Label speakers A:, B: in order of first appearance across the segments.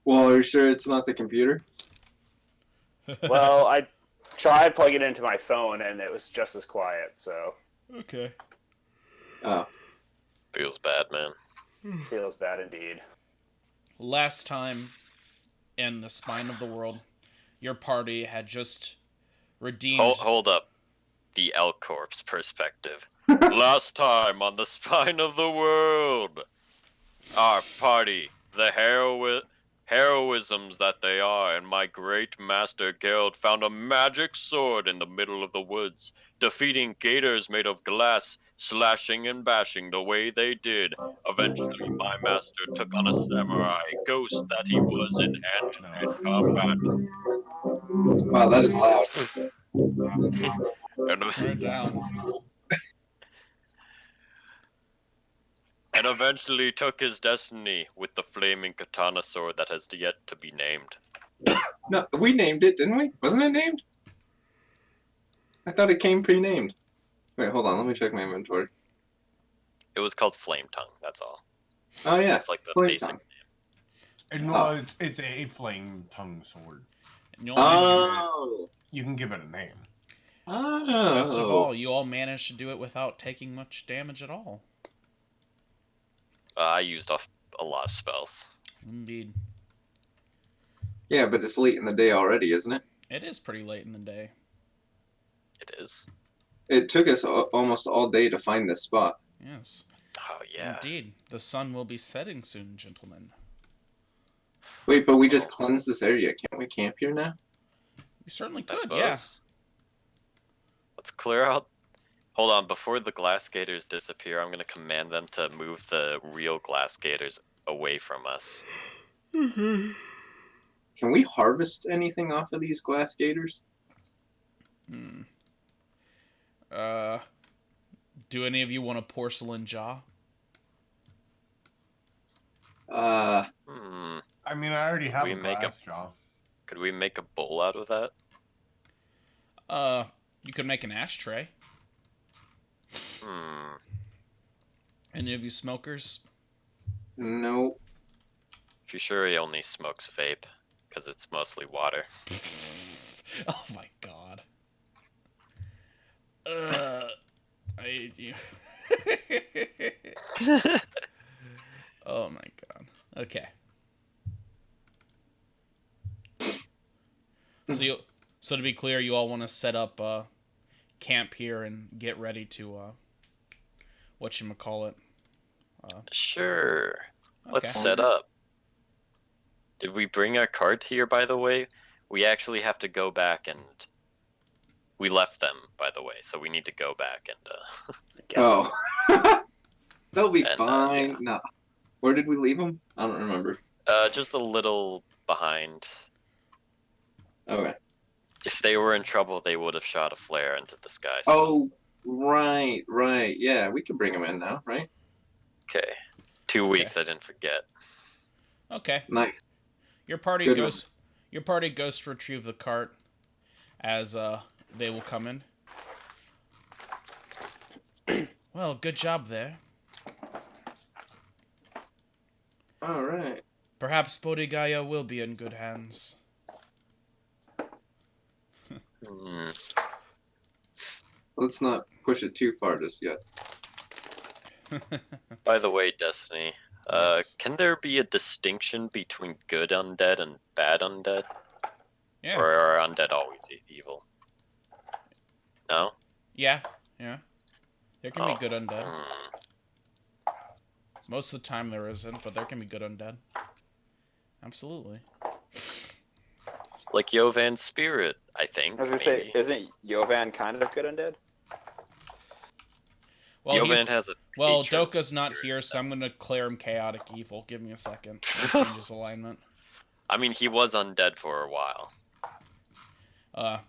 A: Well, are you sure it's not the computer?
B: Well, I tried plugging it into my phone, and it was just as quiet. So
C: Okay.
A: Oh.
D: Feels bad, man.
B: feels bad indeed.
C: Last time in the spine of the world, your party had just redeemed.
D: Hold up. The Elk Corpse perspective. Last time on the spine of the world, our party, the heroisms that they are, and my great master Geralt found a magic sword in the middle of the woods, defeating gators made of glass, slashing and bashing the way they did. Eventually, my master took on a samurai ghost that he was in hand-to-hand combat.
A: Wow, that is loud.
D: And,
C: Turn it down.
D: and eventually took his destiny with the flaming katana sword that has yet to be named.
A: No, we named it, didn't we? Wasn't it named? I thought it came pre-named. Wait, hold on. Let me check my inventory.
D: It was called Flame Tongue, that's all.
A: Oh yeah,
D: It's like the
A: Flame
D: basic
A: Tongue.
E: And no, it's a flame tongue sword.
C: And you
A: Oh.
E: You can give it a name.
C: Best of
A: Oh.
C: all, you all managed to do it without taking much damage at all.
D: I used off a lot of spells.
C: Indeed.
A: Yeah, but it's late in the day already, isn't it?
C: It is pretty late in the day.
D: It is.
A: It took us almost all day to find this spot.
C: Yes.
D: Oh, yeah.
C: Indeed. The sun will be setting soon, gentlemen.
A: Wait, but we just cleansed this area. Can't we camp here now?
C: You certainly
D: I
C: could,
D: suppose.
C: yeah.
D: Let's clear out. Hold on, before the glass gators disappear, I'm going to command them to move the real glass gators away from us.
A: Can we harvest anything off of these glass gators?
C: Do any of you want a porcelain jaw?
D: Hmm.
E: I mean, I already have
D: We
E: a
D: make
E: glass jaw.
D: Could we make a bowl out of that?
C: You could make an ashtray.
D: Hmm.
C: Any of you smokers?
A: No.
D: If you're sure he only smokes vape, because it's mostly water.
C: Oh my god. I you. Oh my god. Okay. So to be clear, you all want to set up camp here and get ready to whatchamacallit.
D: Sure. Let's
C: Okay.
D: set up. Did we bring our cart here, by the way? We actually have to go back and... We left them, by the way, so we need to go back and...
A: Oh. They'll be
D: And,
A: fine.
D: yeah.
A: No. Where did we leave them? I don't remember.
D: Just a little behind.
A: Okay.
D: If they were in trouble, they would have shot a flare into the sky. So.
A: Oh, right. Yeah, we can bring them in now, right?
D: Okay. 2 weeks, I didn't forget.
C: Okay.
A: Nice.
C: Your party
A: Good
C: goes. Your party goes to retrieve the cart, as they will come in. Well, good job there.
A: All right.
C: Perhaps Bodi Gaya will be in good hands.
D: Hmm.
A: Let's not push it too far just yet.
D: By the way, Destiny,
C: Yes.
D: can there be a distinction between good undead and bad undead?
C: Yeah.
D: Or are undead always evil? No?
C: Yeah. There can be good undead.
D: Hmm.
C: Most of the time there isn't, but there can be good undead. Absolutely.
D: Like Yovan's spirit, I think.
B: I was gonna say, isn't Yovan kind of good undead?
C: Well,
D: Yovan has a
C: well,
D: patron
C: Doka's not
D: spirit.
C: here, so I'm gonna declare him chaotic evil. Give me a second. Change his alignment.
D: I mean, he was undead for a while.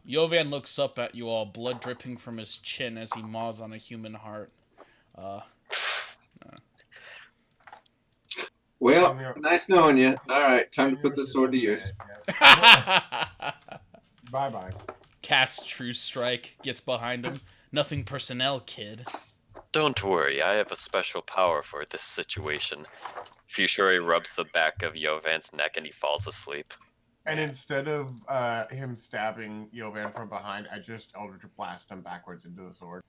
C: Yovan looks up at you all, blood dripping from his chin as he maws on a human heart.
A: Well, nice knowing you. All right, time to put the sword to use.
E: Bye-bye.
C: Cast True Strike, gets behind him. Nothing personnel, kid.
D: Don't worry, I have a special power for this situation. Fushuri rubs the back of Yovan's neck and he falls asleep.
E: And instead of him stabbing Yovan from behind, I just Eldritch Blast him backwards into the sword.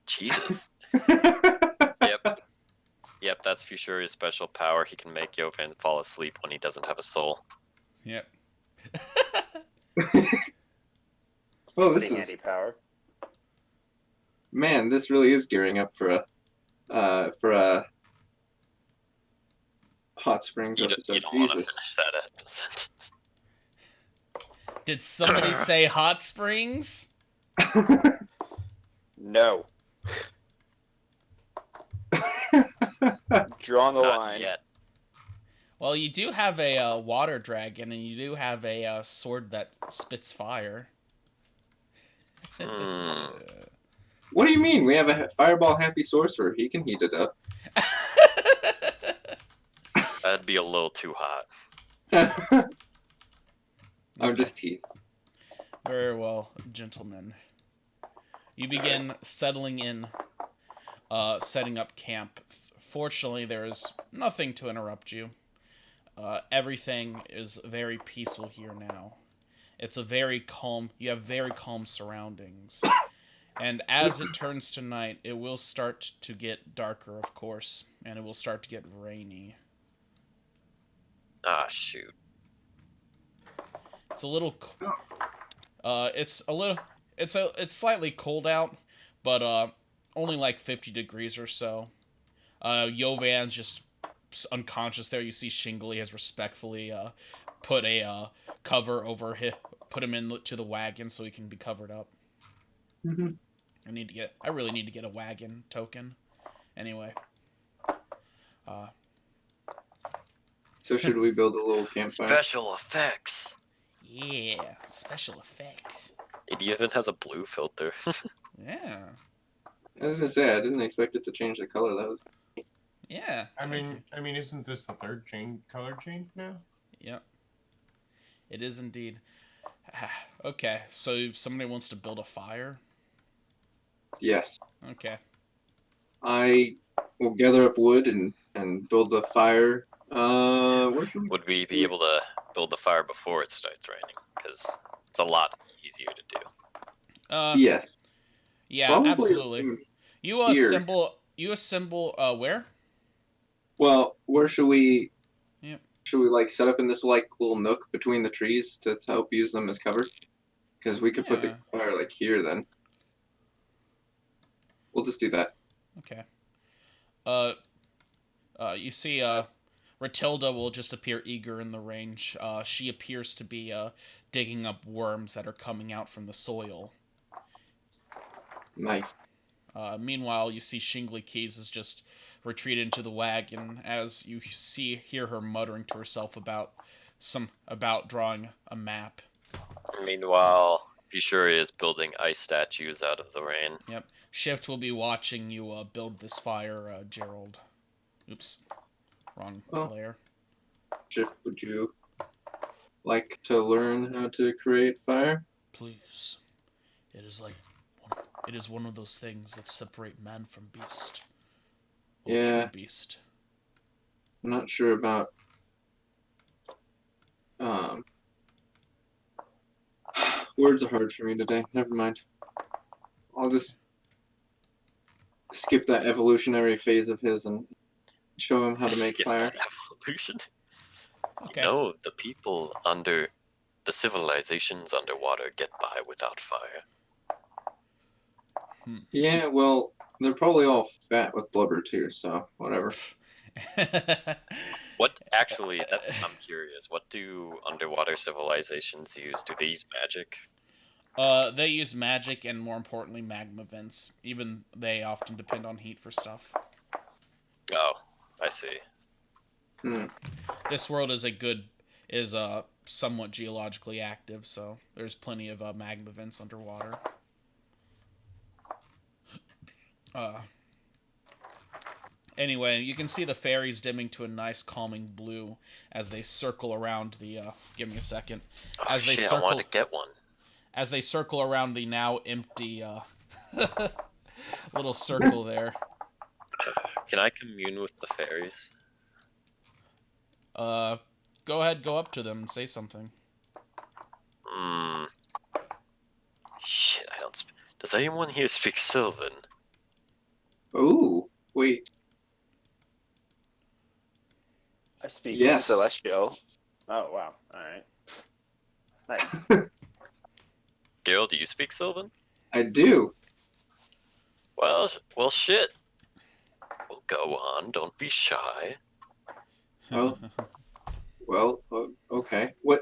D: Jesus. Yep, that's Fushuri's special power. He can make Yovan fall asleep when he doesn't have a soul.
C: Yep.
A: Well, this
B: Pretty
A: is
B: handy power.
A: man. This really is gearing up for a Hot Springs
D: You
A: episode.
D: don't want to
A: Jesus.
D: finish that sentence.
C: Did somebody say hot springs?
B: No. Drawing the
D: Not
B: line.
D: yet.
C: Well, you do have a water dragon, and you do have a sword that spits fire.
A: What do you mean? We have a fireball happy sorcerer. He can heat it up.
D: That'd be a little too hot.
A: I'm just teasing.
C: Very well, gentlemen. You begin settling in, setting up camp. Fortunately, there is nothing to interrupt you. Everything is very peaceful here now. It's a very calm, you have very calm surroundings. And as it turns to night, it will start to get darker, of course, and it will start to get rainy.
D: Ah, shoot.
C: It's a little, it's slightly cold out, but only like 50 degrees or so. Yovan's just unconscious there. You see Shingly has respectfully put a cover over him, put him into the wagon so he can be covered up.
A: Mm-hmm.
C: I really need to get a wagon token. Anyway.
A: So should we build a little campfire?
D: Special effects.
C: Yeah, special effects.
D: It even has a blue filter.
C: Yeah.
A: I was gonna say I didn't expect it to change the color. That was
C: Yeah.
E: I mean, isn't this the third color change now?
C: Yep. It is indeed. Okay, so somebody wants to build a fire?
A: yes.
C: Okay.
A: I will gather up wood and build a fire. Where should we?
D: Would we be able to build the fire before it starts raining? Because it's a lot easier to do.
A: Yes.
C: Yeah,
A: Probably
C: absolutely. You
A: here.
C: assemble where?
A: Well, where should we?
C: Yep.
A: Should we like set up in this like little nook between the trees to help use them as cover? Because we could put the
C: Yeah.
A: fire like here then. We'll just do that.
C: Okay. You see, Ratilda will just appear eager in the range. She appears to be digging up worms that are coming out from the soil.
A: Nice.
C: Meanwhile, you see Shingly Keys is just retreated into the wagon as you hear her muttering to herself about drawing a map.
D: Meanwhile, Fushuri is building ice statues out of the rain.
C: Yep. Shift will be watching you build this fire, Gerald. Oops. Wrong layer.
A: Shift, would you like to learn how to create fire?
C: Please. It is one of those things that separate man from beast. Or
A: Yeah.
C: true beast.
A: I'm not sure about words are hard for me today. Never mind. I'll just skip that evolutionary phase of his and show him how to make
D: Skip
A: fire.
D: that evolution.
C: Okay.
D: No, the people under the civilizations underwater get by without fire.
A: Yeah, well, they're probably all fat with blubber too, so whatever.
D: What actually? I'm curious. What do underwater civilizations use? Do they use magic?
C: They use magic and, more importantly, magma vents. Even they often depend on heat for stuff.
D: Oh, I see.
C: This world is somewhat geologically active, so there's plenty of magma vents underwater. Anyway, you can see the fairies dimming to a nice calming blue as they circle around the. Give me a second.
D: Oh
C: As they
D: shit! I wanted to get one.
C: As they circle around the now empty little circle there.
D: Can I commune with the fairies?
C: Uh, go ahead, go up to them and say something.
D: Hmm. Shit, I don't. Does anyone here speak Sylvan?
A: Oh, wait.
B: I speak
A: Yes.
B: Celestial. Oh wow! All right, nice.
D: Gil, do you speak Sylvan?
A: I do.
D: Well, shit. Well, go on. Don't be shy.
A: Oh, well, okay. What,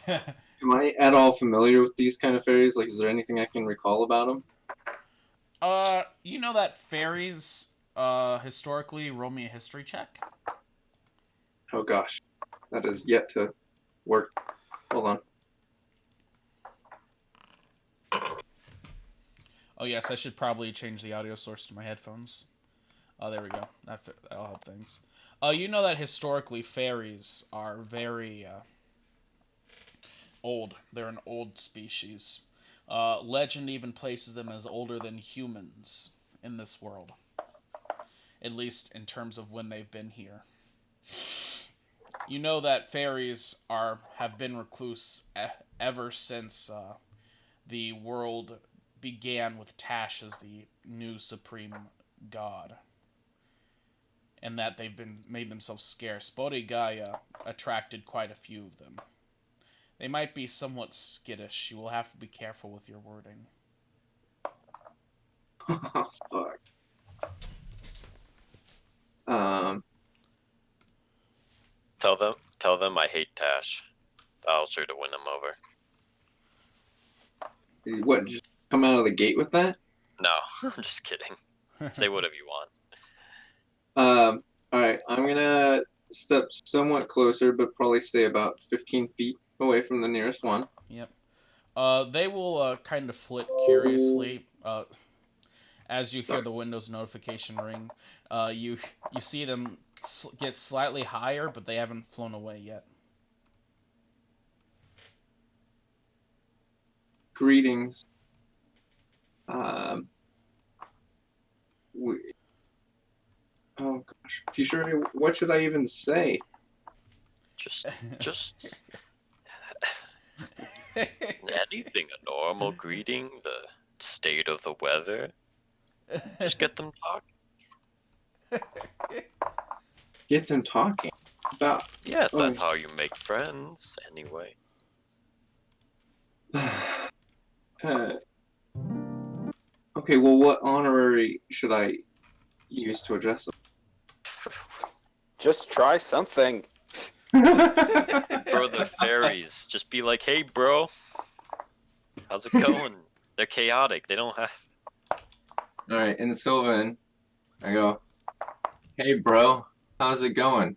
A: am I at all familiar with these kind of fairies? Like, is there anything I can recall about them?
C: You know that fairies, historically, roll me a history check.
A: Oh gosh, that is yet to work. Hold on.
C: Oh yes, I should probably change the audio source to my headphones. Oh, there we go. That'll help things. You know that historically fairies are very old. They're an old species. Legend even places them as older than humans in this world, at least in terms of when they've been here. You know that fairies have been recluse ever since the world began with Tash as the new supreme god, and that they've been made themselves scarce. Bodi Gaya attracted quite a few of them. They might be somewhat skittish. You will have to be careful with your wording.
A: Oh fuck. Um,
D: Tell them I hate Tash. I'll try to win them over.
A: what? Just come out of the gate with that?
D: No, I'm just kidding. Say whatever you want.
A: All right. I'm gonna step somewhat closer, but probably stay about 15 feet away from the nearest one.
C: Yep. They will kind of flit curiously as you hear
A: Sorry.
C: the Windows notification ring. You see them get slightly higher, but they haven't flown away yet.
A: Greetings. Um, we, oh gosh, Future, what should I even say?
D: Just anything. A normal greeting. The state of the weather. Just get them talking.
A: Get them talking about.
D: Yes,
A: Oh,
D: that's how you make friends. Anyway.
A: uh, okay. Well, what honorary should I use to address
B: Just try something.
A: them?
D: Bro, they're fairies. Just be like, hey, bro. How's it going? They're chaotic. They don't have.
A: All right, in Sylvan, I go, hey, bro, how's it going?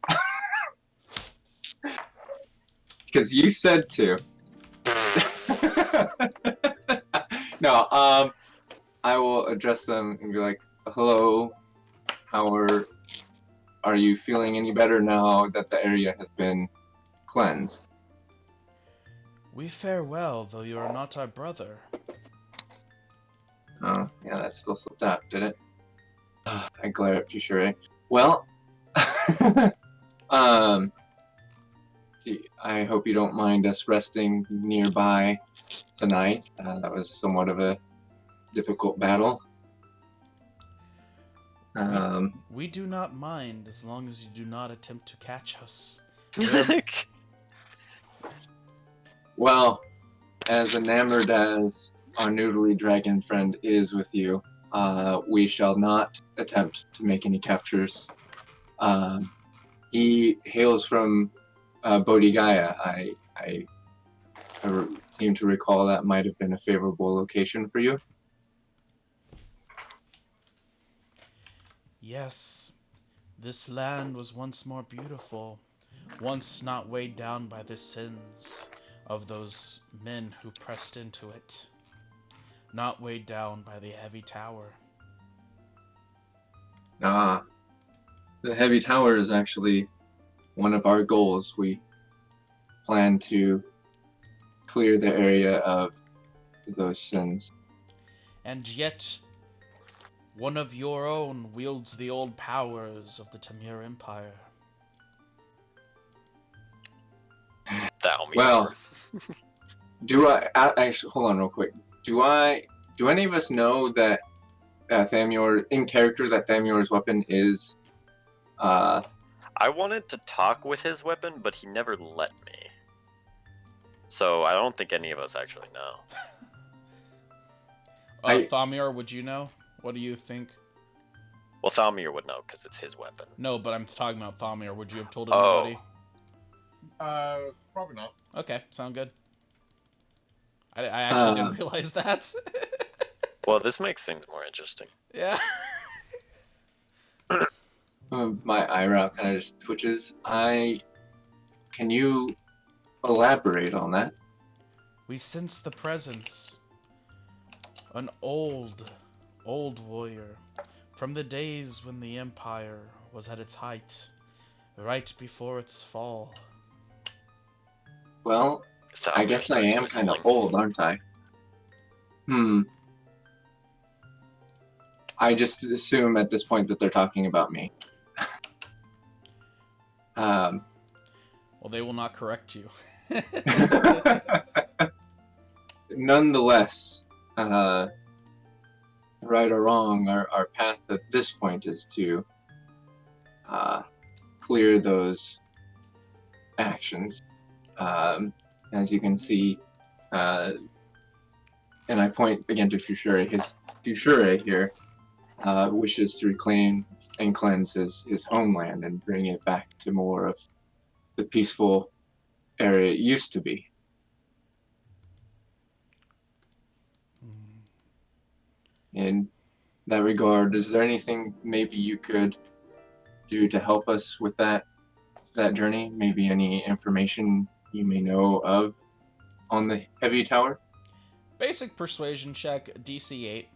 A: Because you said to. No, I will address them and be like, hello, are you feeling any better now that the area has been cleansed?
C: We fare well, though you are not our brother.
A: Oh, yeah, that still slipped out, did it? I glare at Future. Well, um, I hope you don't mind us resting nearby tonight. That was somewhat of a difficult battle.
C: We do not mind as long as you do not attempt to catch us.
A: Well, as enamored as our noodly dragon friend is with you, we shall not attempt to make any captures. He hails from Bodi Gaya. I seem to recall that might have been a favorable location for you.
C: Yes, this land was once more beautiful, once not weighed down by the sins of those men who pressed into it, not weighed down by the heavy tower.
A: Ah, the heavy tower is actually one of our goals. We plan to clear the area of those sins.
C: And yet, one of your own wields the old powers of the Tamir Empire.
D: Thalmior.
A: Well, actually hold on real quick? Do any of us know that Thamior in character that Thamior's weapon is?
D: I wanted to talk with his weapon, but he never let me. So I don't think any of us actually know.
C: Thamir, would you know? What do you think?
D: Well, Thalmior would know because it's his weapon.
C: No, but I'm talking about Thamir. Would you have told anybody?
E: Probably not.
C: Okay, sound good. I actually didn't realize that.
D: Well, this makes things more interesting.
C: Yeah.
A: My eyebrow kind of just twitches. Can you elaborate on that?
C: We sense the presence. An old warrior. From the days when the Empire was at its height. Right before its fall.
A: Well, I
D: Thalmior
A: guess I
D: starts
A: am kind of
D: whistling.
A: old, aren't I? I just assume at this point that they're talking about me.
C: Well, they will not correct you.
A: Nonetheless, right or wrong, our path at this point is to clear those actions. As you can see, and I point again to Fushuri. His Fushuri here wishes to reclaim and cleanse his homeland and bring it back to more of the peaceful area it used to be. In that regard, is there anything maybe you could do to help us with that journey? Maybe any information you may know of on the heavy tower?
C: Basic persuasion check, DC 8.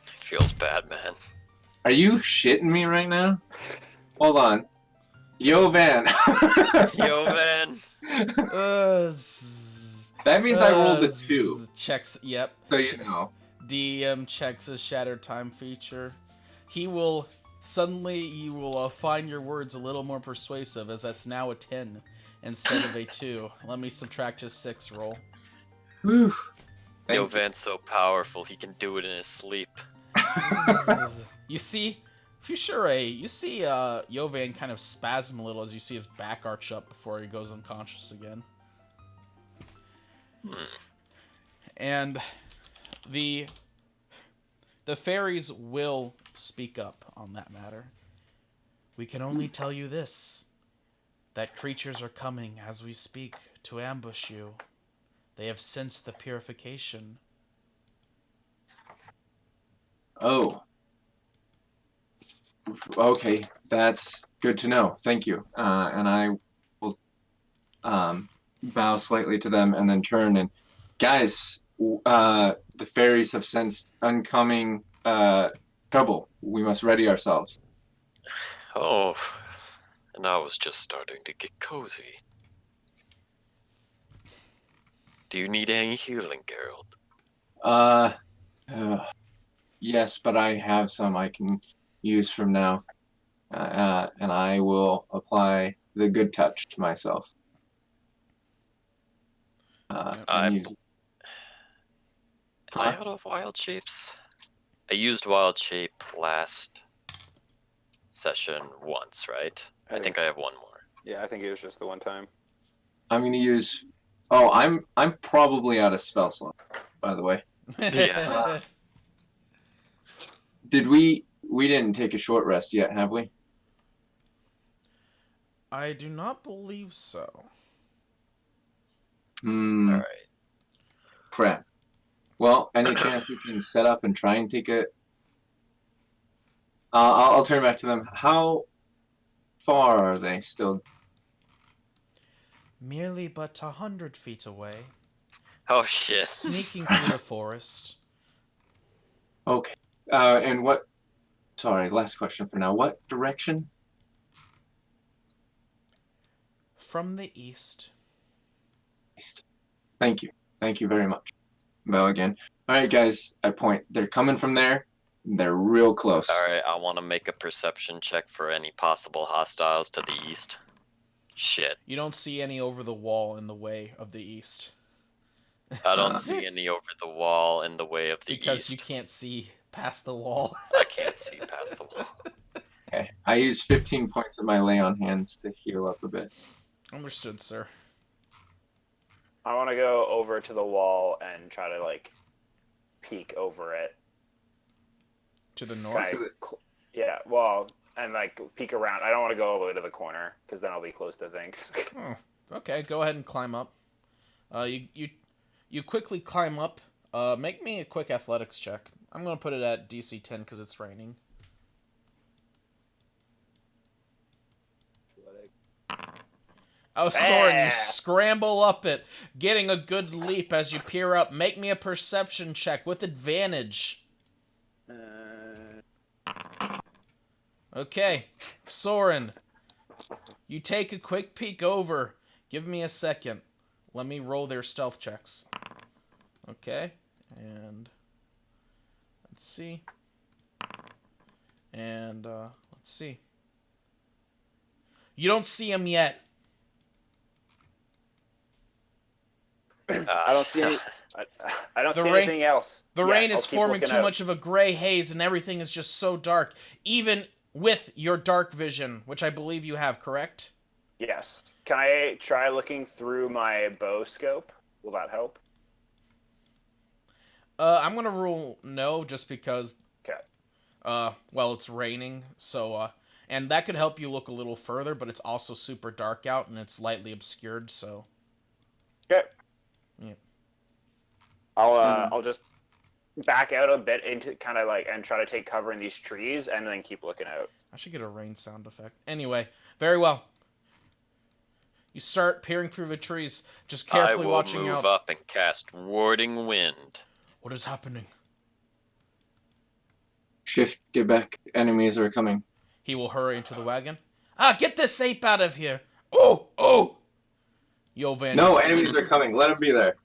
D: Feels bad, man.
A: Are you shitting me right now? Hold on. Yo, Van.
D: Yo, man.
A: That means I rolled a 2.
C: Checks, yep.
A: So you know.
C: DM checks a shattered time feature. He will suddenly you will find your words a little more persuasive, as that's now a 10 instead of a 2. Let me subtract his 6 roll.
A: Whew.
D: Yo, Van's so powerful, he can do it in his sleep.
C: You see, you see Yovan kind of spasm a little as you see his back arch up before he goes unconscious again. And the fairies will speak up on that matter. We can only tell you this, that creatures are coming as we speak to ambush you. They have sensed the purification.
A: Oh. Okay, that's good to know. Thank you. And I will bow slightly to them and then turn and, guys, the fairies have sensed oncoming trouble. We must ready ourselves.
D: Oh, and I was just starting to get cozy. Do you need any healing, Geralt?
A: Yes, but I have some I can use from now. And I will apply the good touch to myself.
D: Am
A: And use...
D: I out of wild shapes? I used wild shape last session once, right? I think I have one more.
B: Yeah, I think it was just the one time.
A: I'm gonna use... Oh, I'm probably out of spell slot, by the way.
D: Yeah.
A: Did we didn't take a short rest yet, have we?
C: I do not believe so.
D: Alright.
A: Crap. Well, any chance we can set up and try and take a... I'll turn back to them. How far are they still?
C: Merely but 100 feet away.
D: Oh shit.
C: Sneaking through the forest.
A: Okay. And what... Sorry, last question for now. What direction?
C: From the east.
A: East. Thank you. Thank you very much. Bow again. Alright, guys. I point. They're coming from there. They're real close.
D: Alright, I want to make a perception check for any possible hostiles to the east. Shit.
C: You don't see any over the wall in the way of the east.
D: I don't see any over the wall in the way of the
C: Because you
D: east.
C: can't see past the wall.
D: I can't see past the wall.
A: Okay. I use 15 points of my lay on hands to heal up a bit.
C: Understood, sir.
B: I want to go over to the wall and try to like peek over it.
C: To the north?
B: Kinda yeah, well, and like peek around. I don't want to go all the way to the corner because then I'll be close to things.
C: Oh, okay, go ahead and climb up. You quickly climb up. Make me a quick athletics check. I'm gonna put it at DC 10 because it's raining. Oh, Soren, you scramble up it, getting a good leap as you peer up. Make me a perception check with advantage. Okay, Soren, you take a quick peek over. Give me a second. Let me roll their stealth checks. Okay, and let's see. And let's see. You don't see him yet.
B: I don't see any. I don't
C: The
B: see
C: rain-
B: anything else.
C: The
B: Yeah,
C: rain
B: I'll
C: is
B: keep
C: forming
B: looking
C: too
B: out.
C: much of a gray haze, and everything is just so dark. Even with your dark vision, which I believe you have, correct?
B: Yes. Can I try looking through my bow scope? Will that help?
C: I'm gonna rule no, just because.
B: Okay.
C: Well, it's raining, so and that could help you look a little further, but it's also super dark out and it's lightly obscured, so.
B: Okay.
C: Yeah.
B: I'll just back out a bit into kind of like and try to take cover in these trees and then keep looking out.
C: I should get a rain sound effect. Anyway, very well. You start peering through the trees, just
D: I
C: carefully
D: will
C: watching
D: move
C: out.
D: up and cast Warding Wind.
C: What is happening?
A: Shift, get back. Enemies are coming.
C: He will hurry into the wagon. Ah, get this ape out of here! Oh! Yovan.
A: No, enemies are coming. Let them be there.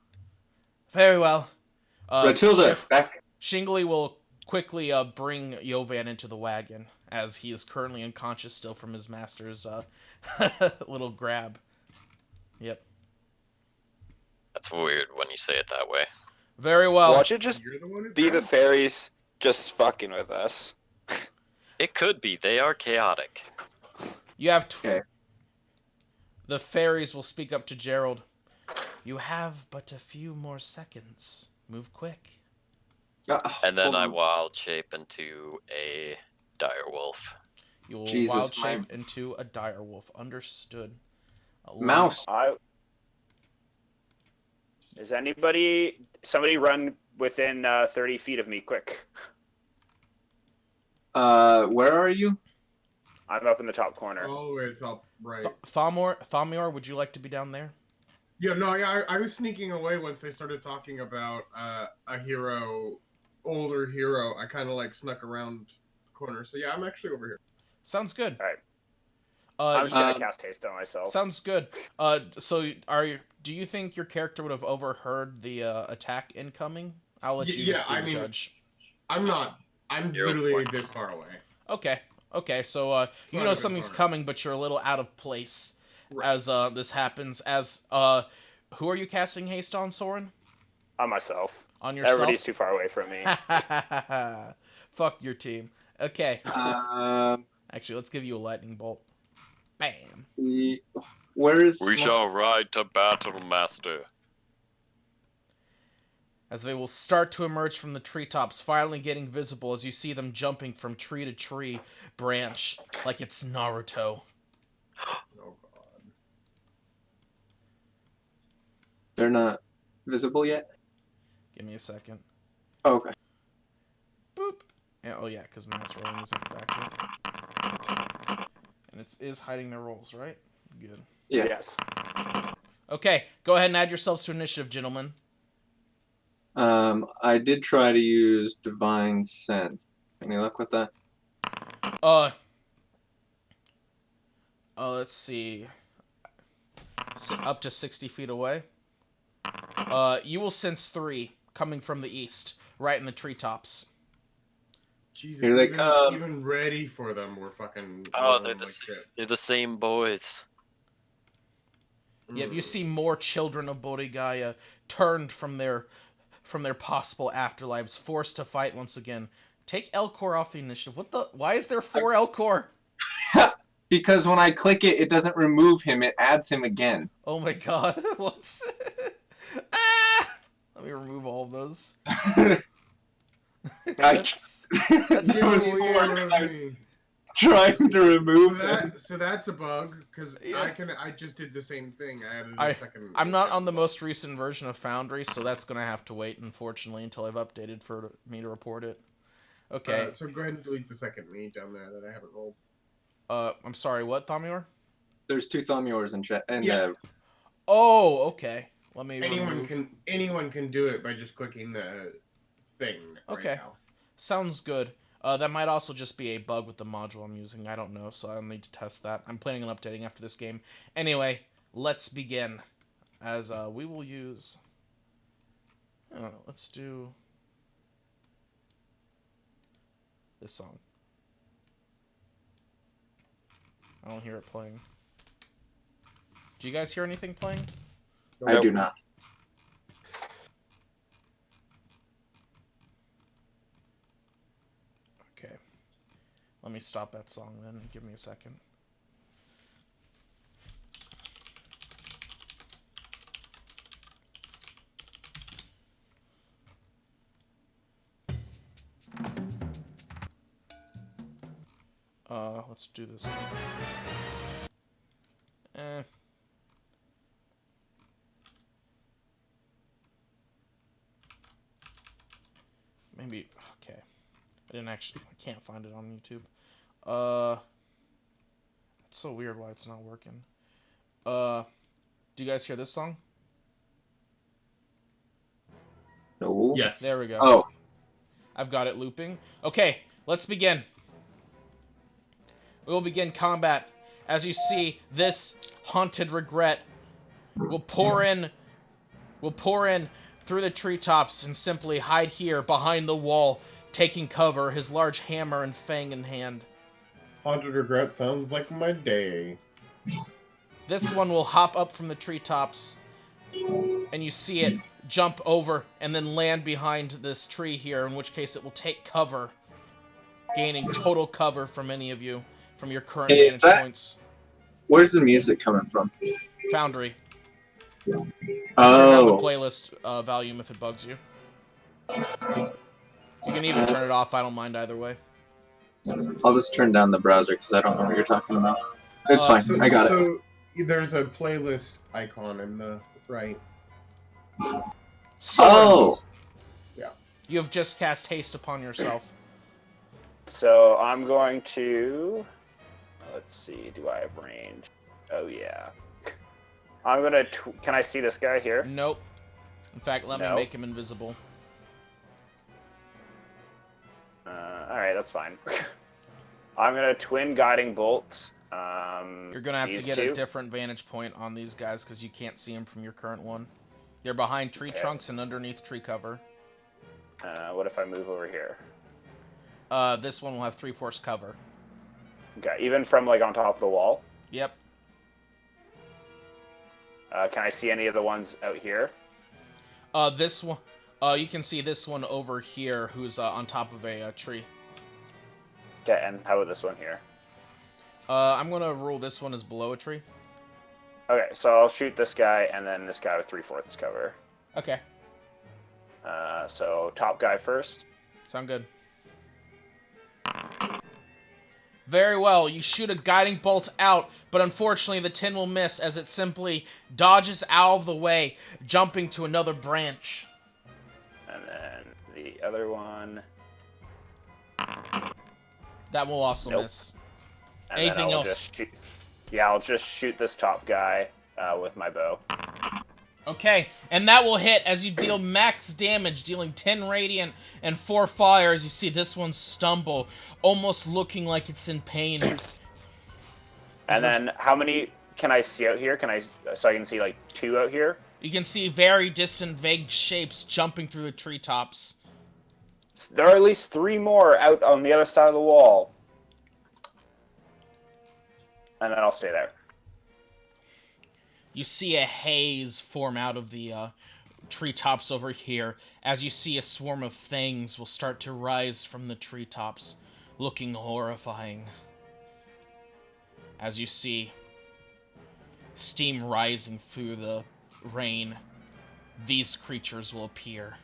C: Very well.
A: Matilda, back.
C: Shingly will quickly bring Yovan into the wagon, as he is currently unconscious still from his master's little grab. Yep.
D: That's weird when you say it that way.
C: Very well.
F: Watch it just
E: You're the one who
F: be the
E: grabbed it.
F: fairies just fucking with us.
D: It could be. They are chaotic.
C: You have
A: Okay.
C: The fairies will speak up to Gerald. You have but a few more seconds. Move quick.
D: And then
A: hold
D: I
A: on.
D: wild shape into a direwolf.
C: You will
A: Jesus,
C: wild
A: my-
C: shape into a direwolf. Understood.
A: Mouse.
B: Is somebody run within 30 feet of me, quick.
A: Where are you?
B: I'm up in the top corner.
E: All the way up, right.
C: Thamior, would you like to be down there?
E: I was sneaking away once they started talking about a hero, older hero. I kind of like snuck around the corner. So yeah, I'm actually over here.
C: Sounds good.
B: All right.
C: Uh,
B: I'm just gonna cast haste on myself.
C: Sounds good. Do you think your character would have overheard the attack incoming? I'll let you just be the judge.
E: I'm not. I'm
D: You're
E: literally
D: fine.
E: this far away.
C: Okay. So you
E: not
C: know
E: even
C: something's
E: far.
C: coming, but you're a little out of place
E: Right.
C: as this happens. Who are you casting haste on, Soren?
B: On myself.
C: On yourself?
B: Everybody's too far away from me.
C: Fuck your team. Okay.
A: Um,
C: Actually, let's give you a lightning bolt. Bam.
A: where is?
D: We shall ride to battle, master.
C: As they will start to emerge from the treetops, finally getting visible as you see them jumping from tree to tree, branch, like it's Naruto.
E: Oh god.
A: They're not visible yet.
C: Give me a second.
A: Oh, okay.
C: Boop. Yeah, oh yeah, because mass rolling is up back here. And it is hiding their rolls, right? Good.
A: Yeah.
B: Yes.
C: Okay, go ahead and add yourselves to initiative, gentlemen.
A: I did try to use Divine Sense. Any luck with that?
C: Let's see. Up to 60 feet away. You will sense 3 coming from the east, right in the treetops.
E: Jesus,
A: Here they
E: even,
A: come.
E: even ready for them, we're fucking.
D: Oh,
E: rolling
D: they're
E: like shit.
D: the same boys.
C: Yep, you see more children of Bodi Gaya turned from their possible afterlives, forced to fight once again. Take Elcor off the initiative. What the? Why is there 4 Elcor?
A: Because when I click it, it doesn't remove him; it adds him again.
C: Oh my god, what? Ah! Let me remove all of those. That's
A: It
C: so
A: was
C: weird.
A: four, 'cause I was trying to
E: So
A: remove him.
E: that's a bug because
C: Yeah.
E: I just did the same thing. I added
C: I-
E: a second.
C: I'm not on the most recent version of Foundry, so that's gonna have to wait, unfortunately, until I've updated for me to report it. Okay.
E: So go ahead and delete the second me down there that I haven't rolled.
C: I'm sorry, what, Thamior?
A: There's 2 Thummiors in chat. And
E: Yeah.
C: Oh, okay. Let me remove.
E: Anyone can do it by just clicking the thing.
C: Okay.
E: Right now.
C: Sounds good. That might also just be a bug with the module I'm using. I don't know, so I'll need to test that. I'm planning on updating after this game. Anyway, let's begin. As we will use... let's do... this song. I don't hear it playing. Do you guys hear anything playing?
A: I do not.
C: Okay. Let me stop that song then. Give me a second. Let's do this one. Maybe, okay. I can't find it on YouTube. It's so weird why it's not working. Do you guys hear this song?
A: No.
E: Yes.
C: There we go.
A: Oh.
C: I've got it looping. Okay, let's begin. We will begin combat. As you see, this haunted regret will pour in through the treetops and simply hide here behind the wall, taking cover, his large hammer and fang in hand.
E: Haunted regret sounds like my day.
C: This one will hop up from the treetops, and you see it jump over and then land behind this tree here, in which case it will take cover, gaining total cover from any of you, from your current
A: Hey, is
C: vantage
A: that-
C: points.
A: Where's the music coming from?
C: Foundry. Turn down the
A: Oh.
C: playlist volume if it bugs you. You can even turn it off, I don't mind either way.
A: I'll just turn down the browser because I don't know what you're talking about. It's fine. I got it.
E: So there's a playlist icon in the right.
C: Swords!
A: Oh.
E: Yeah.
C: You have just cast haste upon yourself.
B: So I'm going to... Let's see, do I have range? Oh, yeah. I'm going to... Can I see this guy here?
C: Nope. In fact, let me
B: No.
C: make him invisible.
B: Alright, that's fine. I'm going to twin guiding bolt.
C: You're going to have to get a different vantage point on these guys because you can't see them from your current one. They're behind tree trunks and underneath tree cover.
B: What if I move over here?
C: This one will have 3/4 cover.
B: Okay, even from like on top of the wall?
C: Yep.
B: Can I see any of the ones out here?
C: This one, you can see this one over here who's on top of a tree.
B: Okay, and how about this one here?
C: I'm going to rule this one as below a tree.
B: Okay, so I'll shoot this guy and then this guy with 3/4 cover.
C: Okay.
B: So top guy first.
C: Sound good. Very well. You shoot a guiding bolt out, but unfortunately the tin will miss as it simply dodges out of the way, jumping to another branch.
B: And then the other one.
C: That will also
B: Nope.
C: miss.
B: And
C: Anything
B: then I'll
C: else?
B: I'll just shoot this top guy with my bow.
C: Okay, and that will hit as you deal max damage, dealing 10 radiant and 4 fire as you see this one stumble, almost looking like it's in pain.
B: And then how many can I see out here? So I can see like 2 out here?
C: You can see very distant, vague shapes jumping through the treetops.
B: There are at least 3 more out on the other side of the wall. And then I'll stay there.
C: You see a haze form out of the treetops over here, as you see a swarm of things will start to rise from the treetops, looking horrifying. As you see steam rising through the rain, these creatures will appear.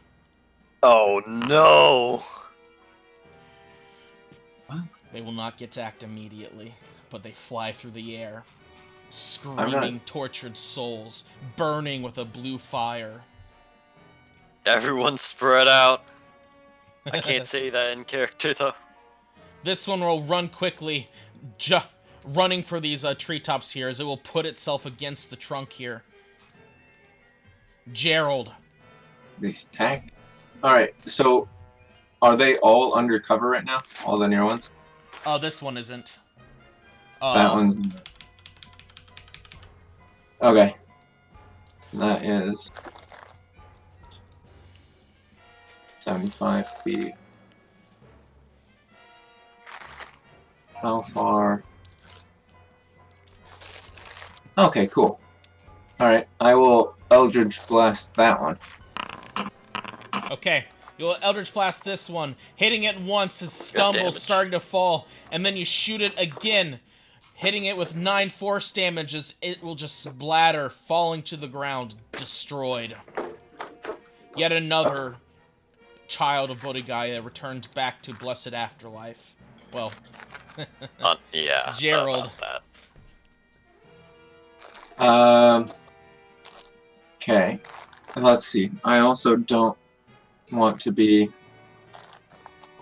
D: Oh no!
C: They will not get to act immediately, but they fly through the air,
A: I'm
C: screaming tortured souls, burning with a blue fire.
D: Everyone spread out. I can't say that in character though.
C: This one will run quickly, running for these treetops here, as it will put itself against the trunk here. Gerald.
A: These tagged. Alright, so are they all under cover right now? All the near ones?
C: Oh, this one isn't.
A: That one's. Okay. That is 75 feet. How far? Okay, cool. Alright, I will Eldritch Blast that one.
C: Okay, you'll Eldritch Blast this one, hitting it once, it stumbles,
D: damage.
C: starting to fall, and then you shoot it again, hitting it with 9 force damage as it will just splatter, falling to the ground, destroyed. Yet another child of Bodi Gaya returns back to blessed afterlife. Well,
D: Yeah.
C: Gerald.
D: That.
A: Okay. Let's see. I also don't want to be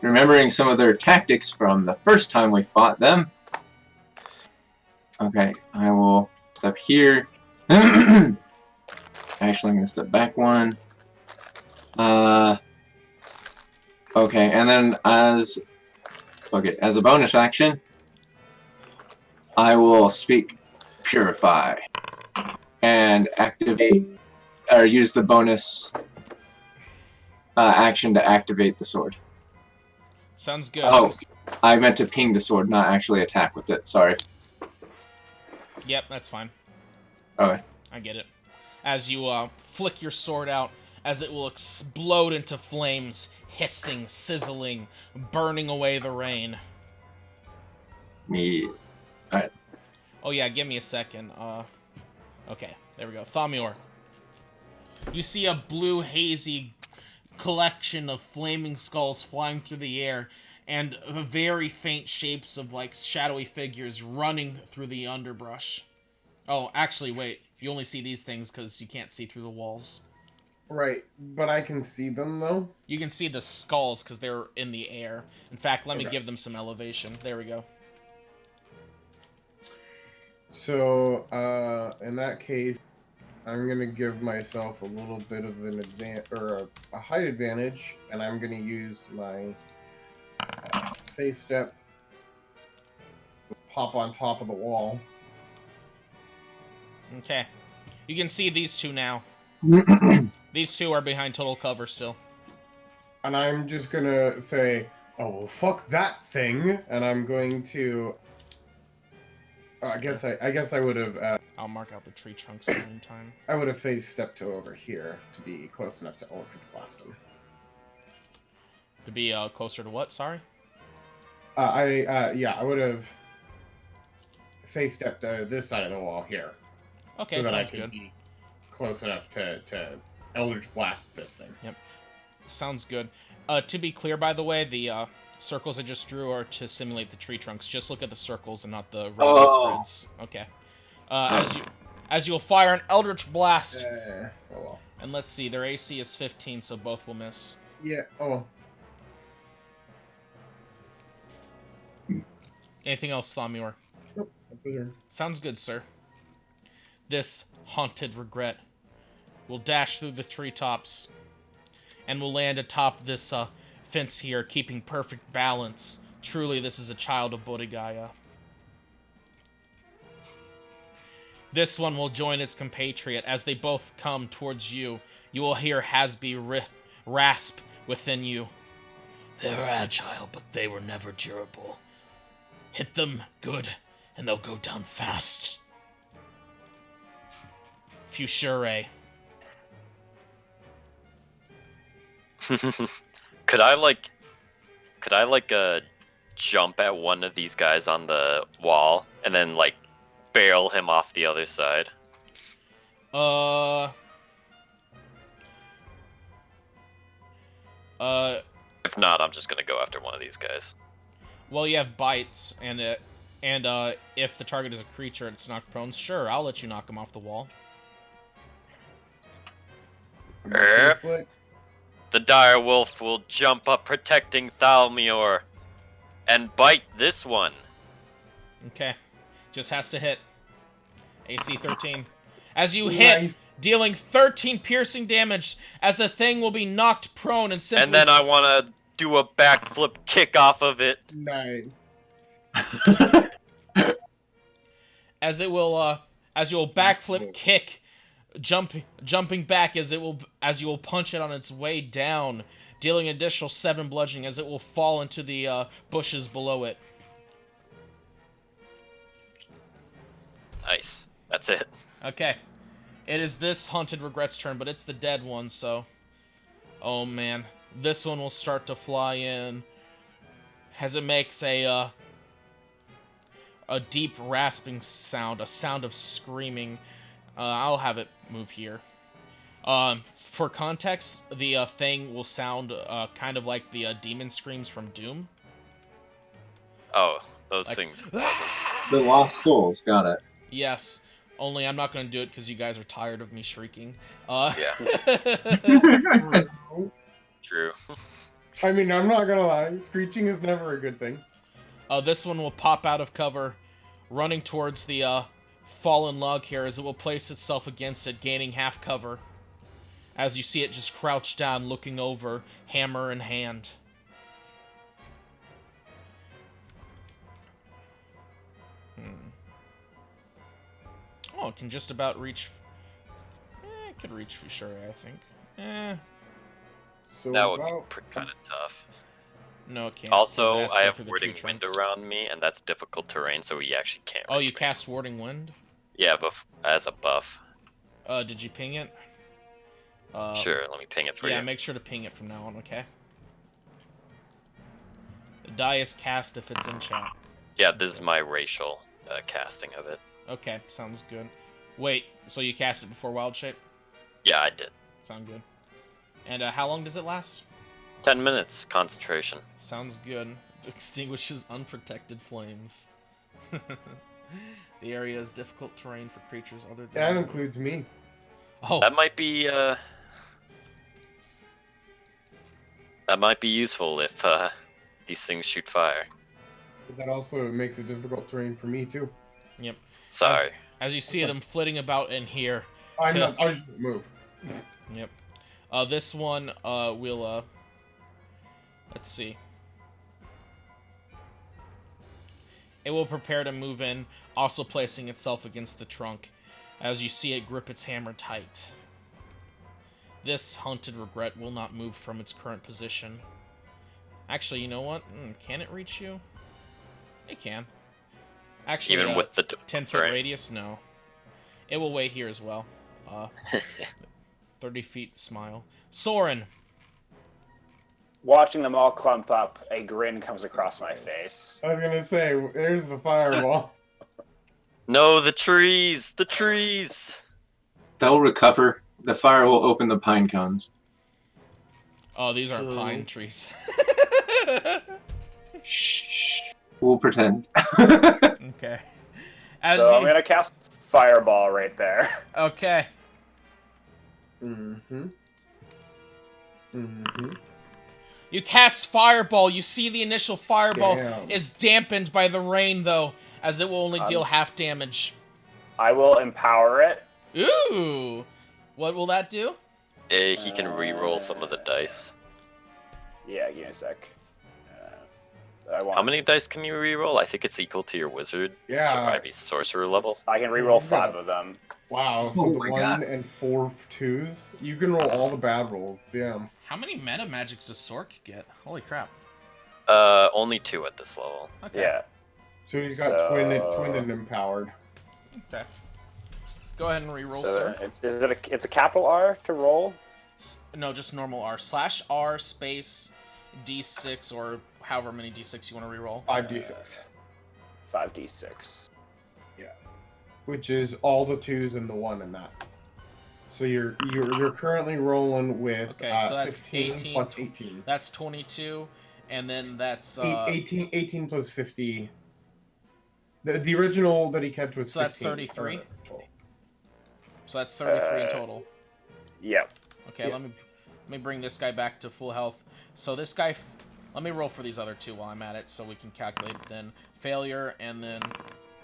A: remembering some of their tactics from the first time we fought them. Okay, I will step here. Actually, I'm gonna step back one. Okay, and then as a bonus action, I will speak Purify and activate or use the bonus action to activate the sword.
C: Sounds good.
A: Oh, I meant to ping the sword, not actually attack with it. Sorry.
C: Yep, that's fine.
A: Okay.
C: I get it. As you flick your sword out, as it will explode into flames, hissing, sizzling, burning away the rain.
A: Me. Alright.
C: Oh yeah, give me a second. Okay, there we go. Thamior. You see a blue, hazy collection of flaming skulls flying through the air, and very faint shapes of, like, shadowy figures running through the underbrush. Oh, actually, wait. You only see these things because you can't see through the walls.
E: Right, but I can see them though.
C: You can see the skulls because they're in the air. In fact, let me
E: Okay.
C: give them some elevation. There we go.
E: So, in that case, I'm gonna give myself a little bit of an advantage or a height advantage, and I'm gonna use my face step, pop on top of the wall.
C: Okay. You can see these two now. These two are behind total cover still.
E: And I'm just gonna say, "Oh well, fuck that thing," and I'm going to. I guess I would have.
C: I'll mark out the tree trunks in the meantime.
E: I would have face stepped to over here to be close enough to Eldritch Blast him.
C: To be closer to what? Sorry?
E: I would have face stepped to this side of the wall here.
C: Okay,
E: so that I
C: sounds
E: could
C: good.
E: be close enough to Eldritch Blast this thing.
C: Yep. Sounds good. To be clear, by the way, the circles I just drew are to simulate the tree trunks. Just look at the circles and not the radius grids. Okay. As you'll fire an Eldritch Blast.
E: Oh well.
C: And let's see, their AC is 15, so both will miss.
E: Yeah. Oh.
C: Anything else, Thamior?
E: Nope. That's what you're...
C: Sounds good, sir. This haunted regret will dash through the treetops and will land atop this fence here, keeping perfect balance. Truly, this is a child of Bodi Gaya. This one will join its compatriot as they both come towards you. You will hear Hasby rasp within you. They're agile, but they were never durable. Hit them good, and they'll go down fast. Fusure.
D: Could I jump at one of these guys on the wall and then like barrel him off the other side? If not, I'm just gonna go after one of these guys.
C: Well, you have bites, and if the target is a creature and it's knocked prone, sure, I'll let you knock him off the wall.
E: I'm not too slick.
D: The dire wolf will jump up protecting Thalmior and bite this one.
C: Okay. Just has to hit. AC 13. As you hit,
E: Nice.
C: dealing 13 piercing damage, as the thing will be knocked prone and simply...
D: And then I want to do a backflip kick off of it.
E: Nice.
C: As you will backflip kick, jumping back as you will punch it on its way down, dealing an additional 7 bludgeoning as it will fall into the bushes below it.
D: Nice. That's it.
C: Okay. It is this Haunted Regret's turn, but it's the dead one, so... Oh, man. This one will start to fly in as it makes a deep rasping sound, a sound of screaming. I'll have it move here. For context, the thing will sound kind of like the demon screams from Doom.
D: Oh, those
C: Like-
D: things are pleasant.
A: The Lost Souls, got it.
C: Yes, only I'm not going to do it because you guys are tired of me shrieking.
D: Yeah, true.
E: I mean, I'm not gonna lie. Screeching is never a good thing.
C: This one will pop out of cover, running towards the fallen log here as it will place itself against it, gaining half cover. As you see it just crouch down, looking over, hammer in hand. Oh, it can just about reach... it could reach for sure, I think.
E: So
D: That would be
E: about
D: kind of tough.
C: No, it can't.
D: Also,
C: because it has to
D: I
C: go
D: have
C: through the
D: warding
C: tree
D: wind
C: trunks.
D: around me, and that's difficult terrain, so he actually can't.
C: Oh, you
D: reach me.
C: cast Warding Wind?
D: Yeah, but as a buff.
C: Did you ping it?
D: Sure, let me ping it for
C: yeah,
D: you.
C: make sure to ping it from now on, okay? The die is cast if it's in chat.
D: Yeah, this is my racial casting of it.
C: Okay, sounds good. Wait, so you cast it before Wild Shape?
D: Yeah, I did.
C: Sound good. And how long does it last?
D: 10 minutes concentration.
C: Sounds good. Extinguishes unprotected flames. The area is difficult terrain for creatures other than...
E: that includes me.
C: Oh,
D: That might be useful if these things shoot fire.
E: But that also makes it difficult terrain for me too.
C: yep.
D: Sorry.
C: As you see them flitting about in here.
E: I
C: To-
E: just move.
C: Yep. This one will... let's see. It will prepare to move in, also placing itself against the trunk, as you see it grip its hammer tight. This Haunted Regret will not move from its current position. Actually, you know what? Can it reach you? It can. Actually,
D: Even with the
C: 10-foot
D: terrain.
C: radius? No. It will wait here as well. 30 feet smile. Soren!
B: Watching them all clump up, a grin comes across my face.
E: I was gonna say, there's the fireball.
D: No, the trees! The trees!
A: They'll recover. The fire will open the pine cones.
C: Oh, these aren't
E: True.
C: pine trees.
A: Shh. We'll pretend.
C: Okay. As
B: So I'm
C: you...
B: gonna cast Fireball right there.
C: Okay.
E: Mm-hmm. Mm-hmm.
C: You cast Fireball. You see the initial Fireball
E: Damn.
C: is dampened by the rain, though, as it will only deal half damage.
B: I will empower it.
C: Ooh! What will that do?
D: He can re-roll some of the dice.
B: Yeah, give me a sec. I want.
D: How many dice can you re-roll? I think it's equal to your wizard,
E: Yeah.
D: sorcerer level.
B: I can reroll
E: This is gonna-
B: 5 of them.
E: Wow, so
A: Oh
E: the
A: my
E: 1
A: God.
E: and 4 twos? You can roll all the bad rolls. Damn.
C: How many meta magics does Sork get? Holy crap.
D: Only 2 at this level.
C: Okay.
B: Yeah.
E: So he's got twin and empowered.
C: Okay. Go ahead and reroll,
B: So
C: sir.
B: it's a capital R to roll?
C: No, just normal R. /R space D6 or however many D6 you want to reroll.
E: 5d6.
B: 5d6.
E: Which is all the 2s and the 1 in that. So you're currently rolling with
C: Okay, so that's
E: 15
C: 18
E: plus 18.
C: That's 22, and then that's
E: 18 plus 50. The original that he kept was
C: So that's
E: 15.
C: 33?
E: Total.
C: so that's 33 in total.
B: Yep.
C: Okay,
E: Yeah.
C: let me bring this guy back to full health. So this guy, let me roll for these other 2 while I'm at it, so we can calculate. Then failure and then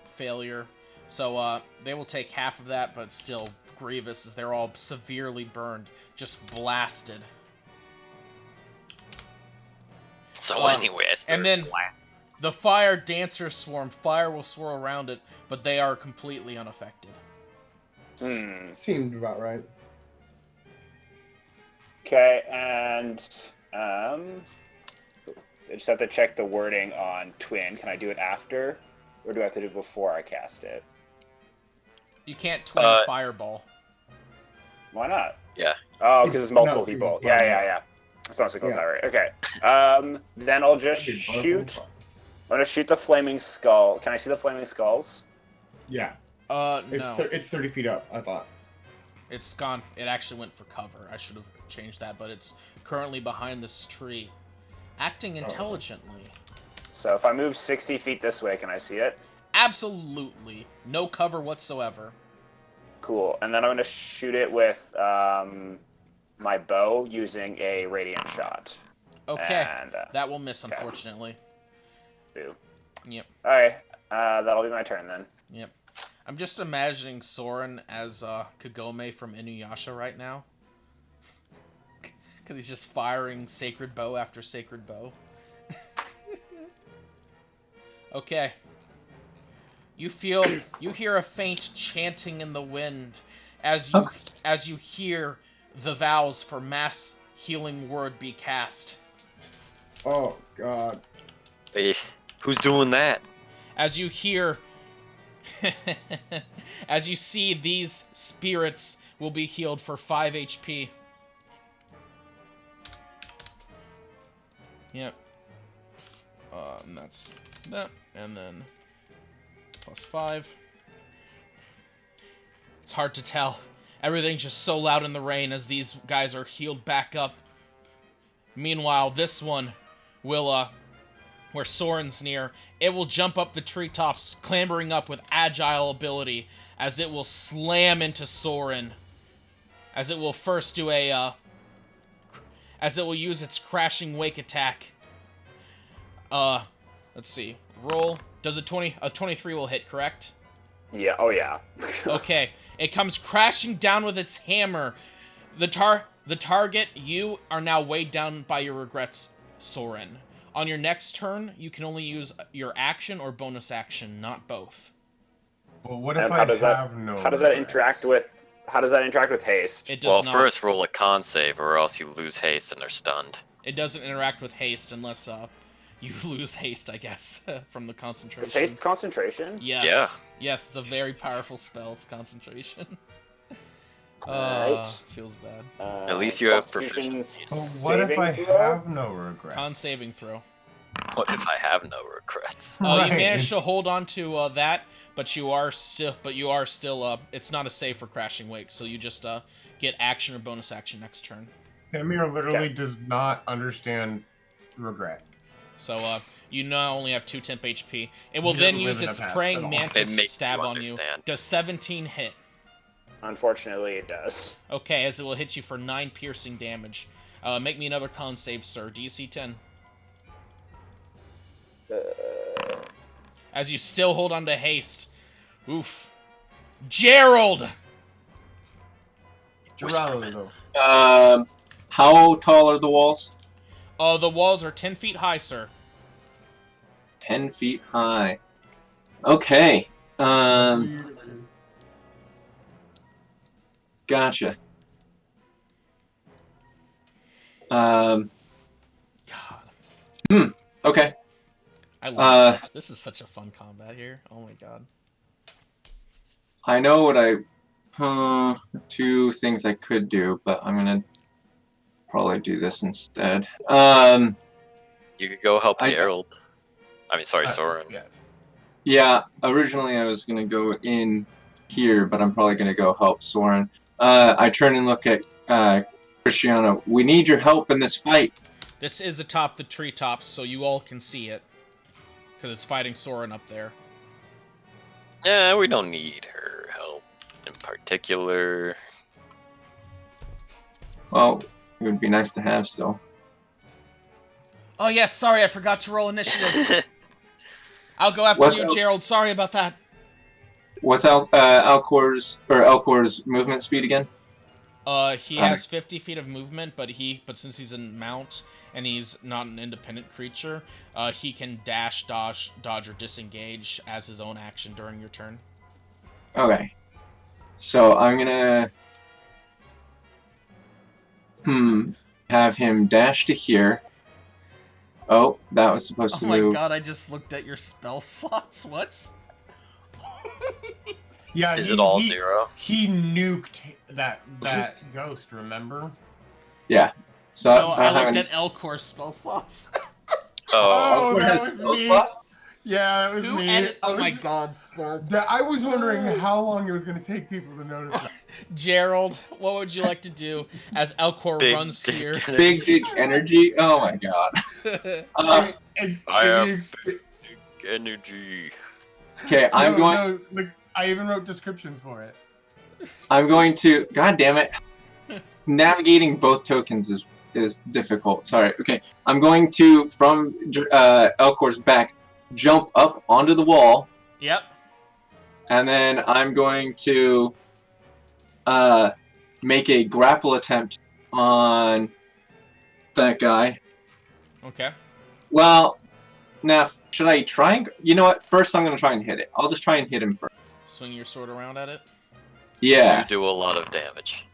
C: failure. So they will take half of that, but still grievous as they're all severely burned, just blasted.
D: So anyway, I started
C: and then-
D: blasting.
C: The fire dancer swarm, fire will swirl around it, but they are completely unaffected.
E: Seemed about right.
B: Okay, and I just have to check the wording on twin. Can I do it after, or do I have to do it before I cast it?
C: You can't twin fireball.
B: Why not?
D: Yeah.
B: Oh, because it's multiple
E: not
B: people.
E: super
B: Yeah,
E: fun.
B: yeah. That sounds like
E: Yeah.
B: that right. Okay. Then I'll just
E: That'd be fun.
B: shoot. I'm gonna shoot the flaming skull. Can I see the flaming skulls?
E: Yeah.
C: No.
E: It's 30 feet up, I thought.
C: It's gone. It actually went for cover. I should have changed that, but it's currently behind this tree. Acting intelligently.
B: So if I move 60 feet this way, can I see it?
C: Absolutely. No cover whatsoever.
B: Cool. And then I'm gonna shoot it with my bow using a radiant shot.
C: Okay.
B: And
C: That will miss, unfortunately.
B: boo.
C: Yep.
B: All right. That'll be my turn then.
C: Yep. I'm just imagining Soren as Kagome from Inuyasha right now. Because he's just firing sacred bow after sacred bow. Okay. You hear a faint chanting in the wind as you hear the vows for mass healing word be cast.
E: Oh, God.
D: Hey, who's doing that?
C: As you hear, as you see, these spirits will be healed for 5 HP. Yep. And that's that, and then +5. It's hard to tell. Everything's just so loud in the rain as these guys are healed back up. Meanwhile, this one will, where Soren's near, it will jump up the treetops, clambering up with agile ability, as it will slam into Soren. As it will first do as it will use its crashing wake attack. Let's see. Roll. Does a 23 will hit, correct?
B: Yeah. Oh yeah.
C: Okay. It comes crashing down with its hammer. The target, you are now weighed down by your regrets, Soren. On your next turn, you can only use your action or bonus action, not both.
E: Well, what
B: And
E: if
B: how
E: I
B: does
E: have no
B: How does that
E: regrets?
B: interact with? How does that interact with haste?
C: It does
D: Well,
C: not.
D: first roll a con save, or else you lose haste and they're stunned.
C: It doesn't interact with haste unless you lose haste, I guess, from the concentration.
B: Is haste concentration?
C: Yes.
D: Yeah.
C: Yes, it's a very powerful spell. It's concentration.
B: Alright.
C: Feels bad.
D: At least you have
B: Constitution's
D: proficiency.
E: Well, what if I
B: saving throw?
E: have no regrets?
C: Con saving throw.
D: What if I have no regrets?
C: You
E: Right.
C: managed to hold on to that, but you are still. It's not a save for crashing wake, so you just get action or bonus action next turn.
E: Tamir literally
B: Okay.
E: does not understand regret.
C: So you now only have 2 temp HP. It will
E: You
C: then
E: don't
C: use
E: live in
C: its
E: the past
C: praying
E: at all.
D: It
C: mantis
D: makes
C: stab
D: you
C: on you.
D: understand.
C: Does 17 hit?
B: Unfortunately, it does.
C: Okay, as it will hit you for 9 piercing damage. Make me another con save, sir. DC 10. As you still hold on to haste. Oof. Gerald!
E: Geraldo.
A: How tall are the walls?
C: The walls are 10 feet high, sir.
A: 10 feet high. Okay. Gotcha.
C: God.
A: Okay.
C: I love it. This is such a fun combat here. Oh my god.
A: I know what two things I could do, but I'm gonna probably do this instead.
D: You could go help
A: I-
D: Geralt. I mean, sorry, Soren.
E: Yes.
A: Yeah, originally I was gonna go in here, but I'm probably gonna go help Soren. I turn and look at Cristiano. We need your help in this fight.
C: This is atop the treetops, so you all can see it. Because it's fighting Soren up there.
D: Yeah, we don't need her help in particular.
A: Well, it would be nice to have still.
C: Oh yes, sorry, I forgot to roll initiative. I'll go after
A: What's
C: you,
A: up?
C: Gerald. Sorry about that.
A: What's Alcor's movement speed again?
C: He has 50 feet of movement, but since he's a mount and he's not an independent creature, he can dash, dodge, or disengage as his own action during your turn.
A: Okay. So I'm gonna have him dash to here. Oh, that was supposed to move.
C: I just looked at your spell slots. What?
E: Yeah.
D: Is it all 0?
E: He nuked that ghost. Remember?
A: Yeah. So
C: No, I looked at Elcor's spell slots.
D: Oh,
E: Oh,
A: Alcor
E: that
A: has
E: was
A: spell
E: me.
A: slots?
E: Yeah, it was
C: Who
E: me.
C: edit?
E: I
C: Oh my
E: was-
C: god, spell.
E: I was wondering how long it was going to take people to notice that.
C: Gerald, what would you like to do as Elcor
D: big
C: runs
D: dick
C: here?
A: Big energy. Oh my god.
D: I have
E: Ex-
D: energy.
A: Okay, I'm going.
E: No, like, I even wrote descriptions for it.
A: I'm going to. God damn it! Navigating both tokens is difficult. Sorry. Okay, I'm going to from Elcor's back jump up onto the wall,
C: Yep.
A: and then I'm going to make a grapple attempt on that guy.
C: Okay.
A: Well, now should I try and? You know what? First, I'm going to try and hit it. I'll just try and hit him first.
C: Swing your sword around at it.
A: Yeah.
D: You do a lot of damage.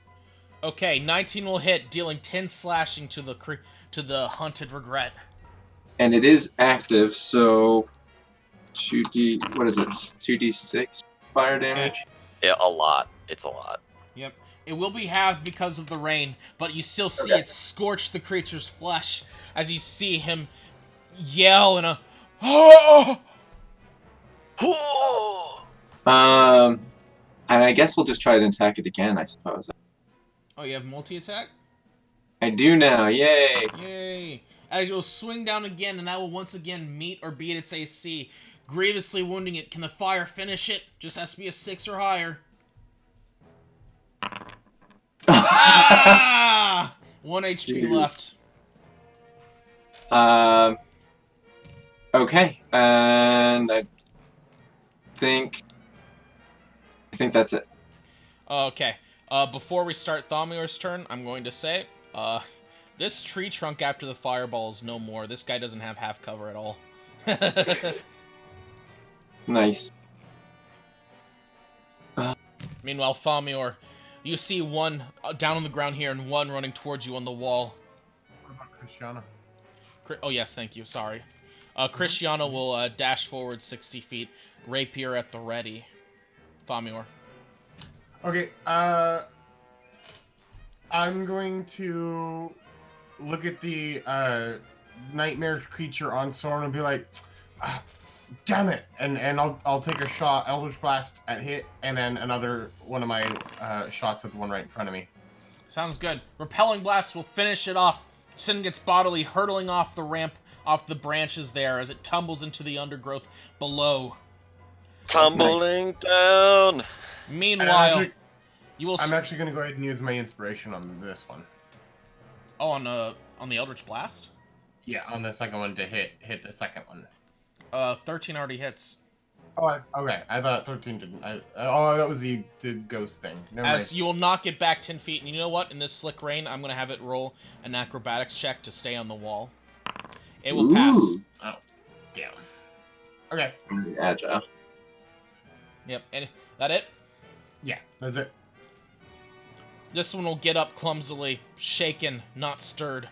C: Okay, 19 will hit, dealing 10 slashing to the hunted regret.
A: And it is active, so 2d. What is it? 2d6 fire damage.
D: Yeah, a lot. It's a lot.
C: Yep. It will be halved because of the rain, but you still see
A: Okay.
C: it scorch the creature's flesh as you see him yell in a "Oh!"
A: And I guess we'll just try to attack it again. I suppose.
C: Oh, you have multi-attack?
A: I do now. Yay!
C: Yay! As you'll swing down again, and that will once again meet or beat its AC, grievously wounding it. Can the fire finish it? Just has to be a 6 or higher. Ah! 1 HP
A: Dude.
C: left.
A: Okay, and I think that's it.
C: Okay. Before we start Thaumior's turn, I'm going to say, this tree trunk after the fireball is no more. This guy doesn't have half cover at all.
A: Nice.
C: Meanwhile, Thaumior, you see one down on the ground here and one running towards you on the wall.
E: What about Cristiano?
C: Oh, yes, thank you. Sorry. Cristiano will dash forward 60 feet, rapier at the ready. Thaumior.
E: Okay, I'm going to look at the nightmare creature on Soren and be like, damn it! And I'll take a shot, Eldritch Blast at hit, and then another one of my shots at the one right in front of me.
C: Sounds good. Repelling Blast will finish it off. Sin gets bodily hurtling off the ramp, off the branches there as it tumbles into the undergrowth below.
D: Tumbling down.
C: Meanwhile, you will.
E: I'm actually going to go ahead and use my inspiration on this one.
C: Oh, on the Eldritch Blast.
E: Yeah, on the second one to hit the second one.
C: 13 already hits.
E: Oh, okay. I thought 13 didn't. Oh, that was the ghost thing. Never mind.
C: As you will not get back 10 feet, and you know what? In this slick rain, I'm gonna have it roll an acrobatics check to stay on the wall. It will pass.
A: Ooh.
E: Oh, damn. Okay.
A: Very agile.
C: Yep. And that it?
E: Yeah, that's it.
C: This one will get up clumsily, shaken, not stirred.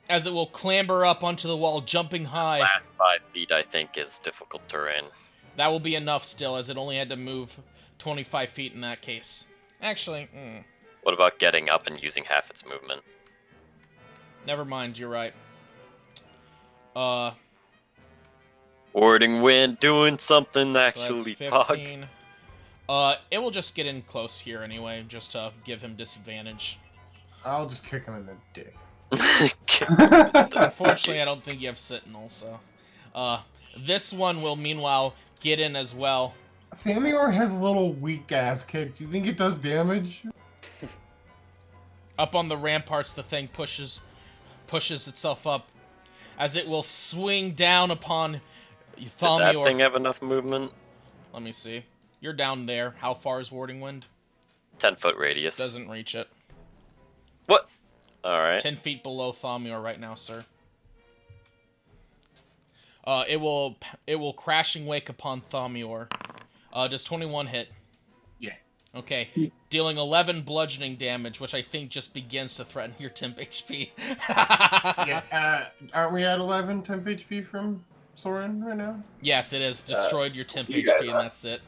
C: as it will clamber up onto the wall, jumping high.
D: Last 5 feet, I think, is difficult terrain.
C: That will be enough still, as it only had to move 25 feet in that case. Actually,
D: What about getting up and using half its movement?
C: never mind, you're right.
D: Warding wind, doing something
C: So
D: actually,
C: that's
D: Pog.
C: 15. It will just get in close here anyway, just to give him disadvantage.
E: I'll just kick him in the dick.
C: Unfortunately, I don't think you have Sentinel, so... this one will, meanwhile, get in as well.
E: Thamior has little weak ass kicks. You think it does damage?
C: Up on the ramparts, the thing pushes itself up, as it will swing down upon
D: Did
C: Thamior.
D: that thing have enough movement?
C: Let me see. You're down there. How far is Warding Wind?
D: 10-foot radius.
C: Doesn't reach it.
D: What? Alright.
C: 10 feet below Thamior right now, sir. It will crashing wake upon Thamior. Does 21 hit?
A: Yeah.
C: Okay. Dealing 11 bludgeoning damage, which I think just begins to threaten your temp HP.
E: Yeah. Aren't we at 11 temp HP from Soren right now?
C: Yes, it has destroyed your temp
A: you
C: HP,
A: guys
C: and
A: are.
C: that's it.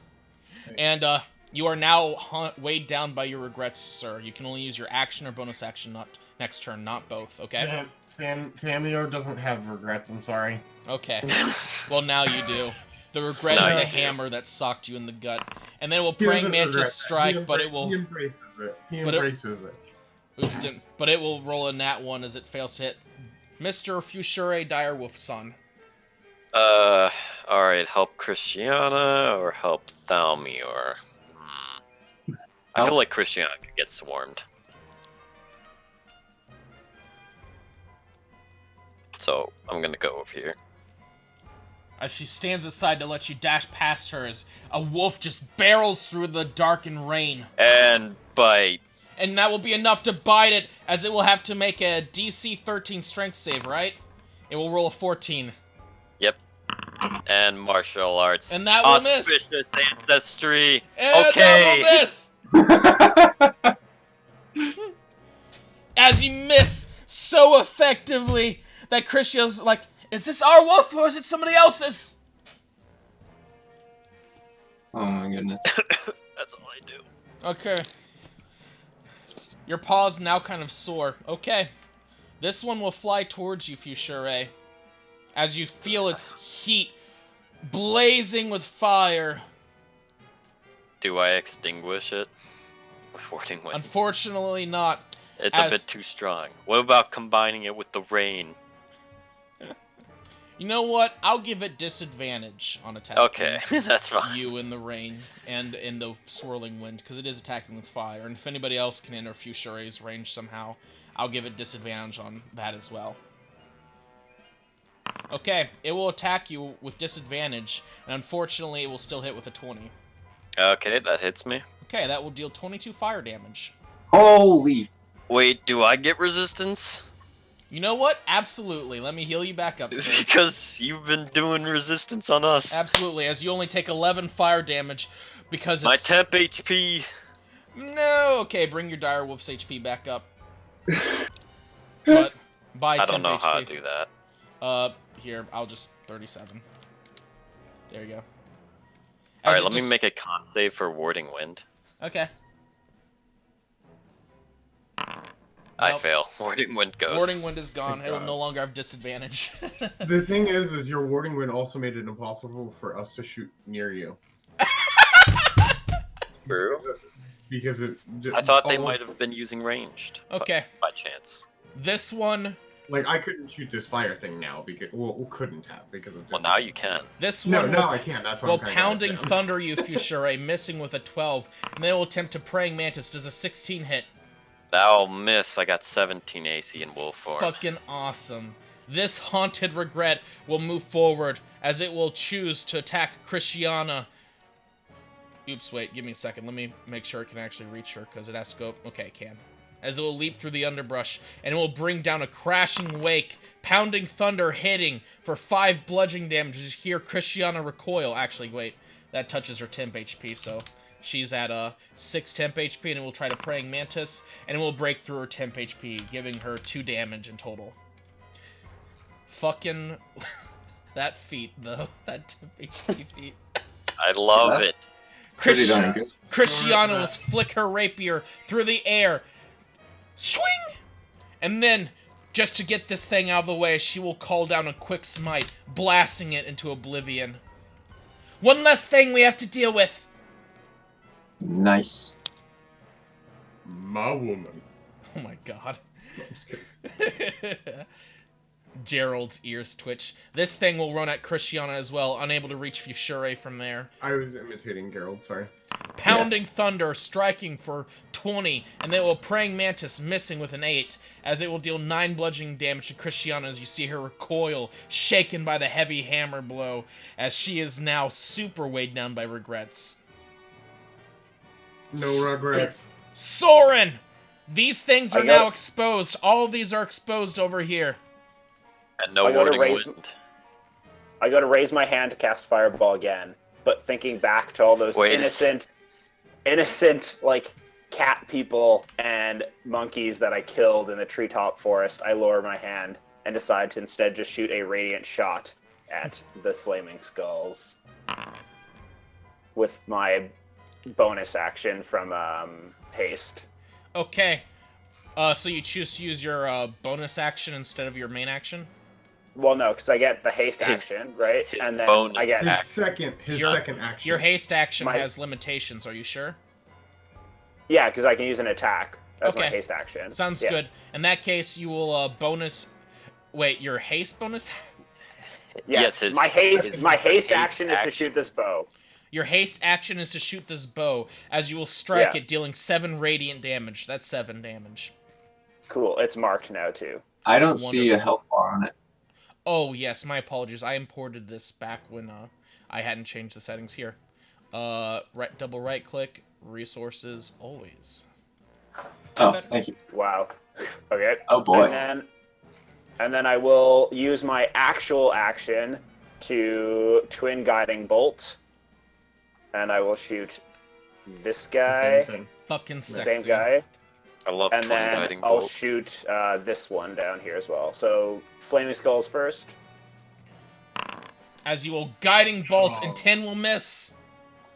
C: And you are now weighed down by your regrets, sir. You can only use your action or bonus action next turn, not both, okay?
E: Thamior doesn't have regrets, I'm sorry.
C: Okay. Well, now you do. The regret
D: Now
C: is the
D: you do.
C: hammer that socked you in the gut. And then it will
E: He
C: Praying
E: doesn't
C: Mantis
E: regret that.
C: strike, but it will...
E: He embraces it. He
C: but it-
E: embraces it.
C: Oops, didn't. But it will roll a nat 1 as it fails to hit Mr. Fushure Direwolf-san.
D: Alright, help Christiana or help Thalmior? I feel like Christiana could get swarmed. So, I'm gonna go over here.
C: As she stands aside to let you dash past her as a wolf just barrels through the darkened rain.
D: And bite.
C: And that will be enough to bite it, as it will have to make a DC 13 strength save, right? It will roll a 14.
D: Yep. And martial arts.
C: And that will miss.
D: Auspicious ancestry.
C: And
D: Okay.
C: that will miss! As you miss so effectively that Christian's like, is this our wolf or is it somebody else's?
A: Oh my goodness.
D: That's all I do.
C: Okay. Your paw's now kind of sore. Okay. This one will fly towards you, Fushure. As you feel its heat blazing with fire.
D: Do I extinguish it? With warding wind?
C: Unfortunately not.
D: It's a
C: as-
D: bit too strong. What about combining it with the rain?
C: You know what? I'll give it disadvantage on attack.
D: Okay, that's fine.
C: You in the rain and in the swirling wind, because it is attacking with fire. And if anybody else can enter Fushure's range somehow, I'll give it disadvantage on that as well. Okay, it will attack you with disadvantage, and unfortunately it will still hit with a 20.
D: Okay, that hits me.
C: Okay, that will deal 22 fire damage.
A: Holy.
D: Wait, do I get resistance?
C: You know what? Absolutely. Let me heal you back up, sir.
D: Because you've been doing resistance on us.
C: Absolutely, as you only take 11 fire damage because
D: My
C: it's...
D: temp HP.
C: No! Okay, bring your Direwolf's HP back up. But by
D: I
C: 10
D: don't know
C: HP.
D: how to do that.
C: Here, I'll just 37. There you go. As
D: Alright,
C: it
D: let me
C: just-
D: make a con save for warding wind.
C: Okay.
D: I
C: Nope.
D: fail. Warding wind goes.
C: Warding wind is gone.
E: Thank
C: It'll
E: God.
C: no longer have disadvantage.
E: The thing is your warding wind also made it impossible for us to shoot near you.
D: True.
E: Because it...
D: I thought they
E: all-
D: might have been using ranged.
C: Okay.
D: By chance.
C: This one,
E: Like, I couldn't shoot this fire thing now, because... Well, couldn't have, because of...
D: Well, now you can.
C: this
E: No,
C: one
E: now
C: will,
E: I can. That's why
C: will
E: I'm kinda
C: pounding
E: down.
C: thunder you, Fushure, missing with a 12, and they will attempt to Praying Mantis. Does a 16 hit?
D: That'll miss. I got 17 AC in wolf form.
C: Fucking awesome. This haunted regret will move forward as it will choose to attack Christiana. Oops, wait, give me a second. Let me make sure it can actually reach her, because it has to go... Okay, it can. As it will leap through the underbrush, and it will bring down a crashing wake, pounding thunder hitting for 5 bludgeoning damage. You hear Christiana recoil. Actually, wait, that touches her temp HP, so she's at 6 temp HP, and it will try to Praying Mantis, and it will break through her temp HP, giving her 2 damage in total. Fucking that feat though, that HP feat.
D: I love
A: That's
D: it.
A: pretty
C: Christi-
A: darn good.
C: Christiana will flick her rapier through the air. Swing! And then, just to get this thing out of the way, she will call down a quick smite, blasting it into oblivion. One less thing we have to deal with.
A: Nice.
E: My woman.
C: Oh my god.
E: No, I'm just kidding.
C: Gerald's ears twitch. This thing will run at Christiana as well, unable to reach Fushure from there.
E: I was imitating Gerald, sorry.
C: Pounding Thunder, striking for 20, and then will Praying Mantis missing with an 8, as it will deal 9 bludgeoning damage to Christiana as you see her recoil, shaken by the heavy hammer blow, as she is now super weighed down by regrets.
E: No regrets.
C: Soren! These things are
B: I got
C: now
B: it.
C: exposed. All of these are exposed over here.
D: And no
B: I gotta
D: wording
B: raise-
D: wind.
B: I go to raise my hand to cast Fireball again, but thinking back to all those
D: Wait.
B: innocent, like, cat people and monkeys that I killed in the treetop forest, I lower my hand and decide to instead just shoot a radiant shot at the flaming skulls with my bonus action from haste.
C: Okay. So you choose to use your bonus action instead of your main action?
B: Well, no, because I get the haste
D: His-
B: action, right?
D: his
B: And then
D: bonus
B: I get
E: His second action.
C: Your haste action
B: My-
C: has limitations, are you sure?
B: yeah, because I can use an attack as my
C: Okay.
B: haste action.
C: Sounds
B: Yeah.
C: good. In that case, you will bonus... Wait, your haste bonus?
B: Yes,
D: his-
B: my haste
D: his
B: action is to
D: action.
B: shoot this bow.
C: Your haste action is to shoot this bow, as you will strike
B: Yeah.
C: it, dealing 7 radiant damage. That's 7 damage.
B: Cool, it's marked now too.
A: I don't see a
C: Wonderful.
A: health bar on it.
C: Oh, yes, my apologies. I imported this back when I hadn't changed the settings here. Double right click, resources, always.
A: Oh,
C: better.
A: thank you.
B: Wow. Okay.
A: Oh boy.
B: And then I will use my actual action to twin guiding bolt, and I will shoot this guy,
E: Same thing.
C: Fucking sexy.
B: same guy,
D: I love
B: and
D: twin
B: then
D: guiding
B: I'll
D: bolt.
B: shoot this one down here as well. So flaming skulls first.
C: As you will guiding bolt,
E: Oh.
C: and 10 will miss.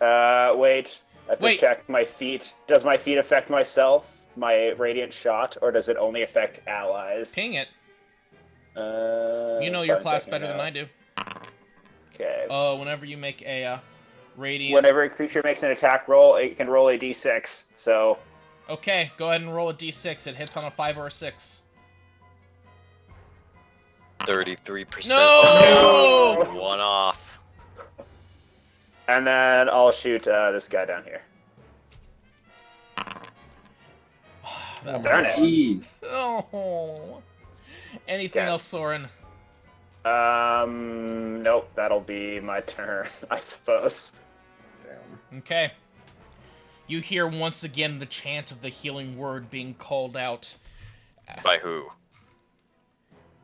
B: Wait. I have to
C: Wait.
B: check my feat. Does my feat affect myself, my radiant shot, or does it only affect allies?
C: Ping it.
B: You
C: You know your class better than I do.
B: Okay.
C: Whenever you make a radiant...
B: Whenever a creature makes an attack roll, it can roll a d6. So,
C: Okay, go ahead and roll a d6. It hits on a 5 or a 6.
D: 33%.
C: No!
D: Oh, one off.
B: and then I'll shoot this guy down here. Darn it.
A: Eee.
C: Oh. Anything
B: Okay.
C: else, Soren?
B: Nope, that'll be my turn, I suppose.
E: Damn.
C: Okay. You hear once again the chant of the healing word being called out
D: By who?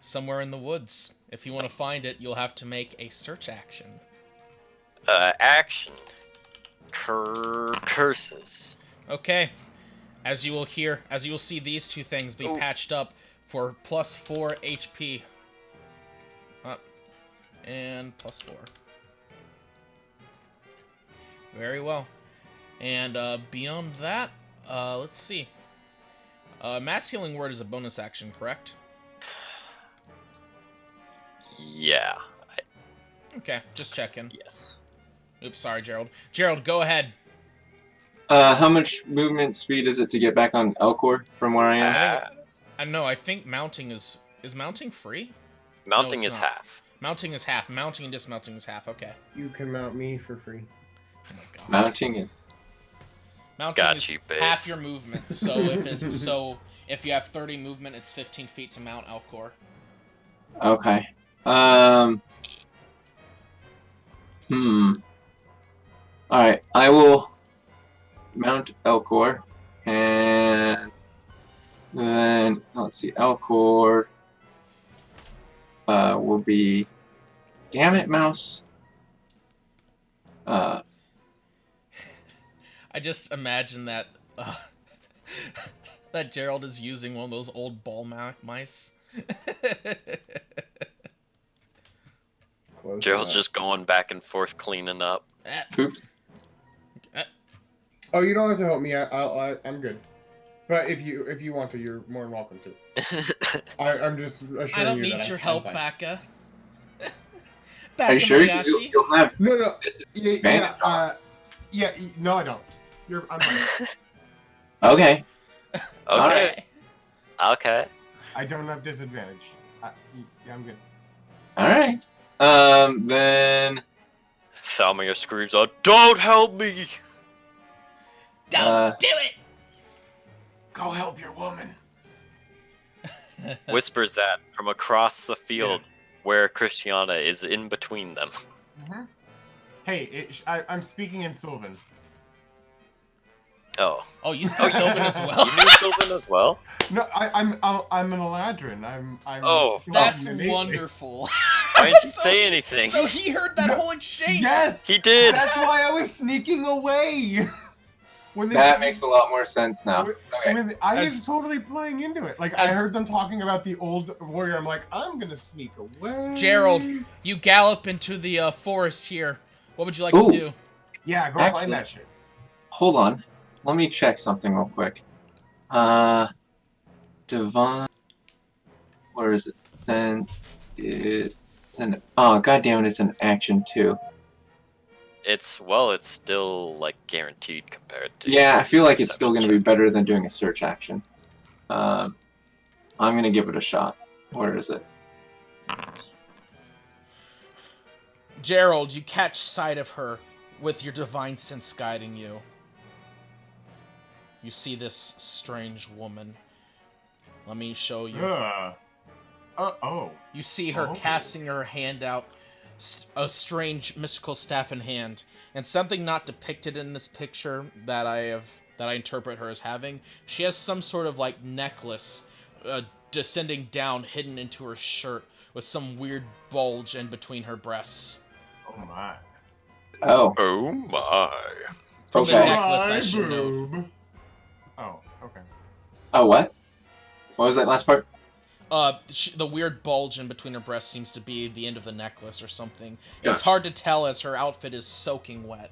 C: somewhere in the woods. If you want to find it, you'll have to make a search action.
D: Action. Curses.
C: Okay. As you will see these two things be
D: Oh.
C: patched up for plus 4 HP. And plus 4. Very well. And beyond that, let's see. Mass Healing Word is a bonus action, correct?
D: Yeah.
C: Okay, just checking.
D: Yes.
C: Oops, sorry, Gerald. Gerald, go ahead.
A: How much movement speed is it to get back on Elcor from where I am?
C: I think mounting is mounting free?
D: Mounting
C: it's
D: is
C: not.
D: half.
C: Mounting is half. Mounting and dismounting is half. Okay.
E: You can mount me for free.
C: Oh my god.
A: Mounting is.
C: Mounting
D: Got
C: is
D: you, Biz.
C: half your movement. So if you have 30 movement, it's 15 feet to mount Elcor.
A: Okay. Alright, I will mount Elcor, and then, let's see, Elcor will be... Damn it, mouse.
C: I just imagine that that Gerald is using one of those old ball mice.
E: Close
D: Gerald's
E: enough.
D: just going back and forth cleaning up.
A: Oops.
E: Oh, you don't have to help me. I'm good. But if you want to, you're more than welcome to. I'm just assuring
C: I don't
E: you
C: need
E: that
C: your
E: I'm
C: help,
E: fine.
C: Baka.
A: Are
C: Baka
A: you sure?
C: Mayashi.
A: You'll have
E: No.
A: disadvantage.
E: No, I don't. I'm fine.
A: Okay.
D: Okay. Okay.
E: I don't have disadvantage. I'm good.
A: All right. Then.
D: Thalmir screams out, "Don't help me!"
C: Don't do it!
E: Go help your woman.
D: Whispers that from across the field where Christiana is in between them.
E: Mm-hmm. Hey, I'm speaking in Sylvan.
D: Oh.
C: Oh, you speak Sylvan as well?
D: You knew Sylvan as well?
E: No, I'm an Eladrin. I'm
D: Oh.
E: Sylvan
C: That's
E: innately.
C: wonderful.
D: Why didn't you
C: So
D: say anything?
C: So he heard that
E: No.
C: whole exchange.
E: Yes,
D: He did!
E: That's why I was sneaking away. When
A: That makes a lot more sense now. Okay.
E: When I was
C: As-
E: totally playing into it. Like,
C: as-
E: I heard them talking about the old warrior. I'm like, I'm gonna sneak away.
C: Gerald, you gallop into the forest here. What would you like
A: Ooh.
C: to do?
E: Yeah, go
A: Actually-
E: find that shit.
A: Hold on. Let me check something real quick. Divine. Where is it? Since it's an. Oh, goddamn it! It's an action too.
D: It's still, like, guaranteed compared to...
A: Yeah, I feel like it's still going to be
D: Perception
A: better than doing a search action. I'm going to give it a shot. Where is it?
C: Gerald, you catch sight of her with your divine sense guiding you. You see this strange woman. Let me show you.
E: Oh.
C: You see her
E: Oh.
C: casting her hand out, a strange mystical staff in hand, and something not depicted in this picture that I interpret her as having. She has some sort of like necklace descending down, hidden into her shirt, with some weird bulge in between her breasts.
E: Oh my.
A: Oh,
D: Oh my.
C: From the
A: okay.
C: necklace, I should note.
E: boob. Oh, okay.
A: Oh, what? What was that last part?
C: The weird bulge in between her breasts seems to be the end of the necklace or something. It's
A: Gotcha.
C: hard to tell as her outfit is soaking wet.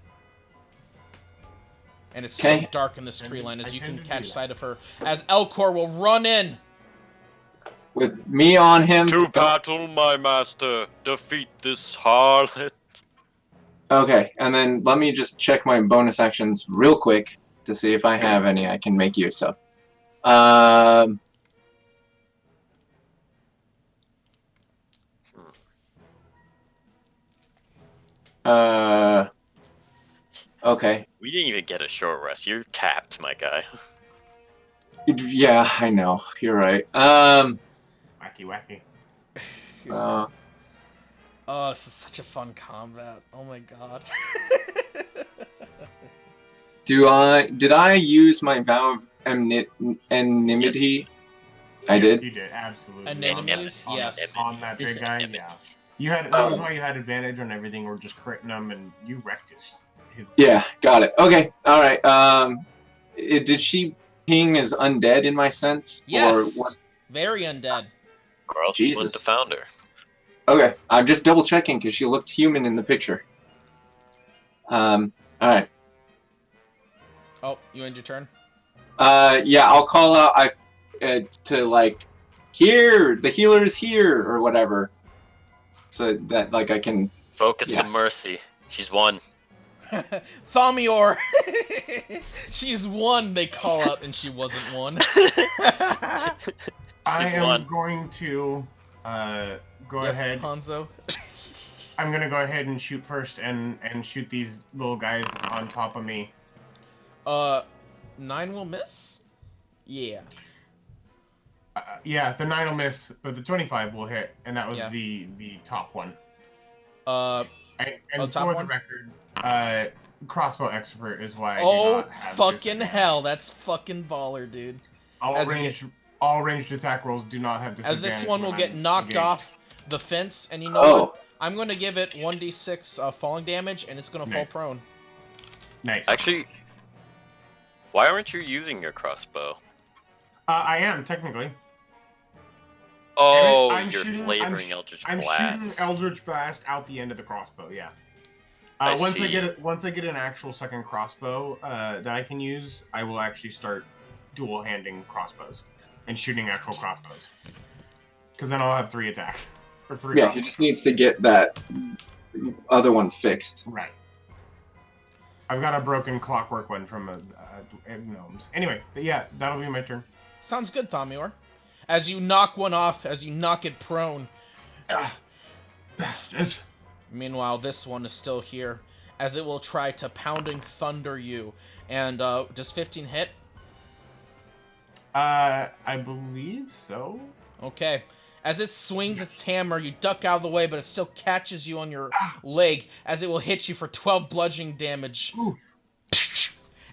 C: And it's
A: Okay.
C: so dark in this tree line as
E: I
C: you
E: tend
C: can
E: to
C: catch
E: do that.
C: sight of her. As Elcor will run in!
A: With me on him.
D: To battle, my master. Defeat this harlot.
A: Okay, and then let me just check my bonus actions real quick to see if I have any I can make use of. Okay.
D: We didn't even get a short rest. You're tapped, my guy.
A: Yeah, I know. You're right.
E: Wacky.
C: Oh, this is such a fun combat. Oh my god.
A: Did I use my vow of anonymity? I did.
E: You did, absolutely.
C: Anemones?
E: On
C: Yes.
E: On that big guy, yeah. You had. That was why you had advantage on everything. We're just critting them, and you wrecked his.
A: Yeah, got it. Okay, all right. Did she ping as undead in my sense?
C: Yes!
A: Or what?
C: Very undead.
D: Or else you wouldn't
A: Jesus.
D: have found her.
A: Okay, I'm just double checking because she looked human in the picture. All right.
C: Oh, you end your turn?
A: Yeah, I'll call out. To like, here, the healer is here, or whatever. So that like I can.
D: Focus
A: Yeah.
D: the mercy. She's won.
C: Thaumior! She's one, they call out, and she wasn't one.
E: I am
D: won.
E: going to go
C: Yes,
E: ahead.
C: Hanzo.
E: I'm gonna go ahead and shoot first, and shoot these little guys on top of me.
C: 9 will miss? Yeah.
E: Yeah, the 9 will miss, but the 25 will hit, and that was
C: Yeah.
E: the top one.
C: Oh,
E: And
C: top
E: for
C: one?
E: the record, crossbow expert is why I do
C: Oh,
E: not have
C: fucking
E: disadvantage.
C: hell. That's fucking baller, dude.
E: All ranged attack rolls do not have
C: As
E: disadvantage.
C: this one will
E: when
C: get
E: I'm
C: knocked
E: engaged.
C: off the fence, and you know
A: Oh.
C: what? I'm going to give it 1d6 falling damage, and it's going to
E: Nice.
C: fall prone.
E: Nice.
D: Actually, why aren't you using your crossbow?
E: I am technically.
D: Oh,
G: I'm
D: you're
G: shooting-
D: flavoring Eldritch
G: I'm
D: Blast.
G: shooting Eldritch Blast out the end of the crossbow. Yeah.
D: I
G: Once I
D: see.
G: get an actual second crossbow that I can use, I will actually start dual handing crossbows and shooting actual crossbows. Because then I'll have 3 attacks or 3.
A: Yeah, he just needs to get that other one fixed.
G: Right. I've got a broken clockwork one from gnomes. Anyway, but yeah, that'll be my turn.
C: Sounds good, Thamior. As you knock one off, as you knock it prone.
G: Bastards.
C: Meanwhile, this one is still here, as it will try to Pounding Thunder you. And does 15 hit?
G: I believe so.
C: Okay. As it swings its hammer, you duck out of the way, but it still catches you on your leg, as it will hit you for 12 bludgeoning damage.
G: Oof.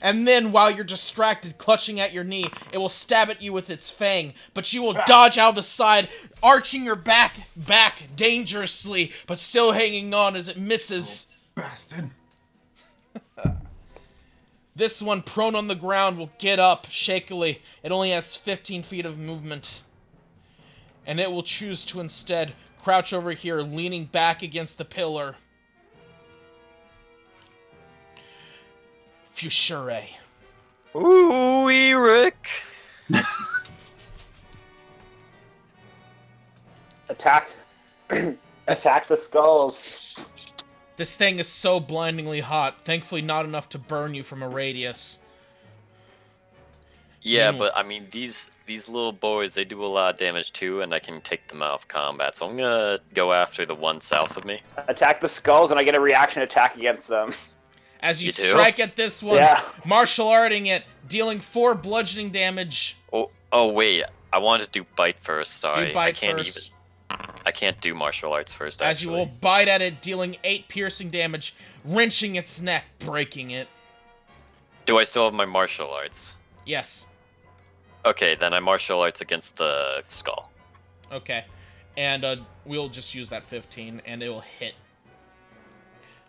C: And then, while you're distracted, clutching at your knee, it will stab at you with its fang, but you will dodge out the side, arching your back dangerously, but still hanging on as it misses.
G: Bastard.
C: This one, prone on the ground, will get up shakily. It only has 15 feet of movement. And it will choose to instead crouch over here, leaning back against the pillar. Fusure.
D: Ooh, Rick.
B: Attack. Attack the skulls.
C: This thing is so blindingly hot, thankfully not enough to burn you from a radius.
D: Yeah,
C: Mm.
D: but I mean, these little boys, they do a lot of damage too, and I can take them out of combat. So I'm gonna go after the one south of me.
B: Attack the skulls, and I get a reaction attack against them.
C: As you
D: You do?
C: strike at this one,
B: Yeah.
C: martial arting it, dealing 4 bludgeoning damage.
D: Oh wait, I wanted to do bite first. Sorry,
C: Do bite
D: I can't
C: first.
D: I can't do martial arts first. Actually,
C: As you will bite at it, dealing 8 piercing damage, wrenching its neck, breaking it.
D: do I still have my martial arts?
C: Yes.
D: Okay, then I martial arts against the skull.
C: Okay. And we'll just use that 15, and it will hit.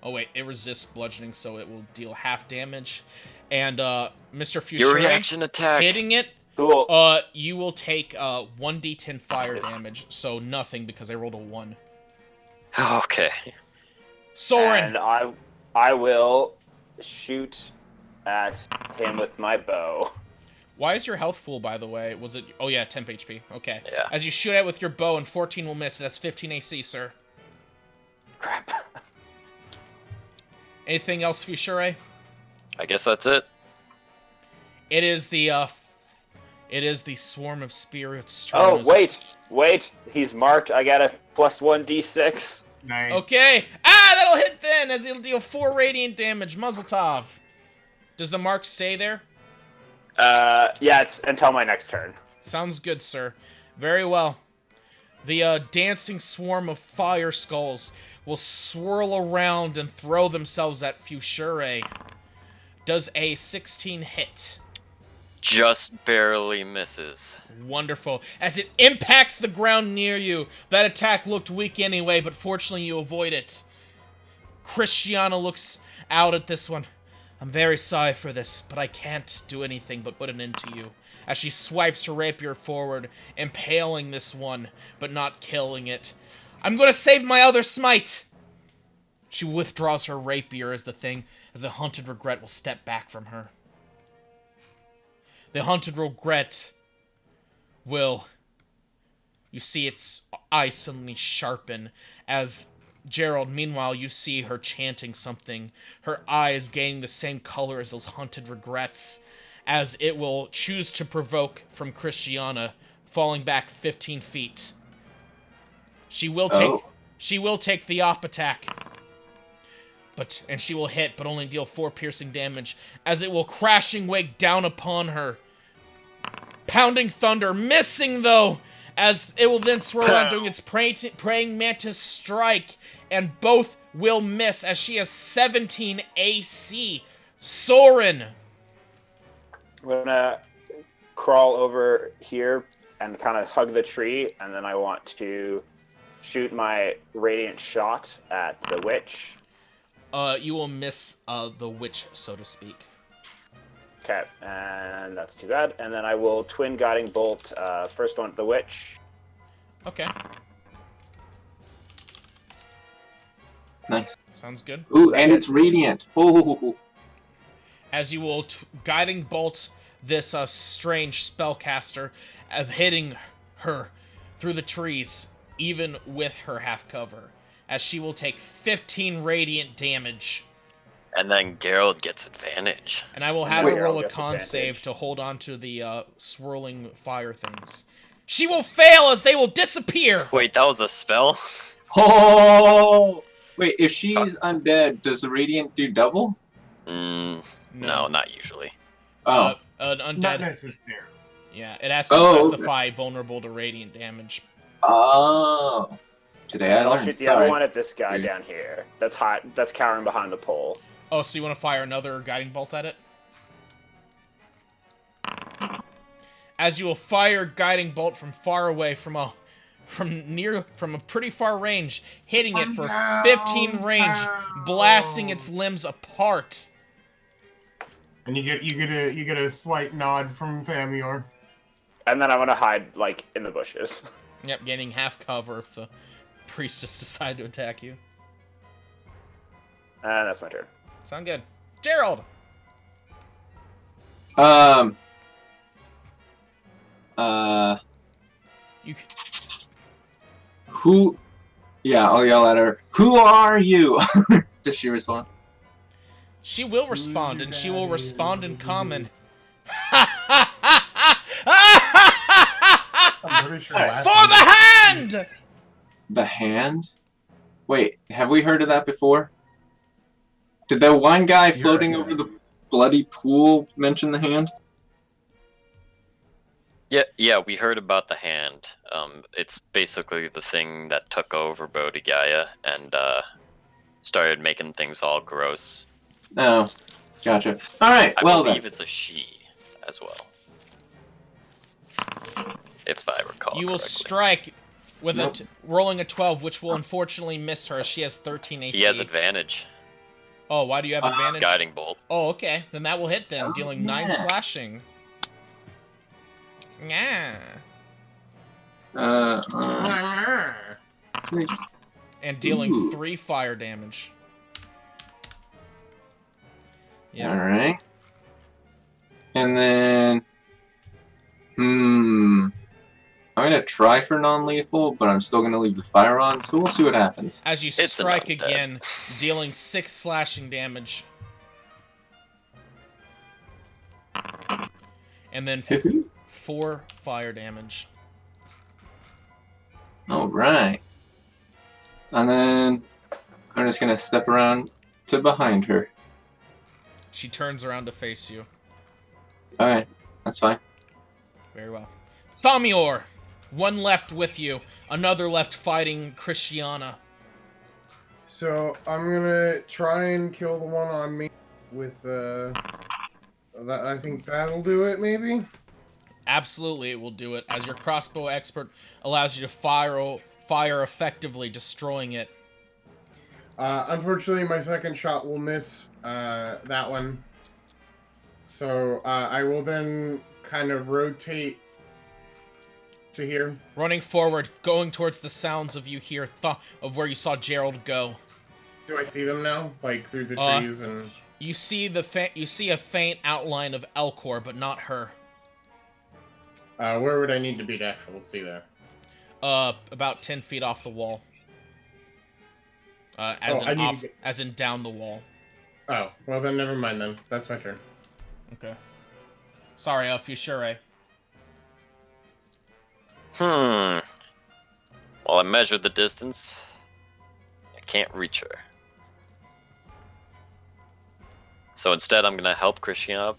C: Oh wait, it resists bludgeoning, so it will deal half damage. And Mr. Fusure,
D: Your reaction attack.
C: hitting it,
B: Cool.
C: you will take 1d10 fire damage, so nothing because I rolled a 1.
D: Okay.
C: Soren!
B: And I will shoot at him with my bow.
C: Why is your health full, by the way? Was it... Oh, yeah, temp HP. Okay.
D: Yeah.
C: As you shoot at it with your bow, and 14 will miss. That's 15 AC, sir.
B: Crap.
C: Anything else, Fushure?
D: I guess that's it.
C: It is the Swarm of Spirits. turn.
B: Oh, wait. He's marked. I got a +1 d6.
G: Nice.
C: Okay. That'll hit then, as it'll deal 4 radiant damage. Muzzletov. Does the mark stay there?
B: Yeah, it's until my next turn.
C: Sounds good, sir. Very well. The dancing swarm of fire skulls will swirl around and throw themselves at Fushure. Does a 16 hit?
D: Just barely misses.
C: Wonderful. As it impacts the ground near you, that attack looked weak anyway, but fortunately you avoid it. Christiana looks out at this one. I'm very sorry for this, but I can't do anything but put an end to you. As she swipes her rapier forward, impaling this one, but not killing it. I'm gonna save my other smite! She withdraws her rapier as the Hunted Regret will step back from her. The Hunted Regret will... You see its eyes suddenly sharpen as... Gerald, meanwhile, you see her chanting something. Her eyes gaining the same color as those Hunted Regrets, as it will choose to provoke from Christiana, falling back 15 feet. She will take the op attack. And she will hit, but only deal 4 piercing damage, as it will crashing wake down upon her. Pounding Thunder, missing though, as it will then swirl around doing its praying mantis strike, and both will miss as she has 17 AC. Soren!
B: I'm gonna crawl over here and kind of hug the tree, and then I want to shoot my radiant shot at the witch.
C: You will miss the witch, so to speak.
B: Okay, and that's too bad. And then I will twin guiding bolt. First one at the witch.
C: Okay.
A: Nice.
C: Sounds good.
A: Ooh, and it's radiant. Oh.
C: As you will guiding bolt this strange spellcaster of hitting her through the trees, even with her half cover, as she will take 15 radiant damage.
D: And then Gerald gets advantage.
C: And I will
B: And
C: have
B: then
C: her roll
B: Geralt
C: a
B: gets
C: con
B: advantage.
C: save to hold on to the swirling fire things. She will fail as they will disappear!
D: Wait, that was a spell?
A: Oh! Wait, if she's undead, does the radiant do double?
D: No, not usually.
A: Oh.
C: An
G: Not
C: undead.
G: necessarily.
C: Yeah, it has to
A: Oh,
C: specify vulnerable to radiant damage.
A: Oh. Today I
B: And I'll
A: learned.
B: shoot the
A: Sorry.
B: other one at this guy
A: Okay.
B: down here. That's hot. That's cowering behind the pole.
C: Oh, so you want to fire another guiding bolt at it? As you will fire guiding bolt from far away, from a pretty far range, hitting it for 15 range, blasting its limbs apart.
G: And you get a slight nod from Thamior.
B: And then I want to hide, like, in the bushes.
C: Yep, getting half cover if the priestess decide to attack you.
B: And that's my turn.
C: Sound good. Gerald! You
A: Who? Yeah, I'll yell at her. Who are you? Does she respond?
C: She will respond, and she will respond in common.
G: I'm pretty sure last
C: For
G: time-
C: the hand!
A: The hand? Wait, have we heard of that before? Did that one guy floating over the bloody pool mention the hand?
D: Yeah, we heard about the hand. It's basically the thing that took over Bodi Gaya and started making things all gross.
A: Oh, gotcha. Alright,
D: I
A: well
D: believe
A: then.
D: it's a she as well. If I recall
C: You will
D: correctly.
C: strike with
A: Nope.
C: rolling a 12, which will unfortunately miss her. She has 13 AC.
D: He has advantage.
C: Oh, why do you have advantage?
D: Guiding bolt.
C: Oh, okay. Then that will hit them,
A: Oh,
C: dealing 9
A: yeah.
C: slashing. Yeah.
A: Please.
C: And dealing
A: Ooh.
C: 3 fire damage. Yep.
A: Alright. And then... I'm gonna try for non-lethal, but I'm still gonna leave the fire on, so we'll see what happens.
C: As you
D: It's an
C: strike
D: undead.
C: again, dealing 6 slashing damage. And then 4 fire damage.
A: Alright. And then I'm just gonna step around to behind her.
C: She turns around to face you.
A: Okay, that's fine.
C: Very well. Thamior! One left with you. Another left fighting Christiana.
E: So I'm gonna try and kill the one on me with I think that'll do it, maybe.
C: Absolutely, it will do it, as your crossbow expert allows you to fire effectively, destroying it.
E: Unfortunately, my second shot will miss that one. So I will then kind of rotate to here.
C: Running forward, going towards the sounds of you here, of where you saw Gerald go.
E: Do I see them now, like through the
C: Uh,
E: trees and?
C: You see you see a faint outline of Elcor, but not her.
E: Where would I need to be to actually see that?
C: About 10 feet off the wall. As in down the wall.
E: Oh, well then never mind then. That's my turn.
C: Okay. Sorry, Fushure.
D: Well, I measured the distance. I can't reach her. So instead, I'm gonna help Christiana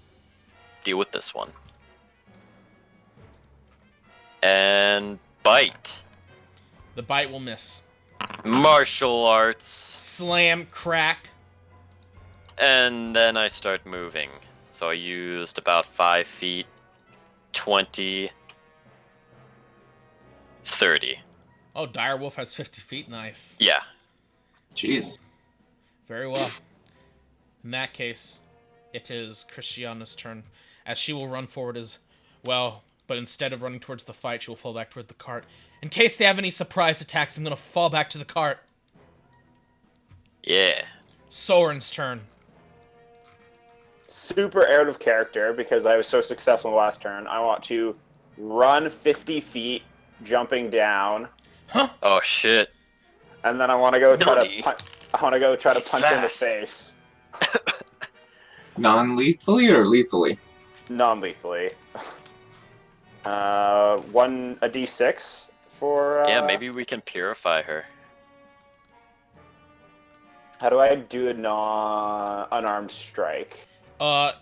D: deal with this one. And bite.
C: The bite will miss.
D: Martial arts.
C: Slam, crack.
D: And then I start moving. So I used about 5 feet, 20, 30.
C: Oh, Direwolf has 50 feet. Nice.
D: Yeah.
A: Jeez.
C: Very well. In that case, it is Christiana's turn, as she will run forward as well, but instead of running towards the fight, she will fall back toward the cart In case they have any surprise attacks, I'm gonna fall back to the cart.
D: Yeah.
C: Soren's turn.
B: Super out of character because I was so successful in the last turn. I want to run 50 feet, jumping down,
C: Huh?
D: Oh shit.
B: and then I want to go try
D: Naughty.
B: to punch. I want to go try to
D: He's
B: punch her in the
D: fast.
B: face,
A: Non-lethally or lethally?
B: non-lethally. A d6 for.
D: Yeah, maybe we can purify her.
B: How do I do a unarmed strike?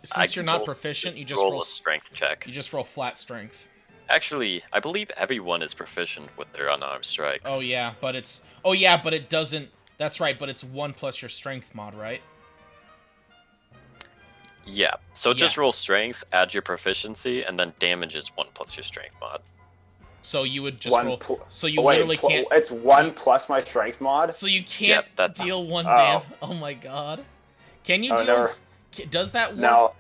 C: Since you're not
D: roll-
C: proficient, you just
D: roll
C: roll.
D: a strength check.
C: You just roll flat strength.
D: Actually, I believe everyone is proficient with their unarmed strikes.
C: Oh yeah, but it's. Oh yeah, but it doesn't. That's right, but it's 1 plus your strength mod, right?
D: Yeah. So just
C: Yeah.
D: roll strength, add your proficiency, and then damage is 1 plus your strength mod.
C: So you would just roll. So you
B: wait,
C: literally can't.
B: It's 1 plus my strength mod.
C: So you can't
D: Yep, that's-
C: deal 1
B: Oh.
C: damage. Oh my god. Can you
B: Oh,
C: deal?
B: never-
C: Does that work?
B: No,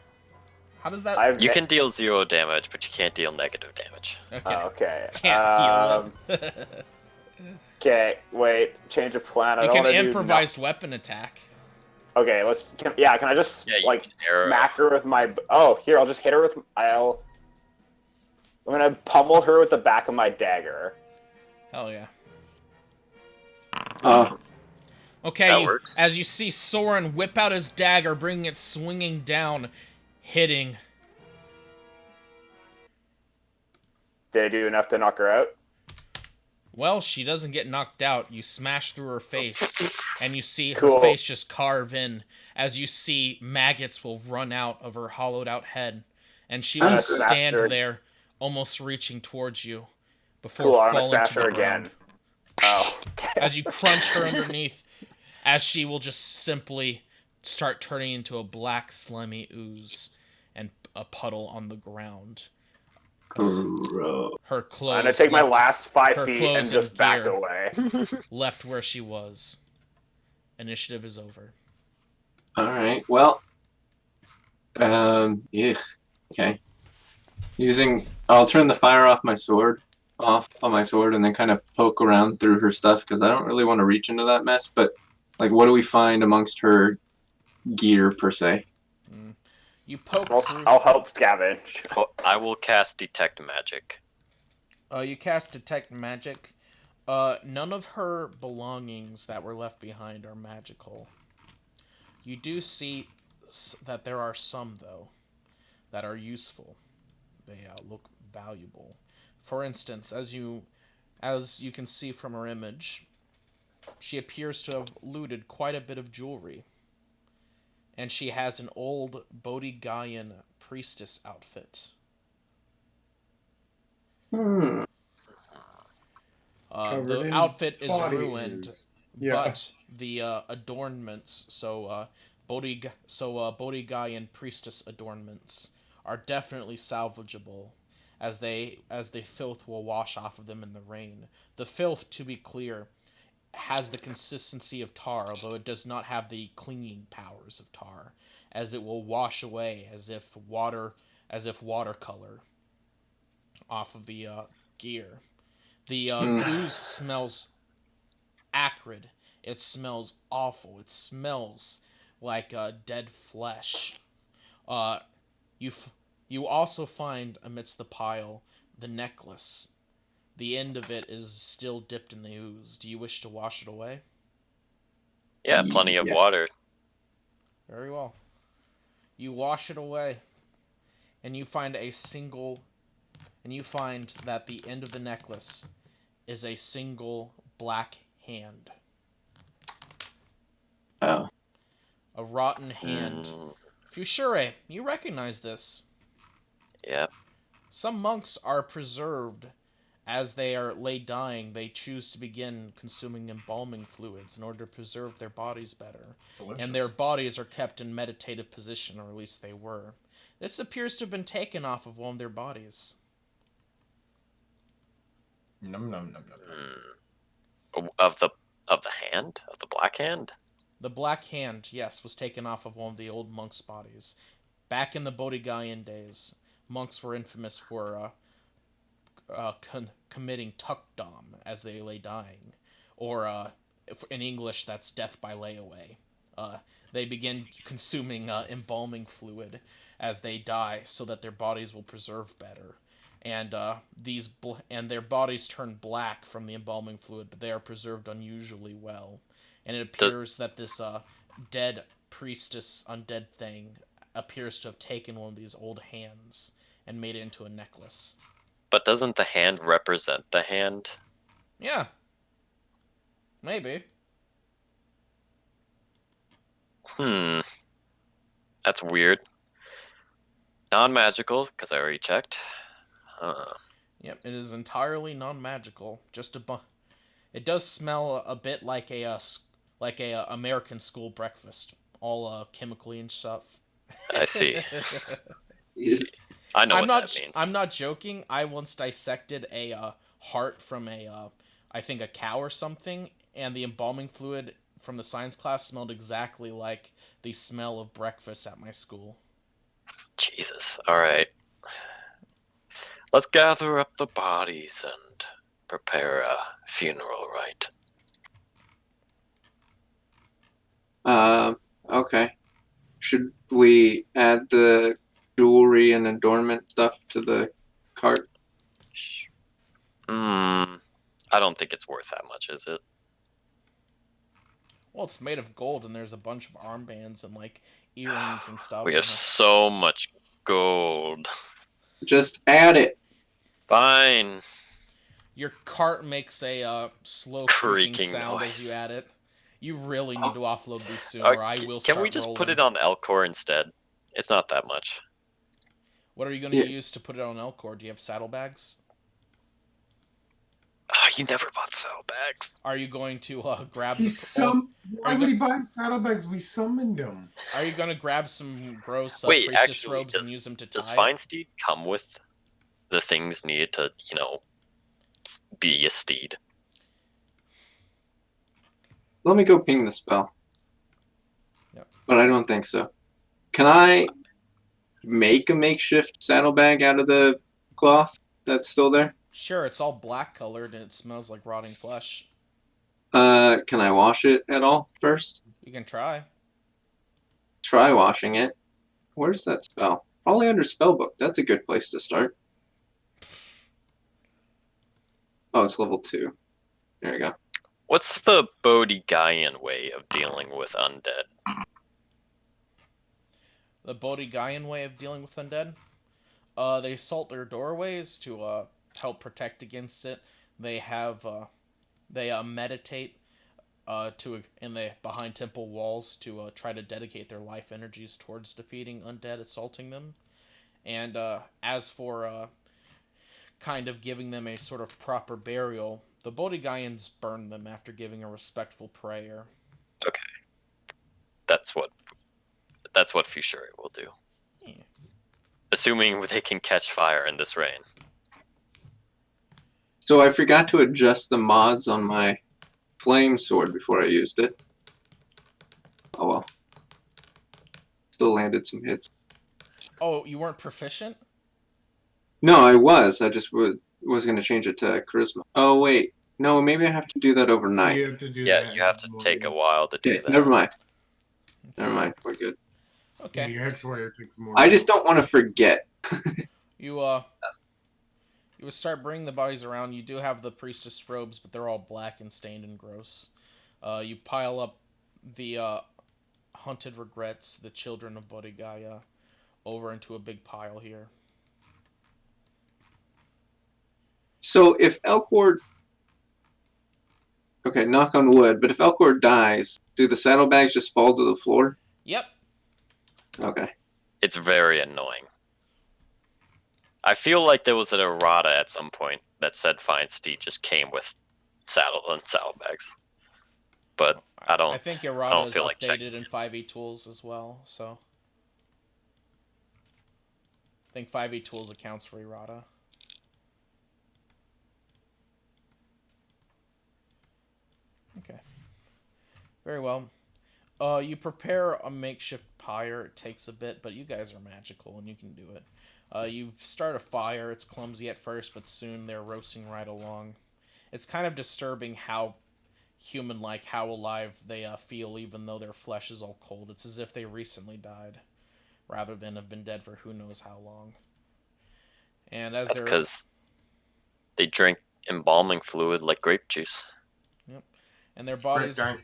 C: How does that?
B: I've.
D: You can deal 0 damage, but you can't deal negative damage.
C: Okay.
B: Okay.
C: Can't heal it.
B: Okay, wait. Change of plan. I
C: You
B: don't
C: can
B: want to do.
C: improvised weapon attack.
B: Okay, let's. Can I just
D: Yeah, you
B: like
D: can arrow.
B: smack her with my? Oh, here, I'll just hit her with. I'm gonna pummel her with the back of my dagger.
C: Hell yeah.
A: Oh,
C: Okay,
D: That works.
C: as you see Soren whip out his dagger, bringing it swinging down, hitting.
B: Did I do enough to knock her out?
C: Well, she doesn't get knocked out. You smash through her face, and you see her
B: Cool.
C: face just carve in. As you see, maggots will run out of her hollowed-out head, and she will
A: That's
C: stand
B: bastard.
C: there, almost reaching towards you, before
B: Cool. I'm gonna
C: falling
B: smash
C: to the
B: her
C: ground.
B: again. Oh.
C: As you crunch her underneath, as she will just simply start turning into a black, slimy ooze and a puddle on the ground.
A: gross.
C: Her clothes
B: I'm gonna take my
C: left,
B: last 5
C: her
B: feet
C: clothes
B: and just
C: and
B: back
C: gear.
B: away.
C: left where she was. Initiative is over.
A: All right. Well. Yeah. Okay. I'll turn the fire off my sword, and then kind of poke around through her stuff because I don't really want to reach into that mess. But like, what do we find amongst her gear per se?
C: You poke
B: I'll,
C: through.
B: I'll help scavenge.
D: Oh, I will cast Detect Magic.
C: You cast Detect Magic. None of her belongings that were left behind are magical. You do see that there are some, though, that are useful. They look valuable. For instance, as you can see from her image, she appears to have looted quite a bit of jewelry. And she has an old Bodi Gayan priestess outfit.
A: Hmm.
E: Covered
C: The
E: in
C: outfit is
E: body
C: ruined,
E: ooze. Yeah.
C: but the adornments, Bodi Gayan priestess adornments, are definitely salvageable, as the filth will wash off of them in the rain. The filth, to be clear, has the consistency of tar, although it does not have the clinging powers of tar, as it will wash away as if watercolor off of the gear. The ooze smells acrid. It smells awful. It smells like dead flesh. You also find amidst the pile the necklace. The end of it is still dipped in the ooze. Do you wish to wash it away?
D: Yeah, plenty of
A: Yes.
D: water.
C: Very well. You wash it away, and you find that the end of the necklace is a single black hand.
A: Oh.
C: A rotten hand. Fushure, you recognize this.
D: Yep.
C: Some monks are preserved. As they lay dying, they choose to begin consuming embalming fluids in order to preserve their bodies better. And their bodies are kept in meditative position, or at least they were. This appears to have been taken off of one of their bodies.
E: Num num num num.
D: Of the hand? Of the black hand?
C: The black hand, yes, was taken off of one of the old monks' bodies. Back in the Bodigayan days, monks were infamous for committing tuckdom as they lay dying, or in English that's death by layaway. They begin consuming embalming fluid as they die, so that their bodies will preserve better. And and their bodies turn black from the embalming fluid, but they are preserved unusually well. And it appears that this dead priestess undead thing appears to have taken one of these old hands and made it into a necklace.
D: But doesn't the hand represent the hand?
C: Yeah. Maybe.
D: That's weird. Non-magical, because I already checked.
C: Yep, it is entirely non-magical. It does smell a bit like a American school breakfast, all chemically and stuff.
D: I see.
A: Jeez.
D: I know
C: I'm
D: what
C: not.
D: that means.
C: I'm not joking. I once dissected a heart from I think a cow or something, and the embalming fluid from the science class smelled exactly like the smell of breakfast at my school.
D: Jesus. All right. Let's gather up the bodies and prepare a funeral rite.
A: Okay. Should we add the jewelry and adornment stuff to the cart?
D: I don't think it's worth that much, is it?
C: Well, it's made of gold, and there's a bunch of armbands and like earrings and stuff.
D: We have so much gold.
A: Just add it.
D: Fine.
C: Your cart makes a slow
D: Creaking
C: creaking sound
D: noise.
C: as you add it. You really need to offload these soon, or I will start
D: Can we just
C: rolling.
D: put it on Elcor instead? It's not that much.
C: What are you going to use to put it on Elcor? Do you have saddlebags?
D: Oh, you never bought saddlebags.
C: Are you going to grab
E: Why would he buy saddlebags? We summoned him.
C: Are you going to grab some gross
D: Wait,
C: priestess
D: actually,
C: robes and use them to tie?
D: Does Feinsteed come with the things needed to, be a steed?
A: Let me go ping the spell.
C: Yep.
A: But I don't think so. Can I make a makeshift saddlebag out of the cloth that's still there?
C: Sure, it's all black colored and it smells like rotting flesh.
A: Can I wash it at all first?
C: You can try.
A: Try washing it. Where's that spell? Probably under spellbook. That's a good place to start. Oh, it's level 2. There you go.
D: What's the Bodi Gaian way of dealing with undead?
C: The Bodi Gaian way of dealing with undead? They salt their doorways to help protect against it. They have they meditate behind temple walls to try to dedicate their life energies towards defeating undead assaulting them. And as for kind of giving them a sort of proper burial, the Bodigayans burn them after giving a respectful prayer.
D: Okay. That's what Fushuri will do.
C: Yeah.
D: Assuming they can catch fire in this rain.
A: So I forgot to adjust the mods on my flame sword before I used it. Oh well. Still landed some hits.
C: Oh, you weren't proficient?
A: No, I was. I just was going to change it to charisma. Oh wait. No, maybe I have to do that overnight.
E: You have to do
D: Yeah,
E: that.
D: you have to take a while to do
A: Okay,
D: that.
A: never mind. Never mind. We're good.
C: Okay.
E: Your X-Warrior takes more.
A: I just don't want to forget.
C: You would start bringing the bodies around. You do have the priestess robes, but they're all black and stained and gross. You pile up the hunted regrets, the children of Bodhigaya, over into a big pile here.
A: So if Elcor, okay, knock on wood, but if Elcor dies, do the saddlebags just fall to the floor?
C: Yep.
D: Okay. It's very annoying. I feel like there was an errata at some point that said Fine Steed just came with saddle and saddlebags. But
C: I think errata is
D: feel like
C: updated in 5e tools as well, so I think 5e tools accounts for errata. Okay. Very well. You prepare a makeshift pyre. It takes a bit, but you guys are magical and you can do it. You start a fire. It's clumsy at first, but soon they're roasting right along. It's kind of disturbing how human-like, how alive they feel, even though their flesh is all cold. It's as if they recently died, rather than have been dead for who knows how long. And as
D: That's
C: they're
D: because they drink embalming fluid like grape juice.
C: yep, and their
G: Great
C: bodies
G: giant.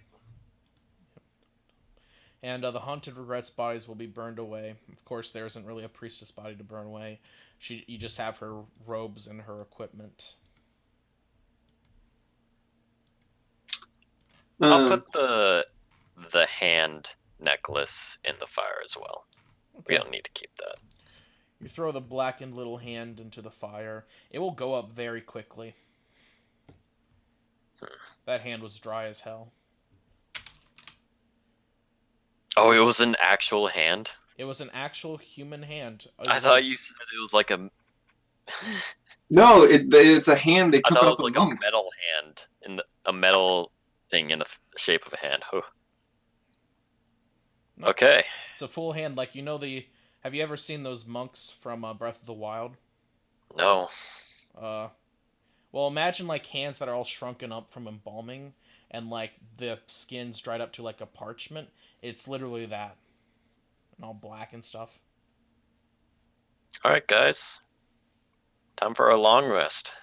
C: and the haunted regrets bodies will be burned away. Of course, there isn't really a priestess body to burn away. You just have her robes and her equipment.
D: I'll
A: Um,
D: put the hand necklace in the fire as well. We
C: Okay.
D: don't need to keep that.
C: You throw the blackened little hand into the fire. It will go up very quickly. That hand was dry as hell.
D: Oh, it was an actual hand?
C: It was an actual human hand.
D: I thought you said it was like a...
A: no, it's a hand they
D: I
A: took
D: thought it
A: off
D: was
A: a
D: like
A: monk.
D: a metal hand, a metal thing in the shape of a hand. Oh.
C: No.
D: Okay.
C: It's a full hand. Like, you know the... Have you ever seen those monks from Breath of the Wild?
D: No.
C: Well, imagine like hands that are all shrunken up from embalming, and like the skin's dried up to like a parchment. It's literally that, and all black and stuff.
D: Alright, guys. Time for a long rest.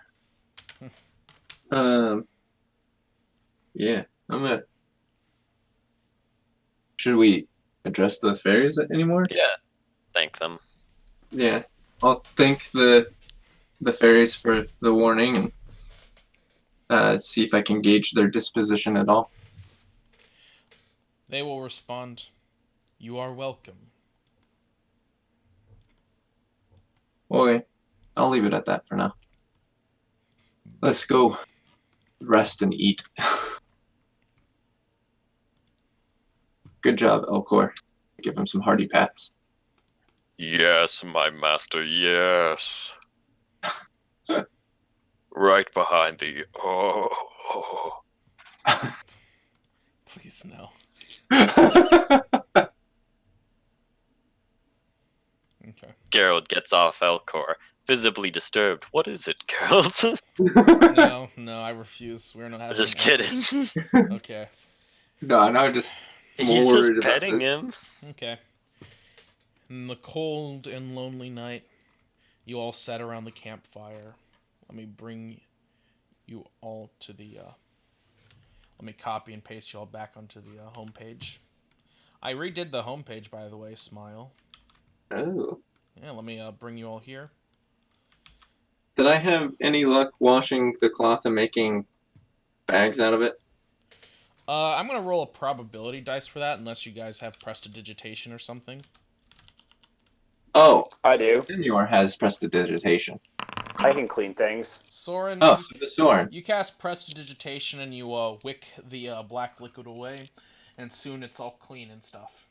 A: Yeah, I'm gonna. Should we address the fairies anymore?
D: Yeah. Thank them.
A: Yeah, I'll thank the fairies for the warning and see if I can gauge their disposition at all.
C: They will respond, "You are welcome."
A: Okay, I'll leave it at that for now. Let's go rest and eat. Good job, Elcor. Give him some hearty pats.
D: Yes, my master, yes. Right behind the... Oh.
C: Please no. Okay.
D: Geralt gets off Elcor, visibly disturbed. What is it, Geralt?
C: No, I refuse. We're not having.
D: Just kidding.
C: Okay.
A: No, just more
D: He's just
A: worried about
D: petting
A: this.
D: him.
C: Okay. In the cold and lonely night, you all sat around the campfire. Let me bring you all to the. Let me copy and paste you all back onto the homepage. I redid the homepage, by the way. Smile.
A: Oh.
C: Yeah, let me bring you all here.
A: Did I have any luck washing the cloth and making bags out of it?
C: I'm gonna roll a probability dice for that, unless you guys have prestidigitation or something.
A: Oh,
B: I do.
A: Senor has prestidigitation.
B: I can clean things.
C: Soren,
A: Oh, so the Soren.
C: you cast prestidigitation and you wick the black liquid away, and soon it's all clean and stuff.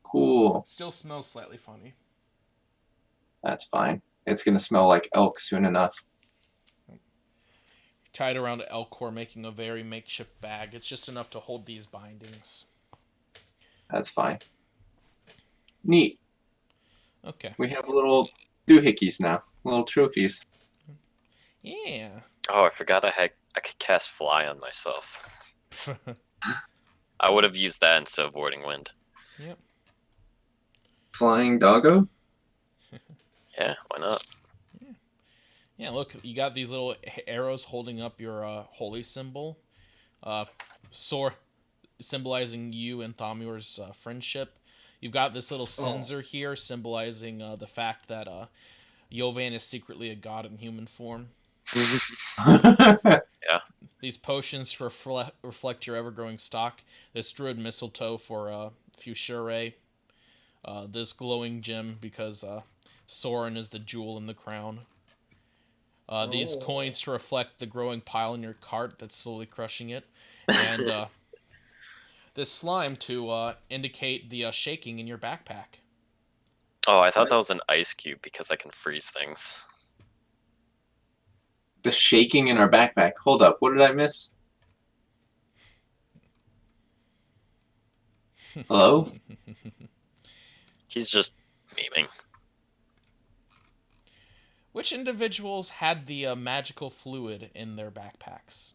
A: Cool.
C: Still smells slightly funny.
A: That's fine. It's gonna smell like elk soon enough.
C: Tied around Elcor, making a very makeshift bag. It's just enough to hold these bindings.
A: That's fine. Neat.
C: Okay.
A: We have little doohickeys now. Little trophies.
C: Yeah.
D: Oh, I forgot I could cast Fly on myself. I would have used that instead of Warding Wind.
C: Yep.
A: Flying doggo?
D: Yeah, why not?
C: Yeah, look, you got these little arrows holding up your holy symbol. Sor symbolizing you and Thamur's friendship. You've got this little censer here symbolizing the fact that Yovan is secretly a god in human form. These potions reflect your ever-growing stock. This druid mistletoe for Fusure. This glowing gem because Soren is the jewel in the crown. These coins to reflect the growing pile in your cart that's slowly crushing it. And this slime to indicate the shaking in your backpack.
D: Oh, I thought that was an ice cube because I can freeze things.
A: The shaking in our backpack. Hold up, what did I miss? Hello?
D: He's just memeing.
C: Which individuals had the magical fluid in their backpacks?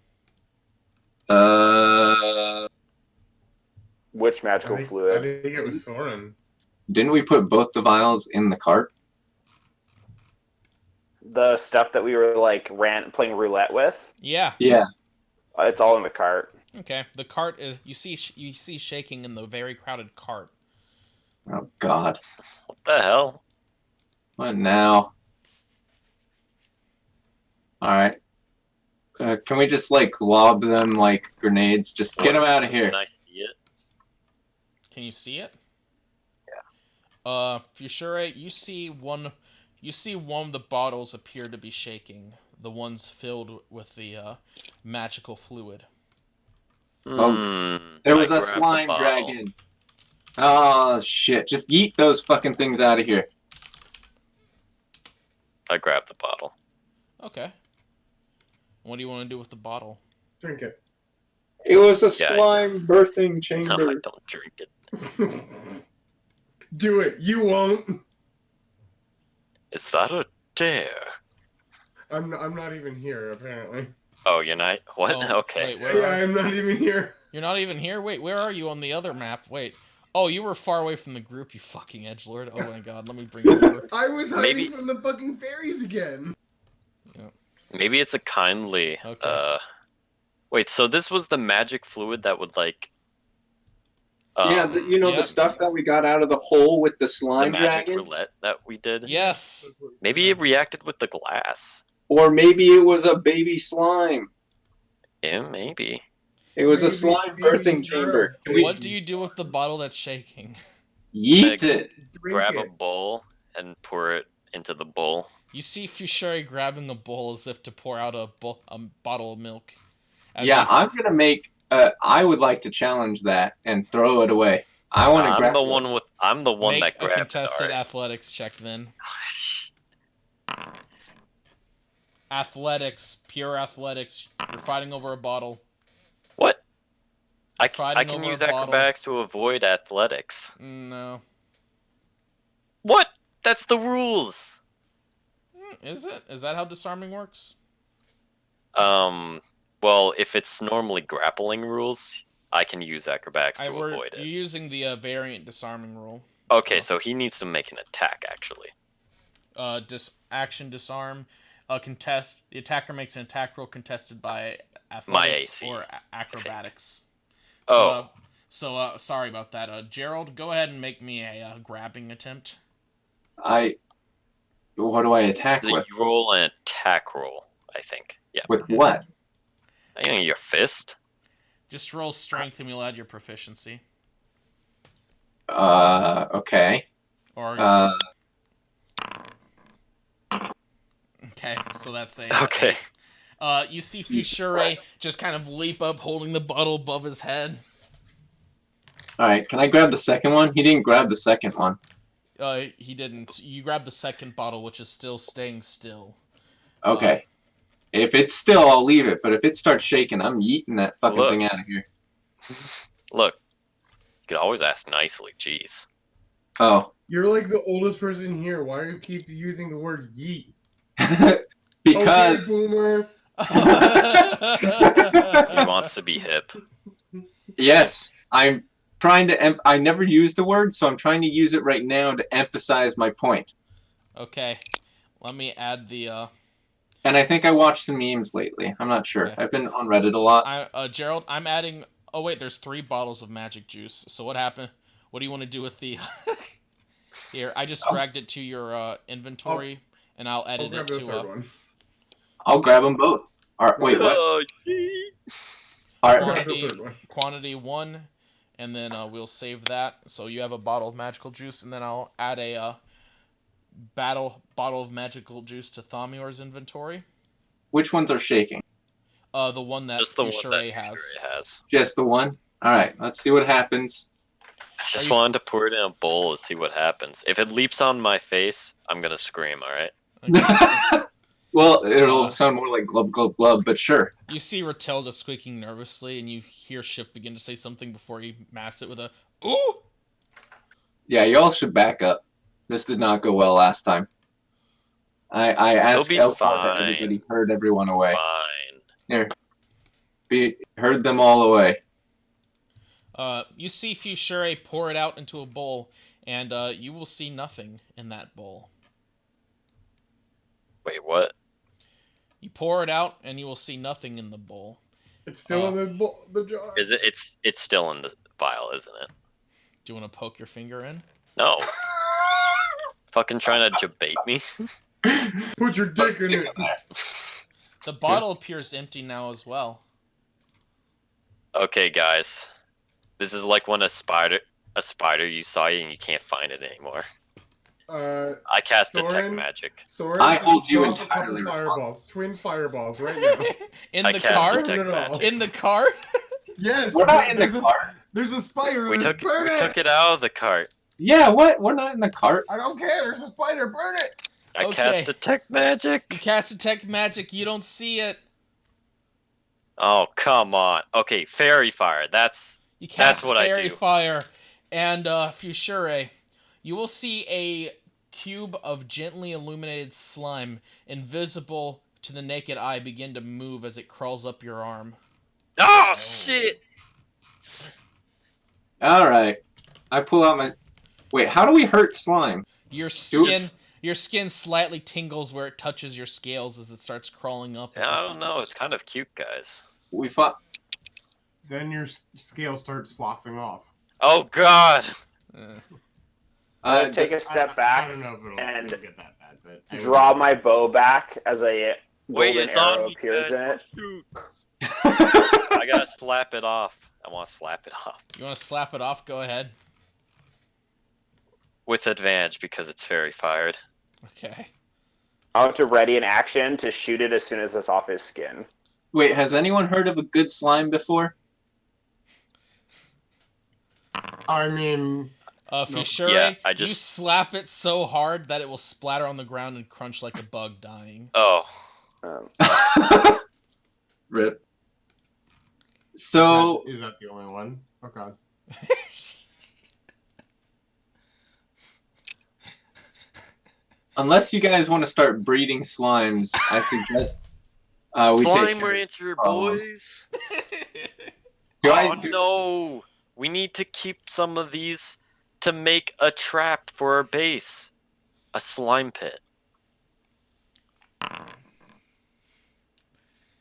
B: Which magical
E: I
B: fluid?
E: think it was Soren.
A: Didn't we put both the vials in the cart?
B: The stuff that we were like playing roulette with.
C: Yeah.
A: Yeah.
B: It's all in the cart.
C: Okay. The cart is you see shaking in the very crowded cart.
A: Oh God.
D: What the hell?
A: What now? All right. Can we just like lob them like grenades? Just get them out of here.
D: Can I see it?
C: Can you see it?
D: Yeah.
C: Fushire, you see one of the bottles appear to be shaking. The ones filled with the magical fluid.
A: Oh, there was
D: I
A: a
D: grabbed the
A: slime
D: bottle.
A: dragon. Oh shit! Just yeet those fucking things out of here.
D: I grabbed the bottle.
C: Okay. What do you want to do with the bottle?
E: Drink it.
A: It was a
D: Yeah,
A: slime birthing
D: No,
A: chamber.
D: I don't drink it.
E: Do it. You won't.
D: Is that a dare?
E: I'm not even here, apparently.
D: Oh, you're not? What?
C: Oh,
D: Okay.
C: wait, where
E: Yeah,
C: are
E: I'm not even here.
C: You're not even here? Wait, where are you on the other map? Wait. Oh, you were far away from the group, you fucking edgelord. Oh my god, let me bring you over.
E: I was hiding
D: Maybe-
E: from the fucking fairies again.
D: Maybe it's a kindly.
C: Okay.
D: Wait. So this was the magic fluid that would like.
A: Yeah, you know
C: yeah.
A: the stuff that we got out of the hole with the
D: The
A: slime
D: magic
A: dragon,
D: roulette that we did.
C: Yes.
D: Maybe it reacted with the glass.
A: or maybe it was a baby slime.
D: Yeah, maybe.
A: It was a
E: Maybe-
A: slime
E: maybe
A: birthing chamber. Can we
C: What do you do with the bottle that's shaking?
A: yeet it?
E: Drink
D: Grab a
E: it.
D: bowl and pour it into the bowl.
C: You see Fushari grabbing a bowl as if to pour out a bottle of milk. As
A: Yeah,
C: he-
A: I'm gonna make. I would like to challenge that and throw it away. I want to
D: I'm
A: grab
D: the
A: it.
D: one with. I'm the one
C: Make
D: that
C: a
D: grabbed
C: contested
D: it. All right.
C: athletics check then. Athletics, pure athletics. You're fighting over a bottle.
D: What? I
C: Fighting
D: can
C: over
D: use
C: a bottle.
D: acrobatics to avoid athletics.
C: No.
D: What? That's the rules.
C: Is it? Is that how disarming works?
D: Well, if it's normally grappling rules, I can use acrobatics to avoid
C: You're
D: it.
C: using the variant disarming rule.
D: Okay, so he needs to make an attack, actually.
C: Action disarm. Contest. The attacker makes an attack roll contested by
D: My
C: athletics
D: AC,
C: or acrobatics.
D: Oh,
C: Sorry about that. Gerald, go ahead and make me a grabbing attempt.
A: What do I attack
D: you
A: with?
D: roll an attack roll, I think. Yeah.
A: With what?
D: I think your fist.
C: Just roll strength and we'll add your proficiency.
A: Okay.
C: Or okay, so that's a
D: Okay.
C: you see Fushire just kind of leap up, holding the bottle above his head.
A: All right. Can I grab the second one? He didn't grab the second one.
C: He didn't. You grab the second bottle, which is still staying still.
A: Okay. If it's still, I'll leave it. But if it starts shaking, I'm yeeting that fucking
D: Look.
A: thing out of here.
D: Look, you could always ask nicely. Jeez.
A: Oh.
E: You're like the oldest person here. Why do you keep using the word yeet?
A: Because
E: Okay, boomer.
D: He wants to be hip.
A: yes, I'm trying to. I never used the word, so I'm trying to use it right now to emphasize my point.
C: Okay, let me add the.
A: And I think I watched some memes lately. I'm not sure.
C: Okay.
A: I've been on Reddit a lot.
C: Gerald, I'm adding. Oh wait, there's 3 bottles of magic juice. So what happened? What do you want to do with the? Here, I just dragged it to your inventory, and I'll
E: I'll
C: edit
E: grab
C: it
E: the
C: to.
E: third one.
A: I'll grab them both. All right. Wait. What?
D: Oh,
A: All
E: I'll
A: right.
E: grab the third one.
C: Quantity 1, and then we'll save that. So you have a bottle of magical juice, and then I'll add a bottle of magical juice to Thamior's inventory.
A: Which ones are shaking?
C: The one that
D: just the one
C: Fushire
D: that
C: has.
D: Fushire has.
A: Just the one. All right. Let's see what happens.
D: I just
C: you-
D: wanted to pour it in a bowl and see what happens. If it leaps on my face, I'm gonna scream. All right.
C: Okay.
A: Well, it'll sound more like glub glub glub, but sure.
C: You see Ratilda squeaking nervously, and you hear Shift begin to say something before you mask it with a Ooh!
A: Yeah, y'all should back up. This did not go well last time. I asked
D: be
A: out loud that
D: fine.
A: everybody herd everyone away.
D: Fine.
A: Here. Herd them all away.
C: You see Fushure pour it out into a bowl, and you will see nothing in that bowl.
D: Wait, what?
C: You pour it out, and you will see nothing in the bowl.
E: It's still in the jar.
D: Is it? It's still in the vial, isn't it?
C: Do you want to poke your finger in?
D: No. Fucking trying to debate me.
E: Put your dick in it.
C: The bottle appears empty now as well.
D: Okay, guys. This is like when a spider you saw and you can't find it anymore. I cast detect
E: Soren?
D: magic.
E: Soren,
A: I hold you
E: drop a couple
A: entirely
E: fireballs. Twin fireballs right now.
C: In
D: I
C: the
D: cast
C: car?
D: detect
E: No.
D: magic.
C: In the car?
E: Yes.
A: We're not in the
E: there's a-
A: cart.
E: There's a spider.
D: We took it out of the cart.
A: Yeah, what? We're not in the cart.
E: I don't care. There's a spider. Burn it.
D: I
C: Okay.
D: cast detect
C: You
D: magic.
C: cast detect magic, you don't see it.
D: Oh, come on. Okay, fairy fire. That's
C: You cast
D: what I
C: fairy
D: do.
C: fire, and Fushure, you will see a cube of gently illuminated slime, invisible to the naked eye, begin to move as it crawls up your arm.
D: Oh shit.
A: Alright. I pull out my... Wait, how do we hurt slime?
C: Your
A: Oops.
C: skin slightly tingles where it touches your scales as it starts crawling up.
D: I don't know. It's kind of cute, guys.
A: We fought...
E: Then your scales start sloughing off.
D: Oh god.
B: I take a step
E: I
B: back
E: don't know if it'll
B: and
E: get that bad, but I
B: draw my bow back as a
D: Wait,
B: golden
D: it's on
B: arrow
D: me,
B: appears in
D: guys.
B: it.
D: Shoot. I gotta slap it off. I want to slap it off
C: You want to slap it off? Go ahead.
D: with advantage because it's fairy fired.
C: Okay.
B: I want to ready an action to shoot it as soon as it's off his skin.
A: Wait, has anyone heard of a good slime before?
E: I mean,
C: Fushure,
D: Yeah,
C: you slap it so hard that it will splatter on the ground and crunch like a bug dying.
D: Oh.
A: Rip. So...
E: is that the only one? Oh god.
A: Unless you guys want to start breeding slimes, I suggest we take
D: Slime
A: care of
D: Rancher,
A: the problem.
D: boys.
A: Do
D: Oh
A: I do-
D: no. We need to keep some of these to make a trap for our base. A slime pit.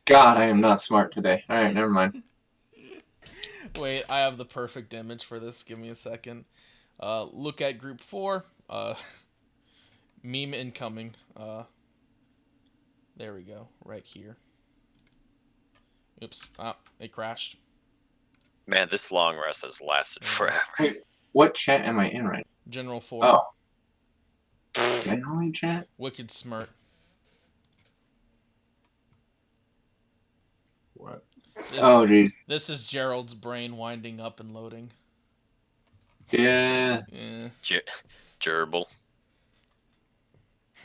A: God, I am not smart today. Alright, never mind.
C: Wait, I have the perfect image for this. Give me a second. Look at group 4. Meme incoming. There we go. Right here. Oops. It crashed.
D: Man, this long rest has lasted forever.
A: Wait, what chat am I in right
C: General 4.
A: now? Oh. Generally chat?
C: Wicked Smirt.
E: What?
A: Oh, jeez.
C: This is Gerald's brain winding up and loading.
A: Yeah.
C: Yeah.
D: Gerbil.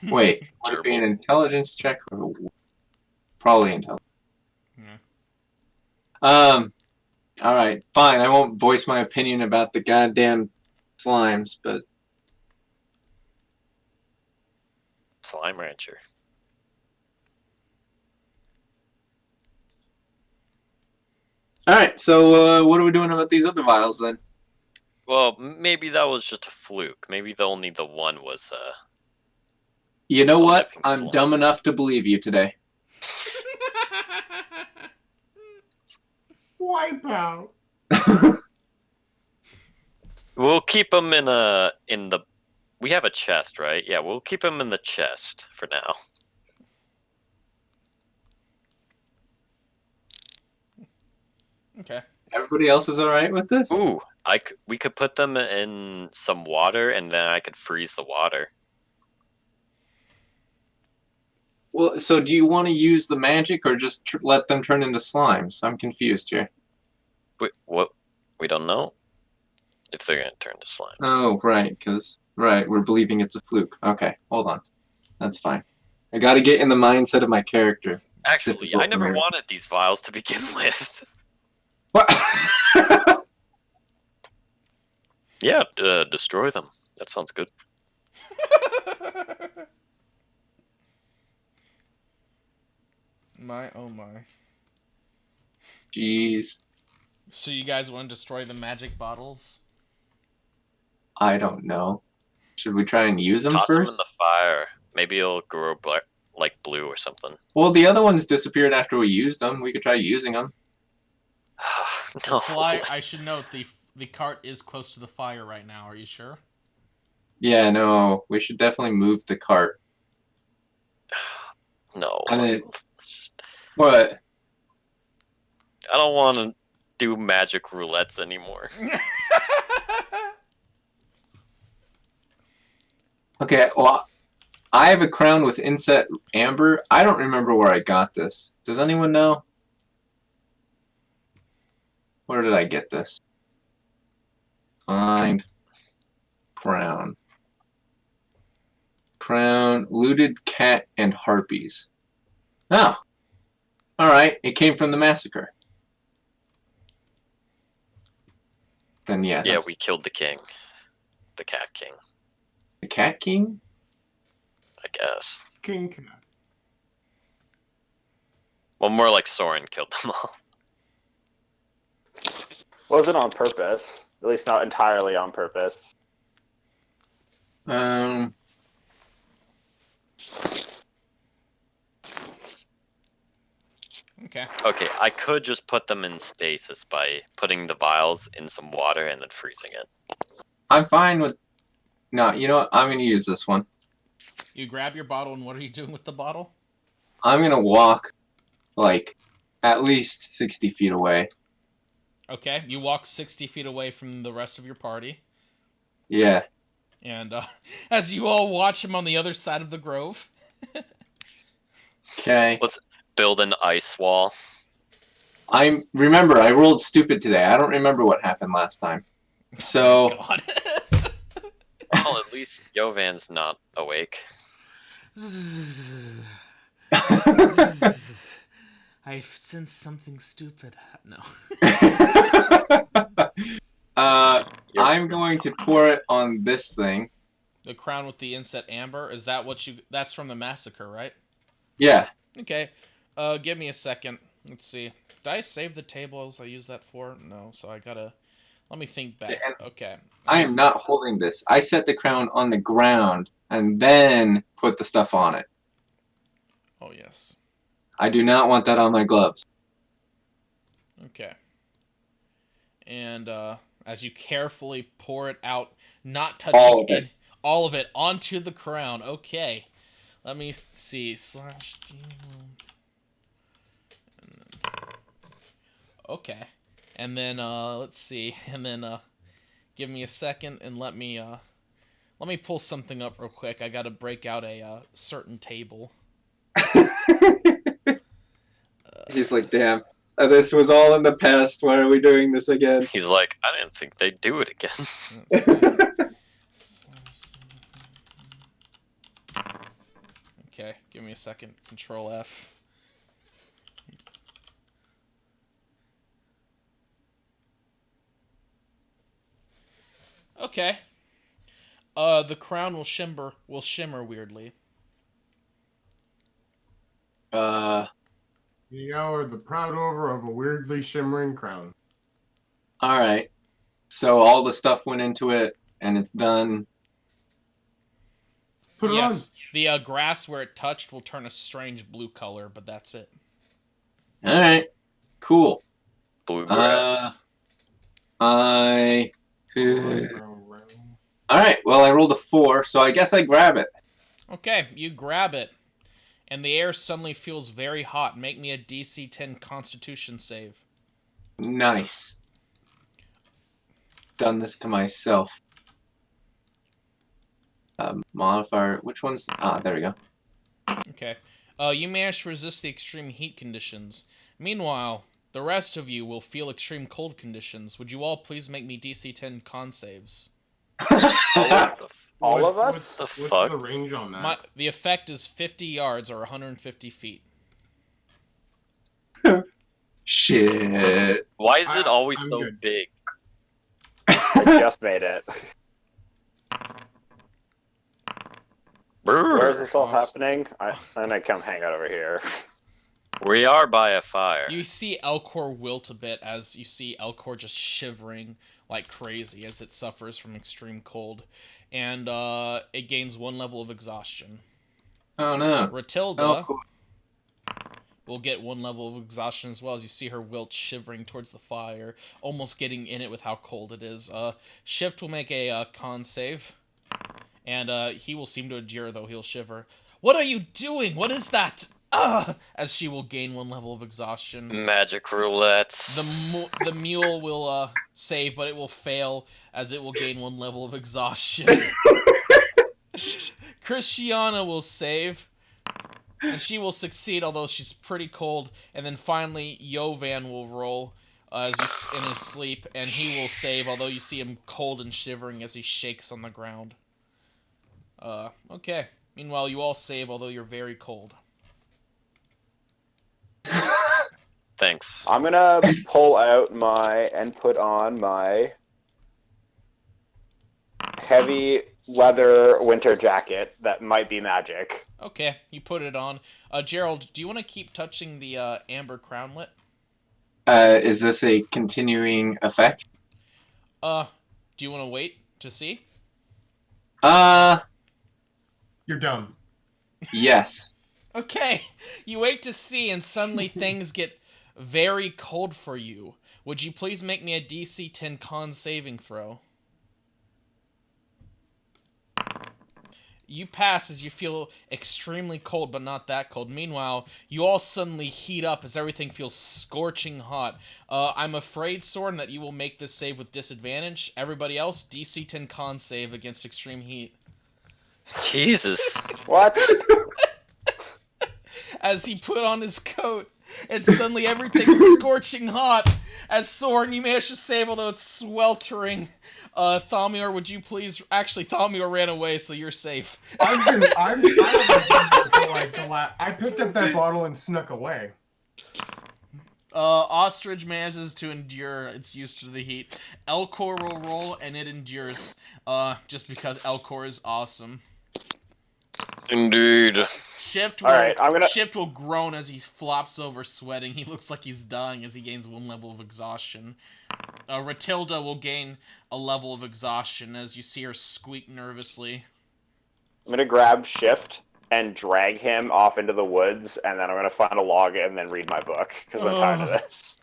A: Wait, would it be an intelligence check? Or... Probably intelligence.
C: Yeah.
A: Alright, fine. I won't voice my opinion about the goddamn slimes, but...
D: Slime Rancher.
A: Alright, so what are we doing about these other vials then?
D: Well, maybe that was just a fluke. Maybe only the one was,
A: You know what?
D: living
A: I'm
D: slime.
A: dumb enough to believe you today.
E: Wipe out.
D: We'll keep them in the... We have a chest, right? Yeah, we'll keep them in the chest for now.
C: Okay.
A: Everybody else is alright with this?
D: Ooh, we could put them in some water, and then I could freeze the water.
A: Well, so do you want to use the magic or just let them turn into slimes? I'm confused here.
D: Wait, what? We don't know if they're gonna turn to slimes.
A: Oh, right, right, we're believing it's a fluke. Okay, hold on. That's fine. I gotta get in the mindset of my character.
D: Actually,
A: difficult
D: I never
A: for me.
D: wanted these vials to begin with.
A: What?
D: Yeah, destroy them. That sounds good.
C: My oh my.
A: Jeez.
C: So you guys want to destroy the magic bottles?
A: I don't know. Should we try and use them
D: Toss them in
A: first?
D: the fire. Maybe it'll grow black, like blue or something.
A: Well, the other ones disappeared after we used them. We could try using them.
D: No.
C: Fly. I should note the cart is close to the fire right now. Are you sure?
A: Yeah, no, we should definitely move the cart.
D: No.
A: And it,
D: Let's just-
A: what?
D: I don't want to do magic roulettes anymore.
A: Okay, well, I have a crown with inset amber. I don't remember where I got this. Does anyone know? Where did I get this? Find crown. Crown, looted cat, and harpies. Oh, all right. It came from the massacre. Then yeah,
D: Yeah,
A: that's
D: we killed the king. The cat king,
A: the cat king.
D: I guess.
G: King Cat.
D: Well, more like Soren killed them all.
B: Wasn't on purpose. At least not entirely on purpose.
C: Okay.
D: Okay, I could just put them in stasis by putting the vials in some water and then freezing it.
A: I'm fine with. No, you know what? I'm gonna use this one.
C: You grab your bottle, and what are you doing with the bottle?
A: I'm gonna walk, like, at least 60 feet away.
C: Okay. You walk 60 feet away from the rest of your party,
A: Yeah.
C: and as you all watch him on the other side of the grove.
A: Okay.
D: Let's build an ice wall.
A: Remember, I rolled stupid today. I don't remember what happened last time. So
C: God.
D: Well, at least Yovan's not awake.
C: I sense something stupid. No.
A: I'm going to pour it on this thing.
C: The crown with the inset amber. Is that what you? That's from the massacre, right?
A: Yeah.
C: Okay. Give me a second. Let's see. Did I save the tables I used that for? No. So I gotta. Let me think back. Okay.
A: I am not holding this. I set the crown on the ground and then put the stuff on it.
C: Oh yes.
A: I do not want that on my gloves.
C: Okay. And as you carefully pour it out, not touching
A: All of it.
C: all of it onto the crown. Okay. Let me see. Slash. Okay. And then let's see. And then give me a second and let me pull something up real quick. I got to break out a certain table.
A: He's like, damn. This was all in the past. Why are we doing this again?
D: He's like, I didn't think they'd do it again.
C: Let's see. Okay, give me a second. Control F. Okay. The crown will shimmer weirdly.
E: You are the proud owner of a weirdly shimmering crown.
A: Alright. So all the stuff went into it, and it's done.
E: Put it
C: Yes, the grass where it touched will turn a strange blue color, but that's it.
A: Alright. Cool.
D: Bluegrass.
A: Alright,
E: on.
A: well, I rolled a 4, so I guess I grab it.
C: Okay, you grab it, and the air suddenly feels very hot. Make me a DC 10 Constitution save.
A: Nice. Done this to myself. Modifier. Which one's... Ah, there we go.
C: Okay. You managed to resist the extreme heat conditions. Meanwhile, the rest of you will feel extreme cold conditions. Would you all please make me DC 10 con saves?
B: All of us?
D: What's the
E: What's
D: fuck?
E: the range on that?
C: The effect is 50 yards or 150 feet.
A: Shit.
D: Why is it always
E: I'm
D: so
E: good.
D: big?
B: I just made it. Where is this all happening? I'm gonna come hang out over here.
D: We are by a fire.
C: You see Elcor wilt a bit as you see Elcor just shivering like crazy as it suffers from extreme cold. And it gains 1 level of exhaustion.
A: Oh no.
C: Ratilda
A: Oh, cool.
C: will get 1 level of exhaustion as well as you see her wilt shivering towards the fire, almost getting in it with how cold it is. Shift will make a con save. And he will seem to endure, though he'll shiver. What are you doing? What is that? As she will gain 1 level of exhaustion.
D: Magic roulettes.
C: The mule will save, but it will fail as it will gain 1 level of exhaustion. Christiana will save, and she will succeed, although she's pretty cold. And then finally, Yovan will roll as he's in his sleep, and he will save, although you see him cold and shivering as he shakes on the ground. Okay. Meanwhile, you all save, although you're very cold.
D: Thanks.
B: I'm gonna pull out and put on my heavy leather winter jacket that might be magic.
C: Okay, you put it on. Gerald, do you want to keep touching the amber crownlet?
A: Is this a continuing effect?
C: Do you want to wait to see?
G: You're dumb.
A: Yes.
C: Okay, you wait to see, and suddenly things get very cold for you. Would you please make me a DC 10 con saving throw? You pass as you feel extremely cold, but not that cold. Meanwhile, you all suddenly heat up as everything feels scorching hot. I'm afraid, Soren, that you will make this save with disadvantage. Everybody else, DC 10 con save against extreme heat.
D: Jesus.
B: What?
C: As he put on his coat, and suddenly everything's scorching hot. As Soren, you manage to save, although it's sweltering. Thaumior, would you please... Actually, Thaumior ran away, so you're safe.
G: I picked up that bottle and snuck away.
C: Ostrich manages to endure. It's used to the heat. Elcor will roll, and it endures. Just because Elcor is awesome.
D: Indeed.
C: Shift will groan as he flops over sweating. He looks like he's dying as he gains 1 level of exhaustion. Ratilda will gain a level of exhaustion as you see her squeak nervously.
B: I'm gonna grab Shift and drag him off into the woods, and then I'm gonna find a log and then read my book, because I'm tired of this.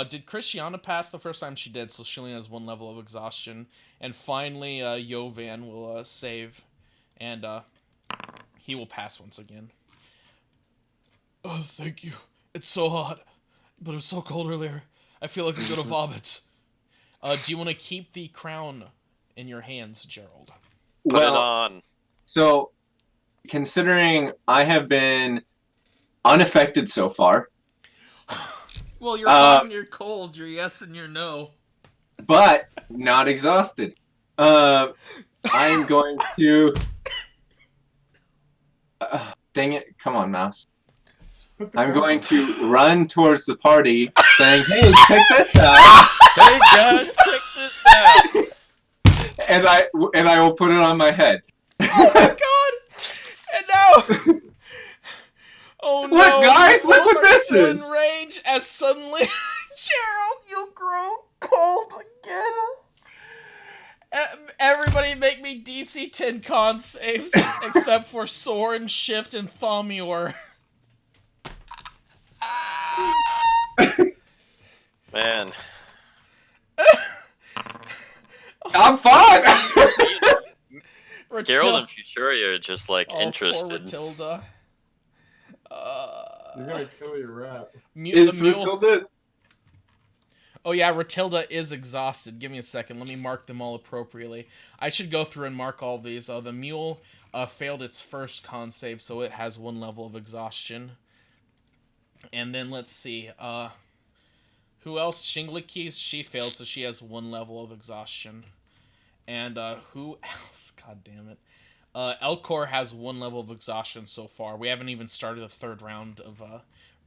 C: Did Christiana pass the first time? She did, so she only has 1 level of exhaustion. And finally, Yovan will save, and he will pass once again. Oh, thank you. It's so hot, but it was so cold earlier. I feel like I'm gonna vomit. Do you want to keep the crown in your hands, Gerald?
D: Put it on.
A: So, considering I have been unaffected so far,
C: Well, you're hot and you're cold. You're yes and you're no.
A: but not exhausted, I'm going to... dang it. Come on, mouse. I'm going to run towards the party saying, hey, check this out!
D: Hey guys, check this out!
A: And I will put it on my head.
C: Oh my god! And now... Oh no!
A: Look, guys! Look what this
C: still
A: is!
C: in range as suddenly... Gerald, you grow cold again! Everybody make me DC 10 con saves, except for Soren, Shift, and Thaumior.
D: Man.
A: I'm fine!
D: Gerald and Futuria are just like
C: Poor
D: interested.
C: Ratilda.
E: You're gonna kill your rat.
A: Is Matilda...
C: Oh yeah, Ratilda is exhausted. Give me a second. Let me mark them all appropriately. I should go through and mark all these. The mule failed its first con save, so it has 1 level of exhaustion. And then let's see. Who else? Shinglikis, she failed, so she has 1 level of exhaustion. And who else? God damn it. Elcor has 1 level of exhaustion so far. We haven't even started the 3rd round of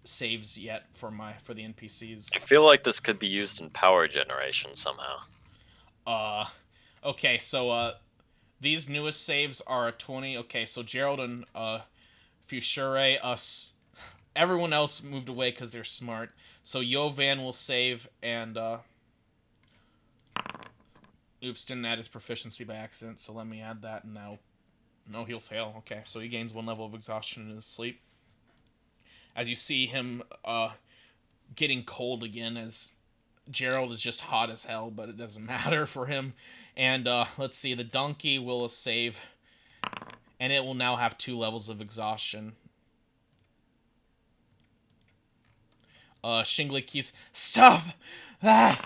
C: saves yet for the NPCs.
D: I feel like this could be used in power generation somehow.
C: Okay, so these newest saves are a 20. Okay, so Gerald and Fushure, us, everyone else moved away because they're smart. So Yovan will save, and oops, didn't add his proficiency by accident. So let me add that, and now, no, he'll fail. Okay, so he gains 1 level of exhaustion in his sleep. As you see him getting cold again, as Gerald is just hot as hell, but it doesn't matter for him. And let's see, the donkey will save, and it will now have 2 levels of exhaustion. Shingly keys, stop! Ah!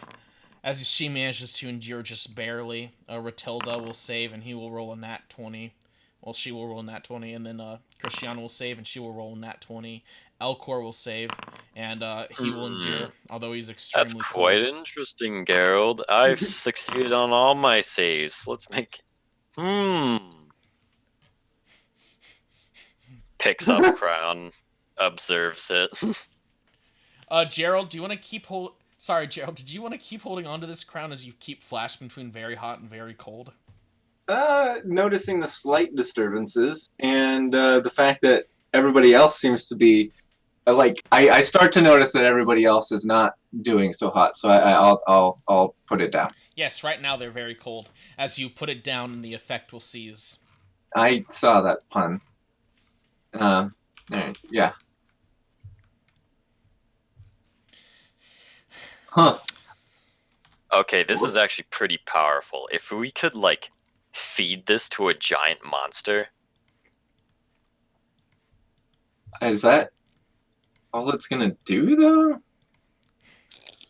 C: As she manages to endure just barely. Ratilda will save, and he will roll a nat 20. Well, she will roll a nat 20, and then Christiana will save, and she will roll a nat 20. Elcor will save, and he will endure, although he's extremely
D: That's quite
C: cold.
D: interesting, Gerald. I've succeeded on all my saves. Let's make... Picks up crown, observes it.
C: Gerald, do you want to keep hold? Sorry, Gerald. Did you want to keep holding onto this crown as you keep flashing between very hot and very cold?
A: Noticing the slight disturbances and the fact that everybody else seems to be I start to notice that everybody else is not doing so hot, so I'll put it down.
C: Yes, right now they're very cold. As you put it down, the effect will cease.
A: I saw that pun. Alright, yeah. Huh.
D: Okay, this is actually pretty powerful. If we could, like, feed this to a giant monster...
A: Is that all it's gonna do, though?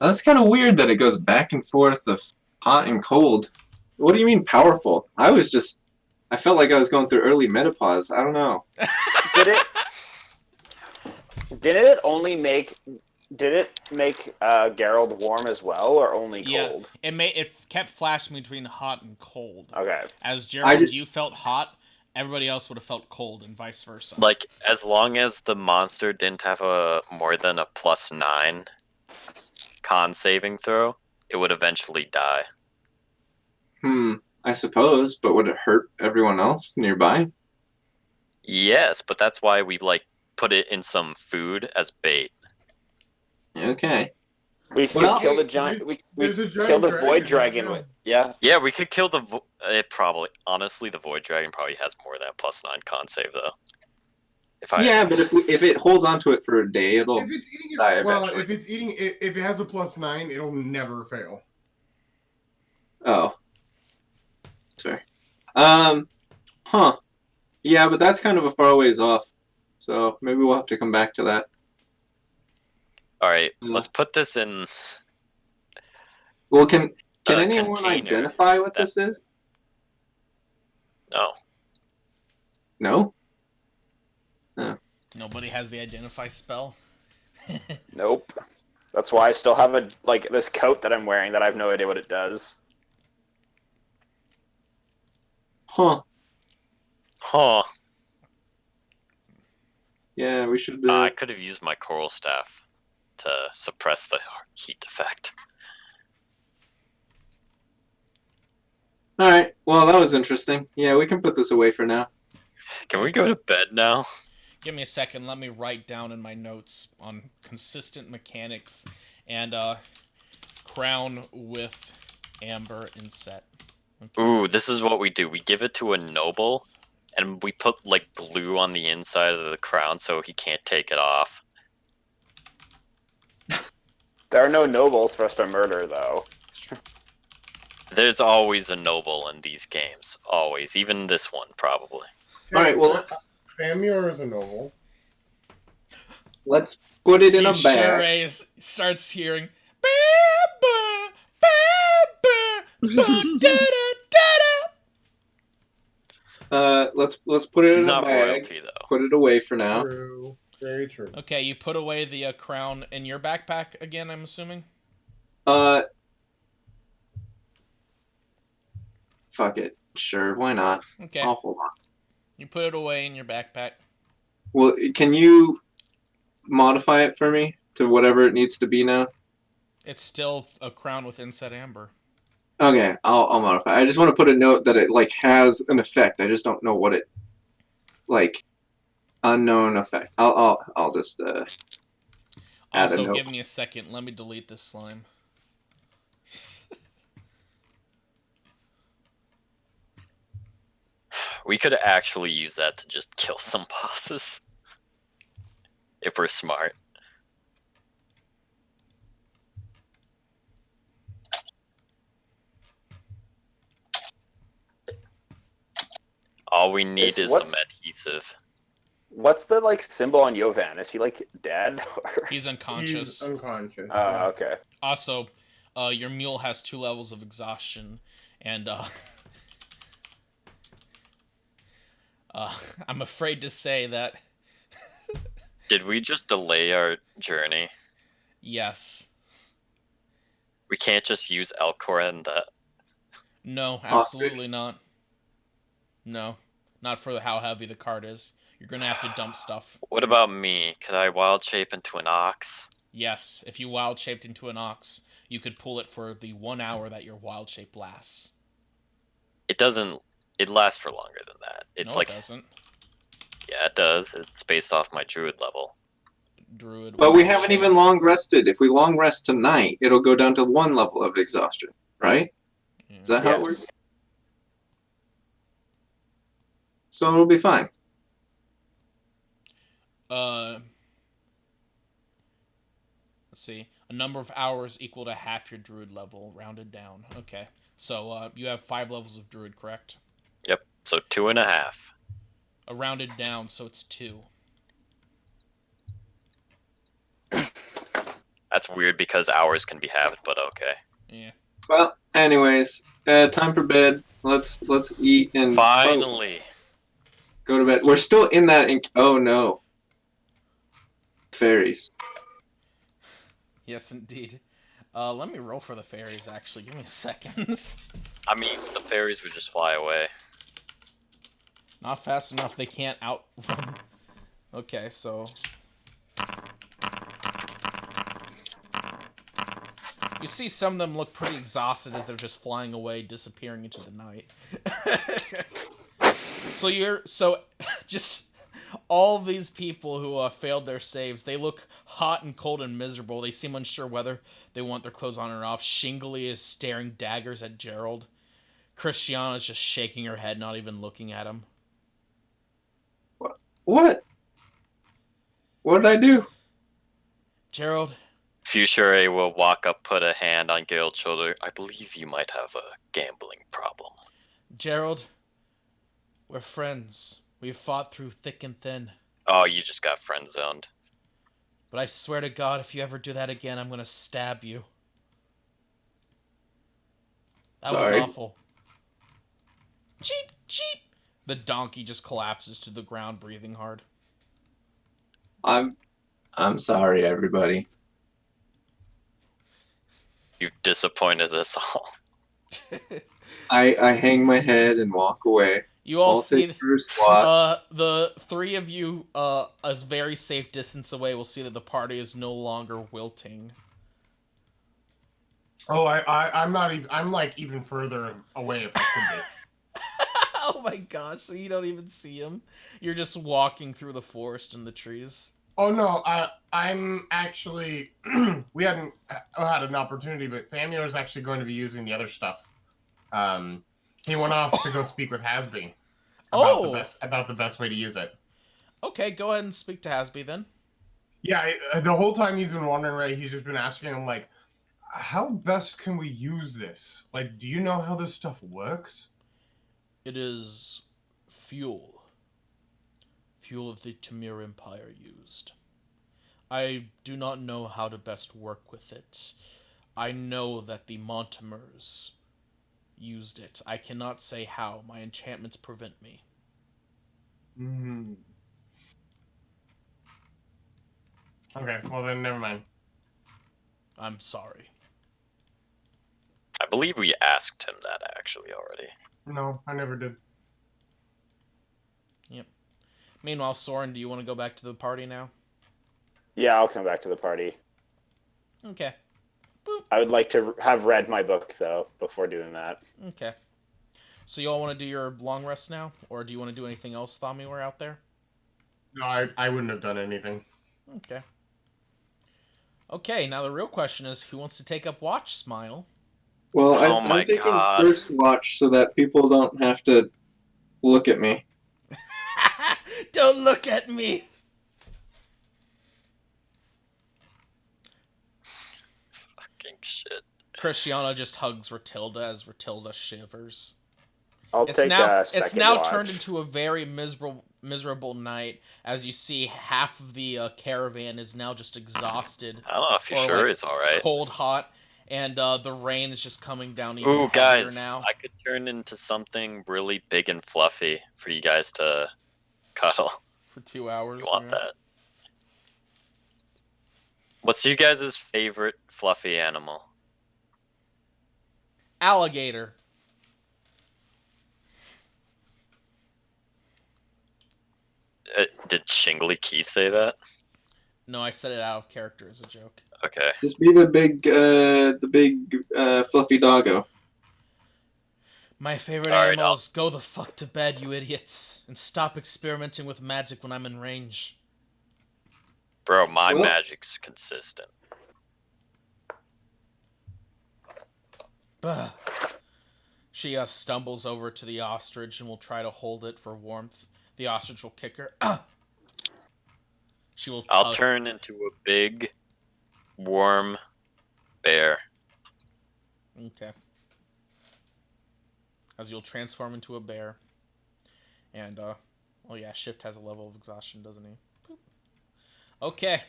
A: That's kind of weird that it goes back and forth of hot and cold. What do you mean powerful? I felt like I was going through early menopause. I don't know.
B: Did it only make? Did it make Gerald warm as well, or only cold?
C: Yeah, it kept flashing between hot and cold.
B: Okay.
C: As Gerald, you felt hot, everybody else would have felt cold, and vice versa.
D: Like, as long as the monster didn't have a more than a +9 con saving throw, it would eventually die.
A: I suppose, but would it hurt everyone else nearby?
D: Yes, but that's why we, like, put it in some food as bait.
A: Okay.
B: We could kill the giant. We kill the void dragon with. Yeah.
D: Yeah, we could kill the. Honestly, the void dragon probably has more than a +9 con save though.
A: But if it holds onto it for a day, it'll die eventually.
E: If it has a +9, it'll never fail.
A: Oh. Sorry. Huh. Yeah, but that's kind of a far ways off. So maybe we'll have to come back to that.
D: Alright, let's put this in...
A: Well, can anyone identify what this is?
D: No.
A: No? No.
C: Nobody has the identify spell?
B: Nope. That's why I still have this coat that I'm wearing that I have no idea what it does.
A: Huh.
D: Huh.
A: Yeah, we should...
D: I could have used my coral staff to suppress the heat effect.
A: Alright, well, that was interesting. Yeah, we can put this away for now.
D: Can we go to bed now?
C: Give me a second. Let me write down in my notes on consistent mechanics and crown with amber inset. Okay.
D: Ooh, this is what we do. We give it to a noble, and we put, like, glue on the inside of the crown so he can't take it off.
B: There are no nobles for us to murder, though.
D: There's always a noble in these games. Always. Even this one, probably.
A: Alright, well, let's...
E: Famior is a noble.
A: Let's put it in a bag.
C: Sure starts hearing... Ba-ba, ba-ba, ba-da-da-da.
A: Let's put it
D: He's
A: in a
D: not
A: bag.
D: royalty, though.
A: Put it away for now.
E: True. Very true.
C: Okay, you put away the crown in your backpack again, I'm assuming?
A: Fuck it. Sure, why not?
C: Okay.
A: I'll hold on.
C: You put it away in your backpack.
A: Well, can you modify it for me to whatever it needs to be now?
C: It's still a crown with inset amber.
A: Okay, I'll modify. I just want to put a note that it like has an effect. I just don't know what it like unknown effect. I'll just add a
C: Also,
A: note.
C: give me a second. Let me delete this slime.
D: We could actually use that to just kill some bosses. If we're smart. All we need is some adhesive.
B: What's the like symbol on Yovan? Is he like dead?
C: He's unconscious.
E: He's unconscious.
B: Oh,
E: yeah.
B: okay.
C: Also, your mule has 2 levels of exhaustion, and I'm afraid to say that
D: Did we just delay our journey?
C: yes.
D: We can't just use Elcor and that.
C: No, absolutely not. No, not for how heavy the cart is. You're gonna have to dump stuff.
D: What about me? Could I wild shape into an ox?
C: Yes, if you wild shaped into an ox, you could pull it for the 1 hour that your wild shape lasts.
D: It doesn't. It lasts for longer than that. It's
C: No,
D: like
C: it doesn't.
D: Yeah, it does. It's based off my druid level.
C: Druid.
A: But we
C: wild
A: haven't
C: shape.
A: even long rested. If we long rest tonight, it'll go down to 1 level of exhaustion, right?
C: Yeah.
A: Is that how it works? So it'll be fine.
C: Let's see. A number of hours equal to half your druid level, rounded down. Okay. So you have 5 levels of druid, correct?
D: Yep. So 2.5.
C: A rounded down, so it's 2.
D: That's weird because hours can be halved, but okay.
C: Yeah.
A: Well, anyways, time for bed. Let's eat and
D: Finally.
A: go to bed. We're still in that. Oh no, fairies.
C: Yes, indeed. Let me roll for the fairies, actually. Give me a second.
D: I mean, the fairies would just fly away.
C: Not fast enough. They can't outrun. Okay, so... You see some of them look pretty exhausted as they're just flying away, disappearing into the night. So just all these people who failed their saves, they look hot and cold and miserable. They seem unsure whether they want their clothes on or off. Shingly is staring daggers at Gerald. Christiana's just shaking her head, not even looking at him.
A: What? What did I do?
C: Gerald.
D: Future will walk up, put a hand on Gerald's shoulder. I believe you might have a gambling problem.
C: Gerald, we're friends. We've fought through thick and thin.
D: Oh, you just got friend zoned.
C: But I swear to God, if you ever do that again, I'm gonna stab you. That was awful. Cheep, cheep. The donkey just collapses to the ground, breathing hard.
A: I'm sorry, everybody.
D: You've disappointed us all.
A: I hang my head and walk away.
C: You all
A: I'll
C: see
A: take first watch.
C: the 3 of you a very safe distance away will see that the party is no longer wilting.
E: Oh, I'm not even. I'm like even further away if I could be.
C: Oh my gosh, so you don't even see him. You're just walking through the forest and the trees.
E: Oh no, I'm actually. We hadn't had an opportunity, but Thamio is actually going to be using the other stuff. He went off to go speak with Hasby about the best way to use it.
C: Okay, go ahead and speak to Hasby then.
E: Yeah, the whole time he's been wondering, right? He's just been asking him like, how best can we use this? Like, do you know how this stuff works?
C: It is fuel. Fuel of the Tamir Empire used. I do not know how to best work with it. I know that the Montemers used it. I cannot say how. My enchantments prevent me.
E: Mm-hmm. Okay, well then, never mind.
C: I'm sorry.
D: I believe we asked him that actually already.
E: No, I never did.
C: Yep. Meanwhile, Soren, do you want to go back to the party now?
B: Yeah, I'll come back to the party.
C: Okay.
B: I would like to have read my book, though, before doing that.
C: Okay. So you all want to do your long rest now? Or do you want to do anything else, Thami, we're out there?
E: No, I wouldn't have done anything.
C: Okay. Okay, now the real question is, who wants to take up watch, Smile?
A: Well,
D: Oh my
A: I'm taking
D: God.
A: first watch so that people don't have to look at me.
C: Don't look at me!
D: Fucking shit.
C: Cristiano just hugs Ratilda as Ratilda shivers.
B: I'll take a second
C: it's now
B: watch.
C: turned into a very miserable night as you see half of the caravan is now just exhausted
D: I don't know if you're
C: or
D: sure
C: like
D: it's alright.
C: cold hot, and the rain is just coming down even
D: Ooh,
C: heavier
D: guys,
C: now.
D: I could turn into something really big and fluffy for you guys to cuddle.
C: For 2 hours.
D: You want
C: yeah.
D: that? What's you guys' favorite fluffy animal?
C: Alligator.
D: Did Shingly Key say that?
C: No, I said it out of character as a joke.
D: Okay.
A: Just be the big fluffy doggo.
C: My favorite
D: All right,
C: animal is go the fuck to bed, you idiots, and stop experimenting with magic when I'm in range.
D: Bro, my
A: Well-
D: magic's consistent.
C: Bah. She stumbles over to the ostrich and will try to hold it for warmth. The ostrich will kick her. She will.
D: I'll turn into a big, warm bear.
C: Okay. As you'll transform into a bear. And, oh yeah, Shift has a level of exhaustion, doesn't he? Boop. Okay.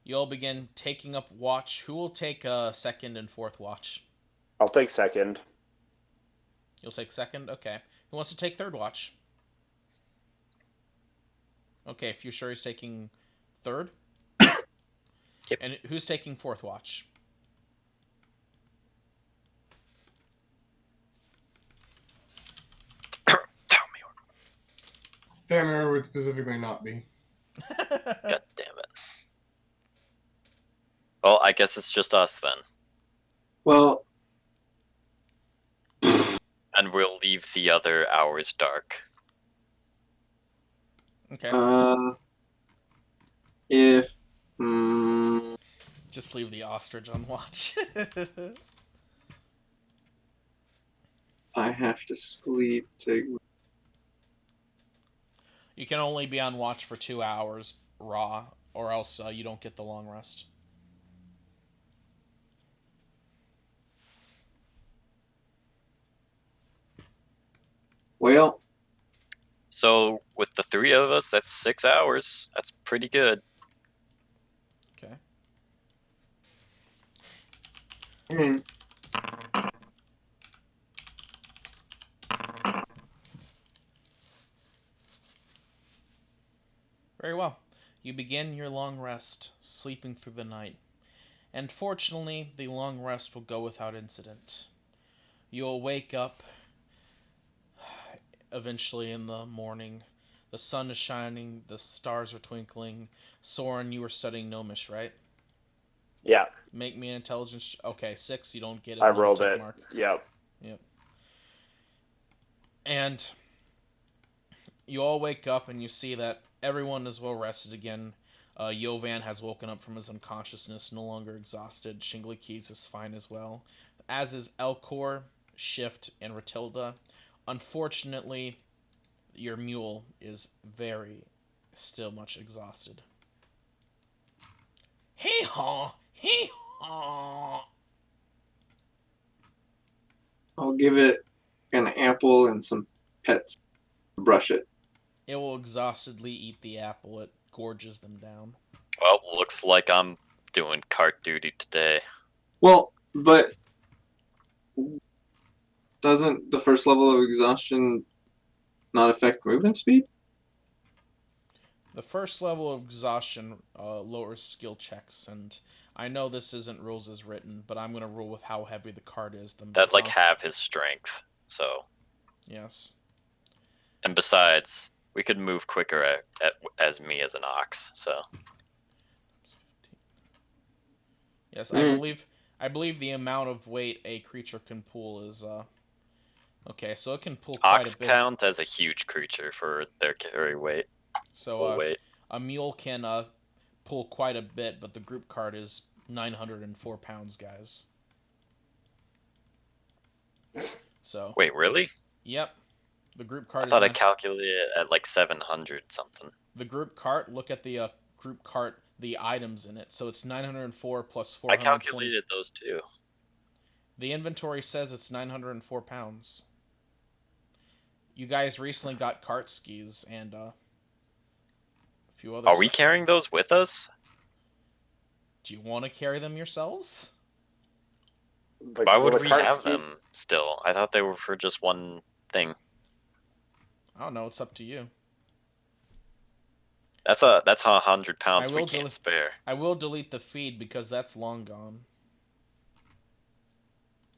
C: You'll begin taking up watch. Who will take second and fourth watch?
B: I'll take second.
C: You'll take second? Okay. Who wants to take third watch? Okay, if you're sure he's taking third?
D: Yep.
C: And who's taking fourth watch?
E: Family would specifically not be.
D: God damn it. Well, I guess it's just us then.
A: Well,
D: And we'll leave the other hours dark.
C: Okay.
A: If
C: Just leave the ostrich on watch.
A: I have to sleep to.
C: You can only be on watch for 2 hours raw, or else you don't get the long rest.
A: Well,
D: So, with the three of us, that's 6 hours. That's pretty good.
C: Okay.
A: I mean,
C: Very well. You begin your long rest, sleeping through the night. And fortunately, the long rest will go without incident. You'll wake up eventually in the morning. The sun is shining, the stars are twinkling. Soren, you were studying Gnomish, right?
B: Yeah,
C: Make me an intelligence. Okay, 6. You don't get it.
B: I
C: on the
B: rolled
C: tick
B: it.
C: Mark.
B: Yep.
C: And you all wake up and you see that everyone is well rested again. Yovan has woken up from his unconsciousness, no longer exhausted. Shingly Keys is fine as well, as is Elcor, Shift, and Ratilda. Unfortunately, your mule is still much exhausted. Hee haw! Hee haw!
A: I'll give it an apple and some pets to brush it.
C: It will exhaustedly eat the apple. It gorges them down.
D: Well, looks like I'm doing cart duty today.
A: Well, but doesn't the first level of exhaustion not affect movement speed?
C: The first level of exhaustion lowers skill checks, and I know this isn't rules as written, but I'm gonna rule with how heavy the card is.
D: That'd like halve his strength. So,
C: Yes.
D: and besides, we could move quicker as me as an ox. So,
C: Yes,
A: Mm.
C: I believe the amount of weight a creature can pull is okay, so it can pull quite
D: Ox
C: a bit.
D: count as a huge creature for their carry weight.
C: So
D: Full weight.
C: a mule can pull quite a bit, but the group cart is 904 pounds, guys. So
D: Wait, really?
C: yep, the group
D: I
C: cart is
D: thought I calculated it at like 700 something.
C: the group cart. Look at the group cart, the items in it. So it's 904 plus
D: I
C: 420.
D: calculated those too.
C: The inventory says it's 904 pounds. You guys recently got cart skis and a few other
D: Are we
C: stuff.
D: carrying those with us?
C: Do you want to carry them yourselves?
D: Why would
B: The
D: we
B: cart
D: have
B: skis-
D: them still? I thought they were for just one thing.
C: I don't know. It's up to you.
D: That's 100
C: I
D: pounds we
C: will
D: can't
C: delete.
D: spare.
C: I will delete the feed because that's long gone.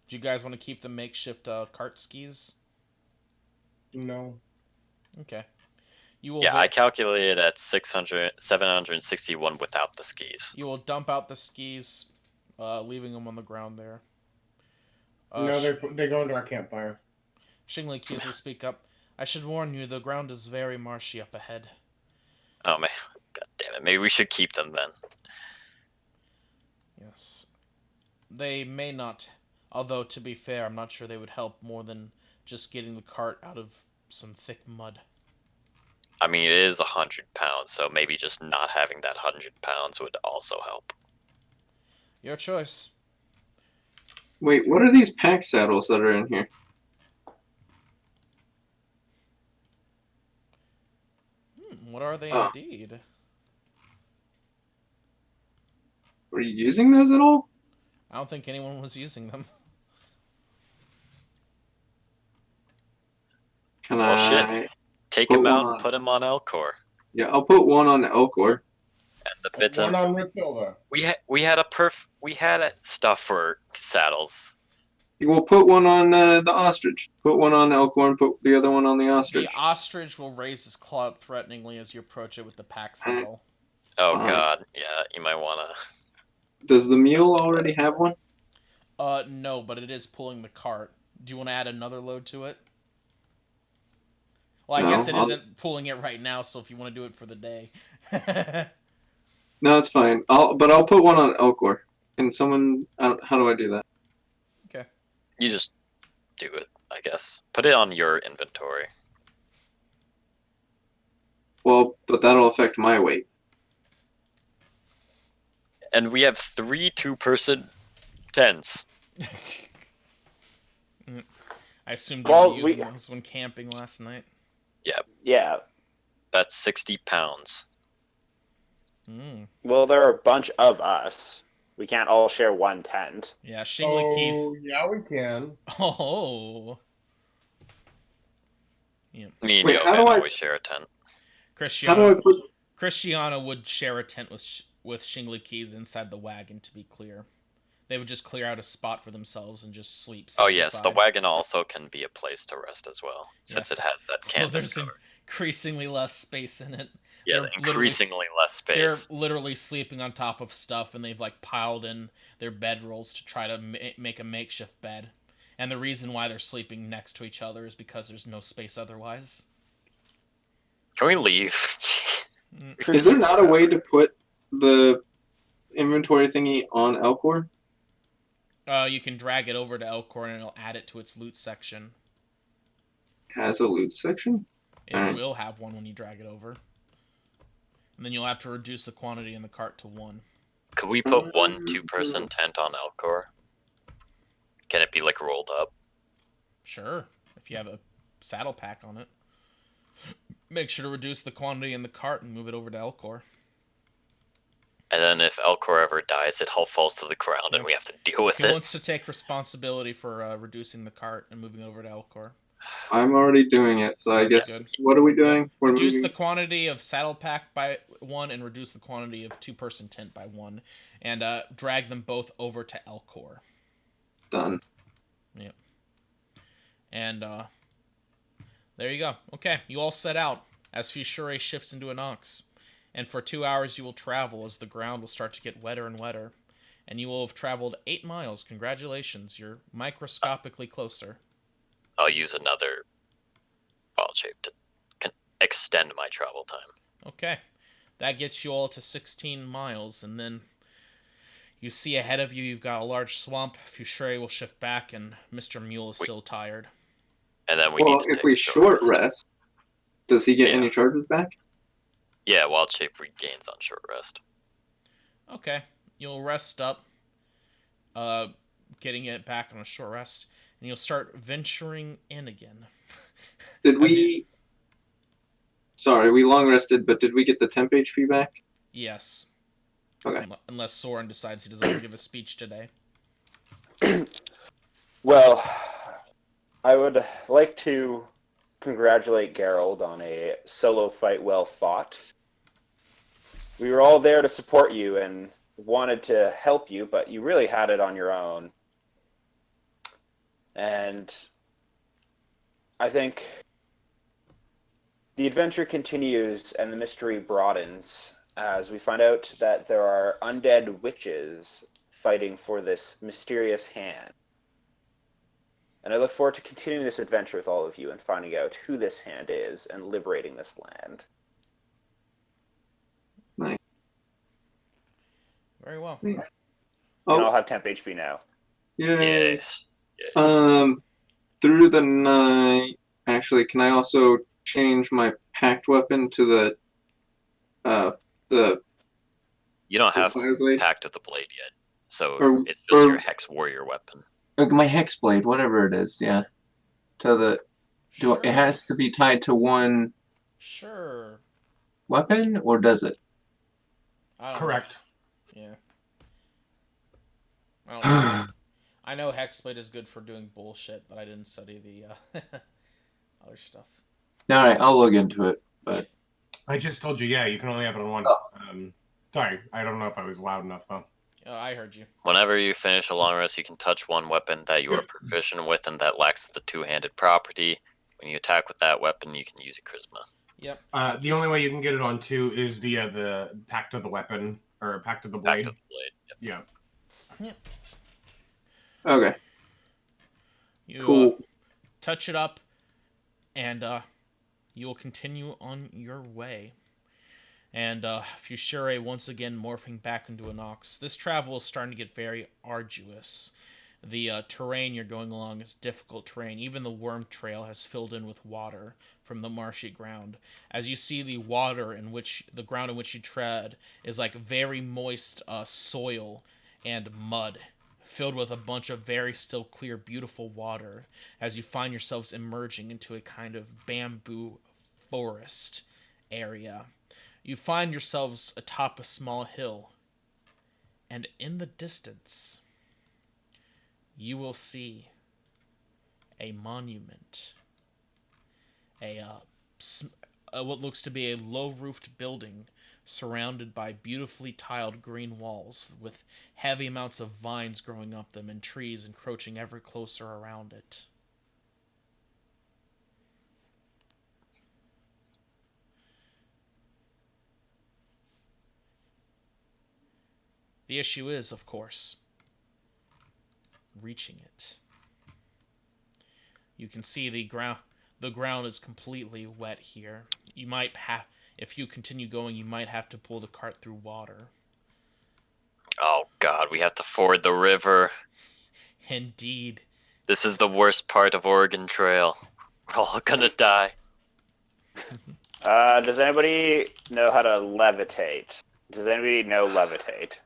C: Do you guys want to keep the makeshift cart skis?
E: No.
C: Okay. You will.
D: Yeah, I calculated at 761 without the skis.
C: You will dump out the skis, leaving them on the ground there.
E: No, they go into our campfire.
C: Shingli Keys will speak up. I should warn you, the ground is very marshy up ahead.
D: Oh man, god damn it! Maybe we should keep them then.
C: Yes. They may not. Although, to be fair, I'm not sure they would help more than just getting the cart out of some thick mud.
D: I mean, it is 100 pounds, so maybe just not having that 100 pounds would also help.
C: Your choice.
A: Wait, what are these pack saddles that are in here?
C: What are they
A: Oh.
C: indeed?
A: Were you using those at all?
C: I don't think anyone was using them.
A: Can
D: Well, shit.
A: I
D: Take
A: put
D: him
A: one
D: out and
A: on?
D: put him on Elcor.
A: Yeah, I'll put one on Elcor.
D: And the bits
E: One
D: of
E: on Matilda.
D: we had stuff for saddles.
A: You will put one on the ostrich. Put one on Elcor and put the other one on the ostrich.
C: The ostrich will raise his claw threateningly as you approach it with the pack saddle.
D: Oh
A: Fine.
D: god, yeah, you might wanna.
A: Does the mule already have one?
C: No, but it is pulling the cart. Do you want to add another load to it? Well, I
A: No,
C: guess it
A: I'll-
C: isn't pulling it right now, so if you want to do it for the day.
A: No, it's fine. But I'll put one on Elcor. Can someone? How do I do that?
D: You just do it, I guess. Put it on your inventory.
A: Well, but that'll affect my weight.
D: And we have 3 two-person tents.
C: I assumed you
B: Well,
C: were using those when camping last night.
B: Yeah.
D: That's 60 pounds.
B: Well, there are a bunch of us. We can't all share one tent.
C: Yeah, Shingli Keys.
E: Oh, yeah, we can.
C: Oh. Yeah.
D: Me and
A: Wait, how
D: Yovan
A: do I-
D: always share a tent.
A: How do I put?
C: Christiana would share a tent with Shingli Keys inside the wagon, to be clear. They would just clear out a spot for themselves and just sleep side
D: Oh
C: by
D: yes,
C: side.
D: the wagon also can be a place to rest as well, since
C: Yes.
D: it has that
C: Well,
D: canvas
C: there's
D: cover.
C: increasingly less space in it.
D: Yeah,
C: they're
D: increasingly less space.
C: They're literally sleeping on top of stuff, and they've like piled in their bedrolls to try to make a makeshift bed. And the reason why they're sleeping next to each other is because there's no space otherwise.
D: Can we leave?
A: Is there not a way to put the inventory thingy on Elcor?
C: You can drag it over to Elcor, and it'll add it to its loot section.
A: Has a loot section?
C: It
A: Alright.
C: will have one when you drag it over. And then you'll have to reduce the quantity in the cart to 1.
D: Could we put 1 two-person tent on Elcor? Can it be like rolled up?
C: Sure, if you have a saddle pack on it. Make sure to reduce the quantity in the cart and move it over to Elcor.
D: And then if Elcor ever dies, it all falls to the ground and we have to deal with
C: He
D: it.
C: wants to take responsibility for reducing the cart and moving it over to Elcor.
A: I'm already doing it, so I
C: Sounds
A: guess.
C: good.
A: What are we doing? We're
C: Reduce the
A: moving.
C: quantity of saddle pack by 1 and reduce the quantity of two-person tent by 1. And drag them both over to Elcor.
A: Done.
C: Yep. And there you go. Okay, you all set out as Fushure shifts into an ox. And for 2 hours you will travel as the ground will start to get wetter and wetter. and you will have traveled 8 miles. Congratulations, you're microscopically closer.
D: I'll use another wild shape to extend my travel time.
C: Okay, that gets you all to 16 miles, and then you see ahead of you you've got a large swamp. Fushire will shift back, and Mr. Mule is still tired.
D: And then we
A: Well,
D: need to
A: if
D: take
A: we
D: a
A: short rest, does he get
D: Yeah.
A: any charges back?
D: Yeah, wild shape regains on short rest.
C: Okay, you'll rest up, getting it back on a short rest, and you'll start venturing in again.
A: Did
C: As
A: we? Sorry, we long rested, but did we get the temp HP back?
C: Yes.
A: Okay.
C: Unless Soren decides he doesn't want to give a speech today.
B: Well, I would like to congratulate Gerald on a solo fight well fought. We were all there to support you and wanted to help you, but you really had it on your own. And I think the adventure continues and the mystery broadens as we find out that there are undead witches fighting for this mysterious hand. And I look forward to continuing this adventure with all of you and finding out who this hand is and liberating this land.
A: Nice.
C: Very well.
B: You can
A: Oh,
B: all have temp HP now.
A: yay.
D: Yes. Yes.
A: Through the night. Actually, can I also change my packed weapon to the
D: You don't have
A: fire blade?
D: Pact of the Blade yet, so
A: Or-
D: it's just
A: or-
D: your Hex Warrior weapon.
A: My hex blade, whatever it is. Yeah. To the. It has to be tied to one
C: Sure.
A: weapon, or does it?
C: I don't
G: Correct.
C: know. Yeah. I don't know. I know Hexblade is good for doing bullshit, but I didn't study the other stuff.
A: All right, I'll look into it. But
G: I just told you, yeah, you can only have it on one.
A: Oh.
G: Sorry, I don't know if I was loud enough, though.
C: I heard you.
D: Whenever you finish a long rest, you can touch one weapon that you are proficient with and that lacks the two-handed property. When you attack with that weapon, you can use a charisma.
C: Yep.
G: The only way you can get it on two is via the Pact of the Weapon, or Pact of the Blade.
D: Pact of the Blade. Yep.
G: Yeah.
A: okay,
C: You
A: cool.
C: touch it up, and you will continue on your way. And Fushire once again morphing back into an ox. This travel is starting to get very arduous. The terrain you're going along is difficult terrain. Even the worm trail has filled in with water from the marshy ground. As you see, the ground in which you tread is like very moist soil and mud, filled with a bunch of very still clear, beautiful water. As you find yourselves emerging into a kind of bamboo forest area. You find yourselves atop a small hill, and in the distance, you will see a monument, what looks to be a low-roofed building surrounded by beautifully tiled green walls with heavy amounts of vines growing up them and trees encroaching ever closer around it. The issue is, of course, reaching it. You can see the ground is completely wet here. You might have, if you continue going, you might have to pull the cart through water.
D: Oh god, we have to ford the river.
C: Indeed.
D: This is the worst part of Oregon Trail. We're all gonna die.
B: Does anybody know how to levitate? Does anybody know levitate?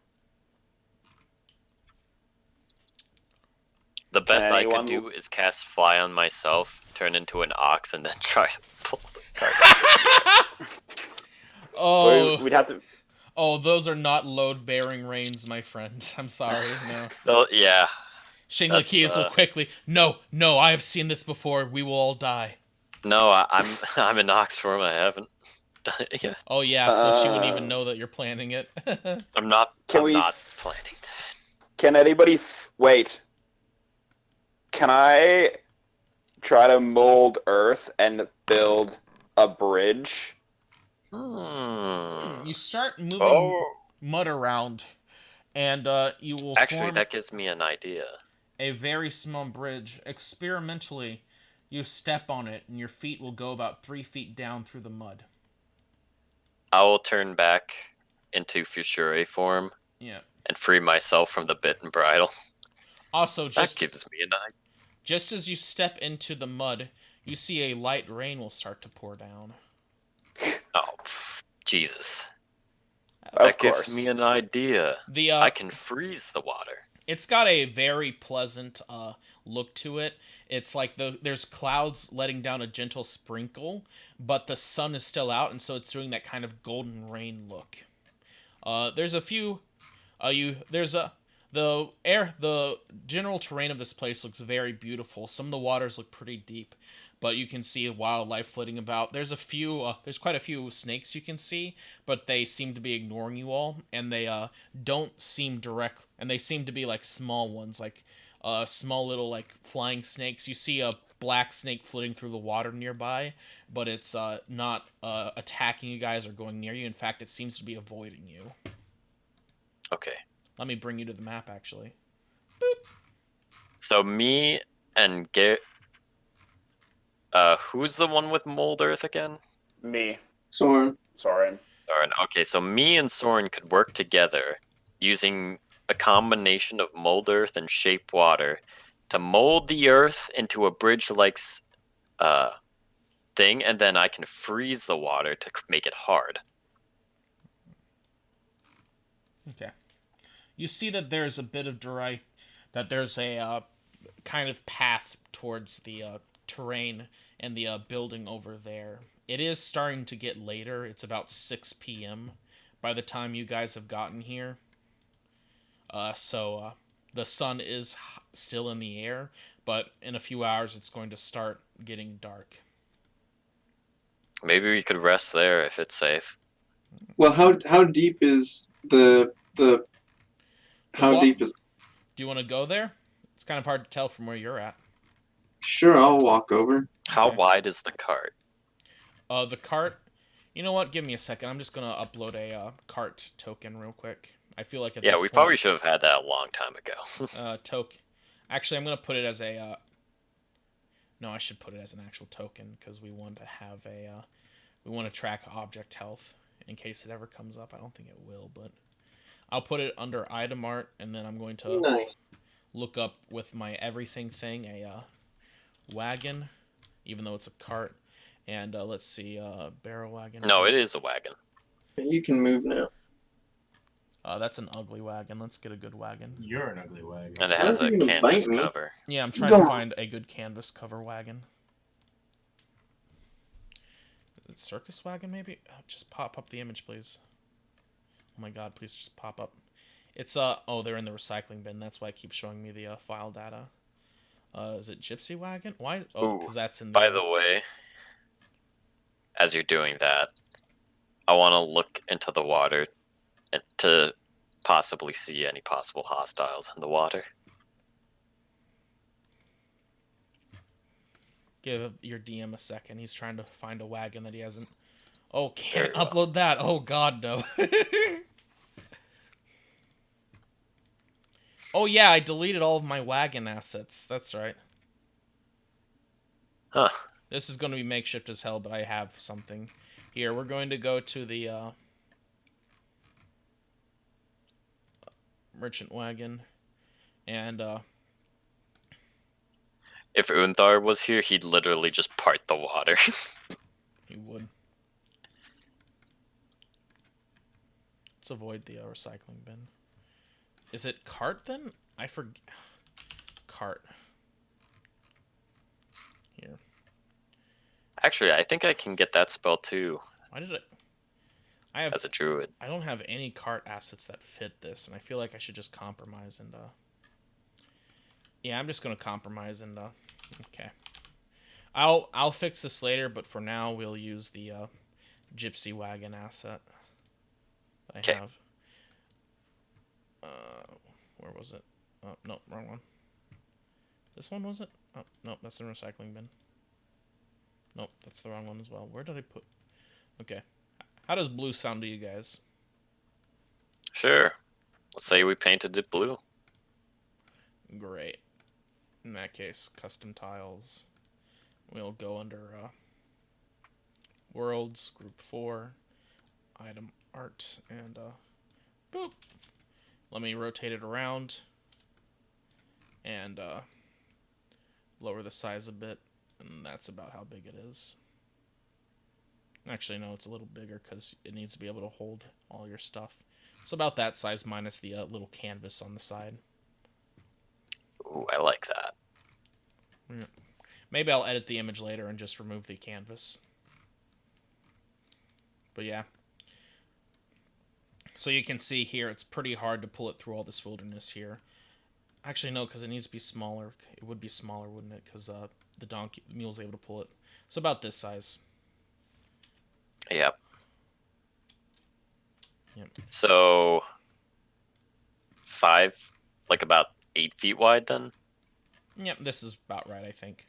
D: The best I could
B: anyone-
D: do is cast Fly on myself, turn into an ox, and then try to pull the cart up.
C: Oh,
B: We'd have to.
C: oh, those are not load-bearing reins, my friend. I'm sorry. No.
D: Oh, yeah.
C: Shinglikias will quickly. No, I have seen this before. We will all die.
D: No, I'm an ox form. I haven't done it yet.
C: Oh yeah, so she wouldn't even know that you're planning it.
D: I'm not.
B: Can
D: I'm
B: we-
D: not planning that.
B: Can anybody wait? Can I try to mold earth and build a bridge?
C: You start moving
D: Oh.
C: mud around, And you will
D: Actually,
C: form
D: that gives me an idea.
C: a very small bridge. Experimentally, you step on it, and your feet will go about 3 feet down through the mud.
D: I will turn back into Fusure form
C: Yeah.
D: and free myself from the bit and bridle.
C: Also,
D: That gives me an idea.
C: just as you step into the mud, you see a light rain will start to pour down.
D: Oh, Jesus.
B: Of
D: That gives
B: course.
D: me an idea.
C: The
D: I can freeze the water.
C: It's got a very pleasant look to it. It's like there's clouds letting down a gentle sprinkle, but the sun is still out, and so it's doing that kind of golden rain look. There's a few. The general terrain of this place looks very beautiful. Some of the waters look pretty deep, but you can see wildlife flitting about. There's quite a few snakes you can see, but they seem to be ignoring you all, and they don't seem direct, and they seem to be like small ones, like small little like flying snakes. You see a black snake flitting through the water nearby, but it's not attacking you guys or going near you. In fact, it seems to be avoiding you.
D: Okay.
C: Let me bring you to the map, actually.
D: So me and who's the one with mold earth again?
B: Me,
A: Soren.
B: Soren.
D: Soren. Okay, so me and Soren could work together using a combination of mold earth and shape water to mold the earth into a bridge-like thing, and then I can freeze the water to make it hard.
C: Okay. You see that there's a bit of that there's a kind of path towards the terrain and the building over there. It is starting to get later. It's about 6 p.m. by the time you guys have gotten here. So the sun is still in the air, but in a few hours it's going to start getting dark.
D: Maybe we could rest there if it's safe.
A: Well, how deep is the how deep is?
C: Do you want to go there? It's kind of hard to tell from where you're at.
A: Sure, I'll walk over.
D: How
C: Okay.
D: wide is the cart?
C: The cart. You know what? Give me a second. I'm just gonna upload a cart token real quick. I feel like at
D: Yeah,
C: this
D: we
C: point,
D: probably should have had that a long time ago.
C: token. Actually, I'm gonna put it as a. No, I should put it as an actual token because we want to have a. We want to track object health in case it ever comes up. I don't think it will, but I'll put it under item art, and then I'm going to
A: Nice.
C: look up with my everything thing a wagon, even though it's a cart. And let's see, barrel wagon.
D: No, it is a wagon.
A: You can move now.
C: That's an ugly wagon. Let's get a good wagon.
G: You're an ugly wagon.
D: And it
A: Why
D: has
A: are
D: a
A: you gonna
D: canvas
A: bite me?
D: cover.
C: Yeah, I'm trying
A: Go
C: to
A: on.
C: find a good canvas cover wagon. Is it circus wagon, maybe? Just pop up the image, please. Oh my god, please just pop up. It's, oh, they're in the recycling bin. That's why it keeps showing me the file data. Is it gypsy wagon? Why? Oh, because that's in
D: By
C: there.
D: the way, as you're doing that, I want to look into the water and to possibly see any possible hostiles in the water.
C: Give your DM a second. He's trying to find a wagon that he hasn't. Oh, can't
D: Very well.
C: upload that. Oh god, no. Oh yeah, I deleted all of my wagon assets. That's right.
D: Huh.
C: This is going to be makeshift as hell, but I have something. Here, we're going to go to the merchant wagon. And,
D: If Unthar was here, he'd literally just part the water.
C: he would. Let's avoid the recycling bin. Is it cart then? I forget. Cart. Here.
D: Actually, I think I can get that spell too,
C: Why did it? I have.
D: as a druid.
C: I don't have any cart assets that fit this, and I feel like I should just compromise and. Yeah, I'm just gonna compromise and. Okay. I'll fix this later, but for now we'll use the gypsy wagon asset that I
D: Okay.
C: have. Where was it? Oh no, wrong one. This one was it? Oh no, that's the recycling bin. Nope, that's the wrong one as well. Where did I put? Okay. How does blue sound to you guys?
D: Sure. Let's say we painted it blue.
C: Great. In that case, custom tiles. We'll go under Worlds, Group 4, Item Art, and boop. Let me rotate it around and lower the size a bit, and that's about how big it is. Actually, no, it's a little bigger because it needs to be able to hold all your stuff. So about that size minus the little canvas on the side.
D: Ooh, I like that.
C: Yeah. Maybe I'll edit the image later and just remove the canvas. But yeah. So you can see here, it's pretty hard to pull it through all this wilderness here. Actually, no, because it needs to be smaller. It would be smaller, wouldn't it? Because the mule's able to pull it. So about this size.
D: Yep.
C: Yep.
D: So 5, like about 8 feet wide then?
C: Yep, this is about right, I think.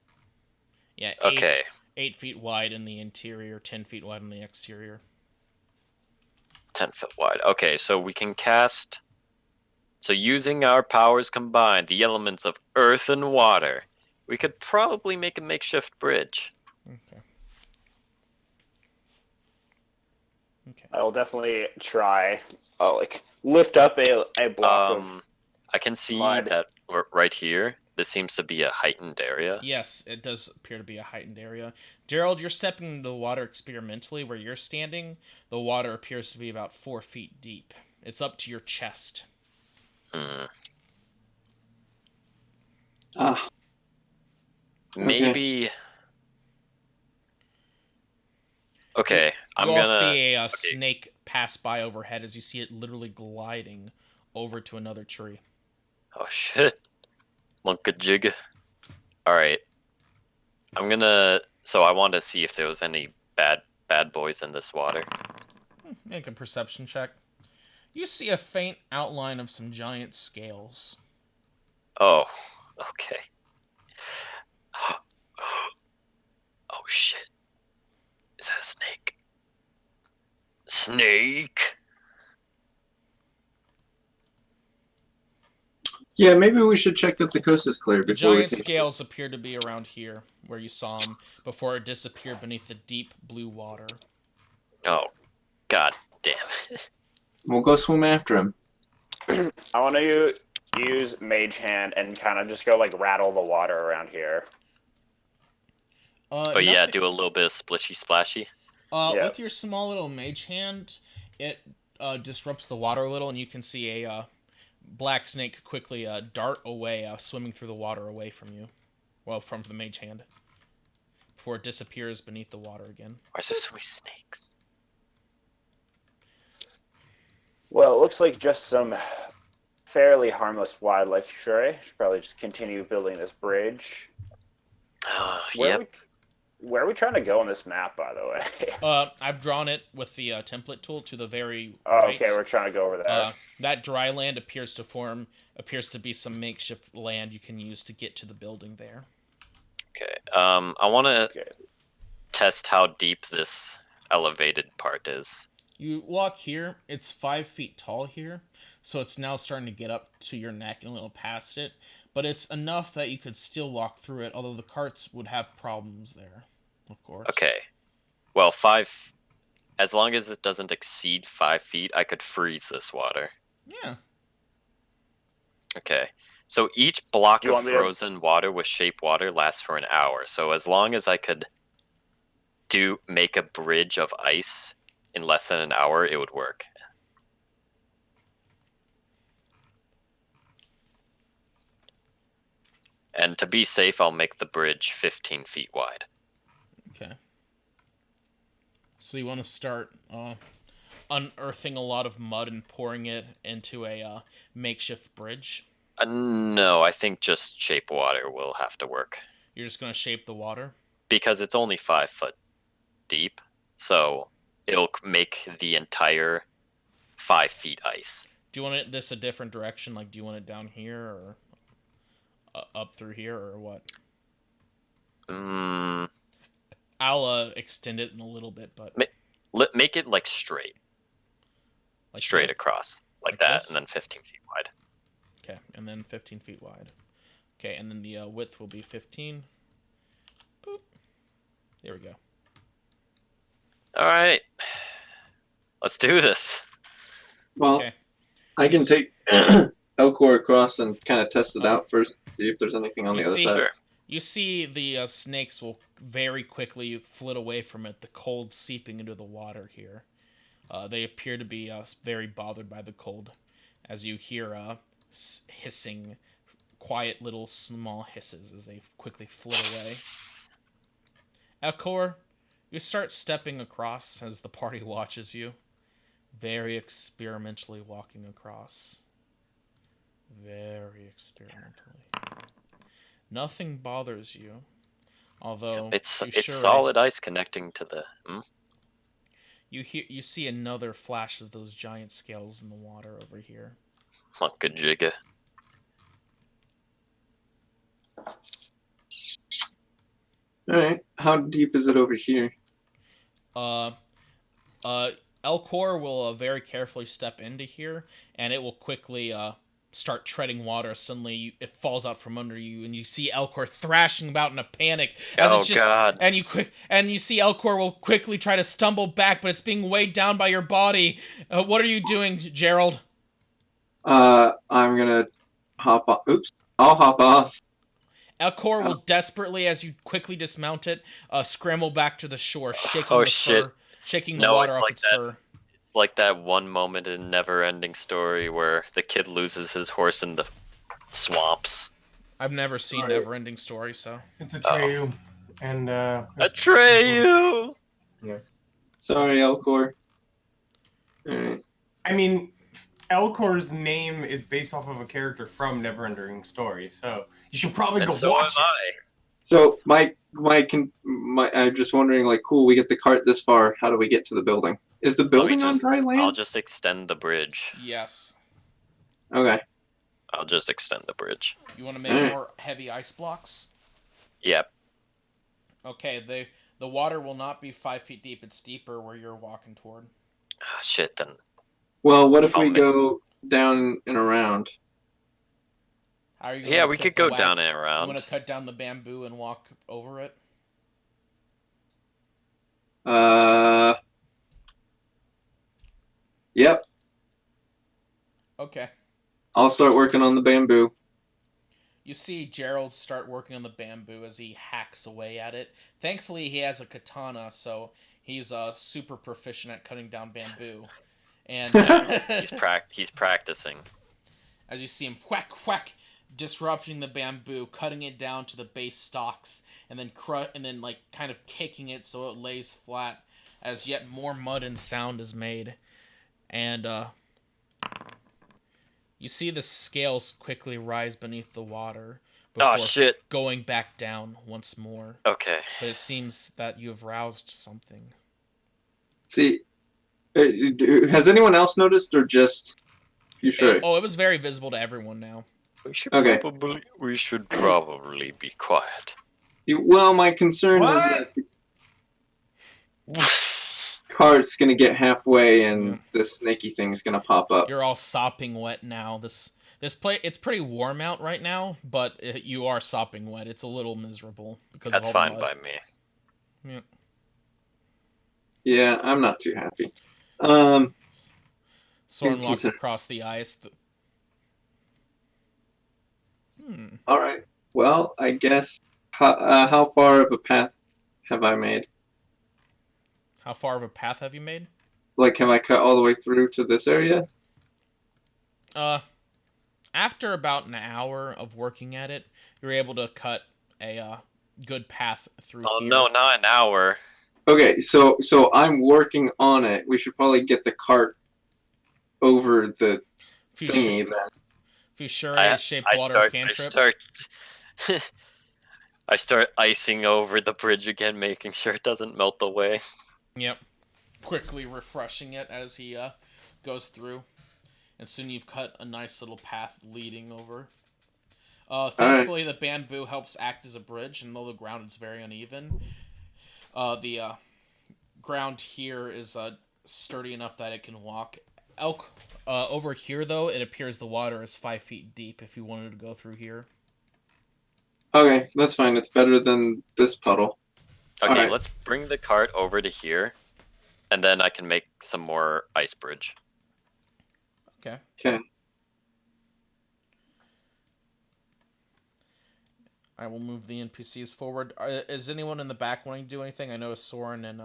C: Yeah,
D: Okay.
C: 8 feet wide in the interior, 10 feet wide in the exterior.
D: 10 foot wide. Okay, so we can cast... So using our powers combined, the elements of earth and water, we could probably make a makeshift bridge.
C: Okay. Okay.
B: I will definitely try. Like lift up a block of.
D: I can see
B: mud.
D: that right here. This seems to be a heightened area.
C: Yes, it does appear to be a heightened area. Gerald, you're stepping into the water experimentally. Where you're standing, the water appears to be about 4 feet deep. It's up to your chest.
D: Hmm.
A: Ah,
D: Maybe. Okay, I'm
C: You all
D: gonna.
C: see a snake pass by overhead as you see it literally gliding over to another tree.
D: Oh shit, Monka-jig. All right, I'm gonna. So I want to see if there was any bad boys in this water.
C: Make a perception check. You see a faint outline of some giant scales.
D: Oh, okay. Oh shit, is that a snake? Snake.
A: yeah, maybe we should check that the coast is clear
C: The
A: before we
C: giant
A: take.
C: scales appear to be around here, where you saw them, before it disappeared beneath the deep blue water.
D: Oh, god damn it.
A: We'll go swim after him.
B: I want to use Mage Hand and kind of just go like rattle the water around here.
D: Oh yeah, do a little bit of splishy splashy.
B: Yeah.
C: With your small little mage hand, it disrupts the water a little, and you can see a black snake quickly dart away, swimming through the water away from you. Well, from the mage hand. Before it disappears beneath the water again.
D: Why is there so many snakes?
B: Well, it looks like just some fairly harmless wildlife. Sure, I should probably just continue building this bridge.
D: Yep.
B: Where are we trying to go on this map, by the way?
C: I've drawn it with the template tool to the very
B: Oh,
C: right.
B: okay, we're trying to go over there.
C: That dry land appears to be some makeshift land you can use to get to the building there.
D: Okay. I want to test how deep this elevated part is.
C: You walk here. It's 5 feet tall here, so it's now starting to get up to your neck and a little past it. But it's enough that you could still walk through it, although the carts would have problems there, of course.
D: Okay. Well, 5... As long as it doesn't exceed 5 feet, I could freeze this water.
C: Yeah.
D: Okay. So each block of
B: want me to-
D: frozen water with shape water lasts for an hour. So as long as I could make a bridge of ice in less than an hour, it would work. And to be safe, I'll make the bridge 15 feet wide.
C: Okay. So you want to start unearthing a lot of mud and pouring it into a makeshift bridge?
D: No, I think just shape water will have to work.
C: You're just going to shape the water?
D: Because it's only 5 foot deep, so it'll make the entire 5 feet ice.
C: Do you want this a different direction? Like, do you want it down here or up through here or what? I'll extend it in a little bit, but
D: Make it like straight.
C: like
D: Straight across. Like that,
C: this?
D: and then 15 feet wide.
C: Okay, and then 15 feet wide. Okay, and then the width will be 15. Boop. There we go.
D: All right, let's do this.
A: Well,
C: Okay.
A: I can take Elcor across and kind of test it out first, see if there's anything on
C: You
A: the other
C: see-
A: side.
D: Sure.
C: You see the snakes will very quickly flit away from it, the cold seeping into the water here. They appear to be very bothered by the cold, as you hear hissing, quiet little small hisses as they quickly flit away. Elcor, you start stepping across as the party watches you, very experimentally walking across. Very experimentally. Nothing bothers you, although
D: It's
C: Fushure,
D: solid ice connecting to the.
C: You see another flash of those giant scales in the water over here.
D: Monka jigga.
A: Alright, how deep is it over here?
C: Uh, Elcor will very carefully step into here, and it will quickly start treading water. Suddenly, it falls out from under you, and you see Elcor thrashing about in a panic as
D: Oh,
C: it's just.
D: God.
C: And you see Elcor will quickly try to stumble back, but it's being weighed down by your body. What are you doing, Gerald?
A: I'm gonna hop off. Oops. I'll hop off.
C: Elcor will desperately, as you quickly dismount it, scramble back to the shore, shaking
D: Oh,
C: the
D: shit.
C: fur, shaking the
D: No,
C: water
D: it's
C: off
D: like
C: its
D: that.
C: fur.
D: Like that one moment in Never-Ending Story where the kid loses his horse in the swamps.
C: I've never seen
E: Alright.
C: Never-Ending Story, so
G: It's Atreyu, and
D: Atreyu!
A: Sorry, Elcor. Alright.
G: I mean, Elcor's name is based off of a character from Neverending Story, so you should probably
D: And
G: go
D: so am
G: watch it.
D: I.
A: So, I'm just wondering, like, cool, we get the cart this far. How do we get to the building? Is the building on dry land?
D: I'll just extend the bridge.
C: yes.
A: Okay.
D: I'll just extend the bridge.
C: You want to make
A: Alright.
C: more heavy ice blocks?
D: Yep.
C: Okay, the water will not be 5 feet deep. It's deeper where you're walking toward.
D: Ah, shit, then.
A: Well, what if
D: I'll
A: we
D: make-
A: go down and around?
C: How are you?
D: Yeah, we could go down and
C: You
D: around.
C: want to cut down the bamboo and walk over it?
A: Yep.
C: Okay.
A: I'll start working on the bamboo.
C: You see Gerald start working on the bamboo as he hacks away at it. Thankfully, he has a katana, so he's super proficient at cutting down bamboo. And
D: He's practicing.
C: as you see him whack whack, disrupting the bamboo, cutting it down to the base stalks, and then like kind of kicking it so it lays flat, as yet more mud and sound is made, and you see the scales quickly rise beneath the water before
D: Oh, shit.
C: going back down once more.
D: Okay.
C: But it seems that you have roused something.
A: See, has anyone else noticed, or just you sure?
C: It was very visible to everyone now.
D: We should
A: Okay.
D: probably be quiet.
A: Well, my concern
G: What?
A: is that the cart's gonna get halfway and
C: Yeah.
A: the snaky thing's gonna pop up.
C: You're all sopping wet now. It's pretty warm out right now, but you are sopping wet. It's a little miserable because
D: That's
C: of all the
D: fine
C: mud.
D: by me.
A: Yeah, I'm not too happy.
C: Soren walks
A: concern.
C: across the ice.
A: All right. Well, I guess how far of a path have I made?
C: How far of a path have you made?
A: Like, have I cut all the way through to this area?
C: After about an hour of working at it, you're able to cut a good path through
D: Oh
C: here.
D: no, not an hour.
A: Okay, so I'm working on it. We should probably get the cart over the thingy then.
C: Fushure
D: I
C: is shaped water cantrip.
D: I start icing over the bridge again, making sure it doesn't melt away.
C: Yep. Quickly refreshing it as he goes through. And soon you've cut a nice little path leading over. Thankfully, the bamboo helps act as a bridge, and though the ground is very uneven, the ground here is sturdy enough that it can walk Elk, over here though, it appears the water is 5 feet deep. If you wanted to go through here.
A: Okay, that's fine. It's better than this puddle.
D: Okay,
A: Alright.
D: let's bring the cart over to here, and then I can make some more ice bridge.
C: Okay.
A: Okay.
C: I will move the NPCs forward. Is anyone in the back wanting to do anything? I noticed Soren and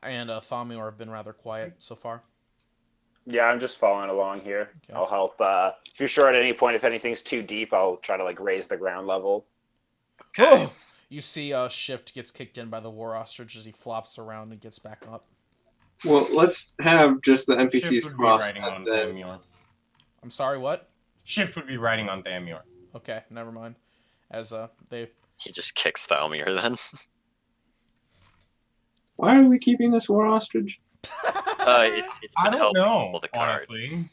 C: Thamior have been rather quiet so far.
B: Yeah, I'm just following along here.
C: Okay.
B: I'll help. If you're sure at any point if anything's too deep, I'll try to like raise the ground level.
D: Okay.
C: Oh! You see Shift gets kicked in by the War Ostrich as he flops around and gets back up.
A: Well, let's have just the NPCs
G: Shift would be
A: cross
G: riding on
A: then.
G: Thamior.
C: I'm sorry, what?
G: Shift would be riding on Thamior.
C: Okay, never mind. As they
D: He just kicks Thalmir then.
A: Why are we keeping this war ostrich?
D: It's
G: I
D: been
G: don't
D: helping
G: know,
D: pull the cart.
G: honestly.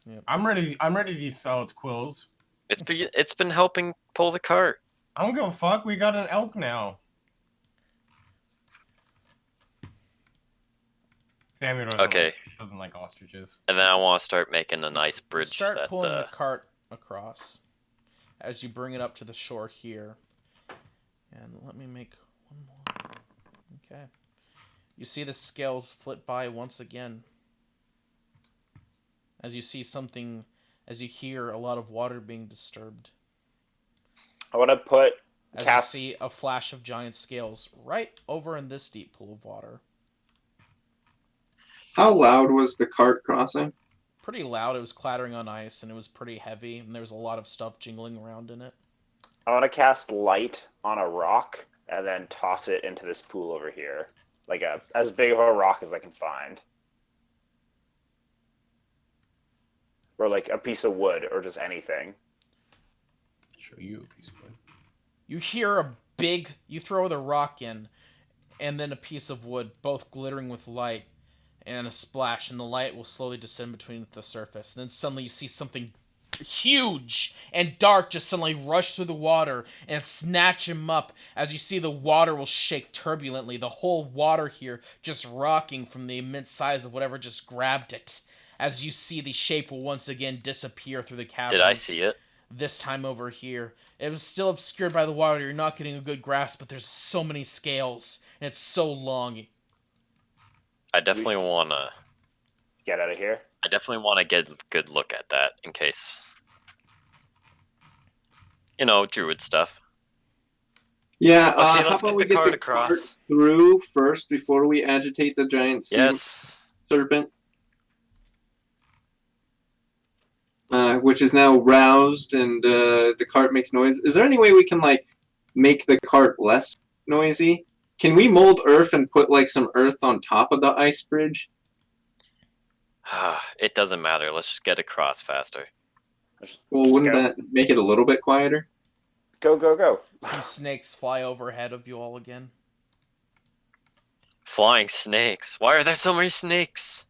C: Yep.
G: I'm ready to sell its quills.
D: It's been helping pull the cart.
G: I don't give a fuck. We got an elk now. Thamior doesn't like ostriches.
D: And then I want to start making a nice bridge.
C: start
D: that,
C: pulling the cart across as you bring it up to the shore here. And let me make one more. Okay. You see the scales flit by once again. As you hear a lot of water being disturbed.
B: I want to put
C: As
B: cast.
C: you see a flash of giant scales right over in this deep pool of water.
A: How loud was the cart crossing?
C: Pretty loud. It was clattering on ice and it was pretty heavy and there was a lot of stuff jingling around in it.
B: I want to cast light on a rock and then toss it into this pool over here, like as big of a rock as I can find, or like a piece of wood, or just anything.
G: Show you a piece of wood.
C: You hear you throw the rock in, and then a piece of wood, both glittering with light, and a splash, and the light will slowly descend between the surface. And then suddenly you see something huge and dark just suddenly rush through the water and snatch him up as you see the water will shake turbulently, the whole water here just rocking from the immense size of whatever just grabbed it. As you see the shape will once again disappear through the caverns.
D: Did I see it?
C: This time over here. It was still obscured by the water. You're not getting a good grasp, but there's so many scales, and it's so long.
D: I definitely want to
B: Get out of here.
D: I definitely want to get a good look at that in case, druid stuff.
A: Yeah,
D: Okay,
A: how
D: let's
A: about
D: get
A: we
D: the
A: get
D: cart
A: the
D: across.
A: cart through first before we agitate the giant sea
D: Yes.
A: serpent? Which is now roused and the cart makes noise. Is there any way we can make the cart less noisy? Can we mold earth and put some earth on top of the ice bridge?
D: It doesn't matter. Let's just get across faster.
A: Well,
B: Just
A: wouldn't
B: go.
A: that make it a little bit quieter?
B: Go, go, go.
C: Some snakes fly overhead of you all again.
D: Flying snakes. Why are there so many snakes?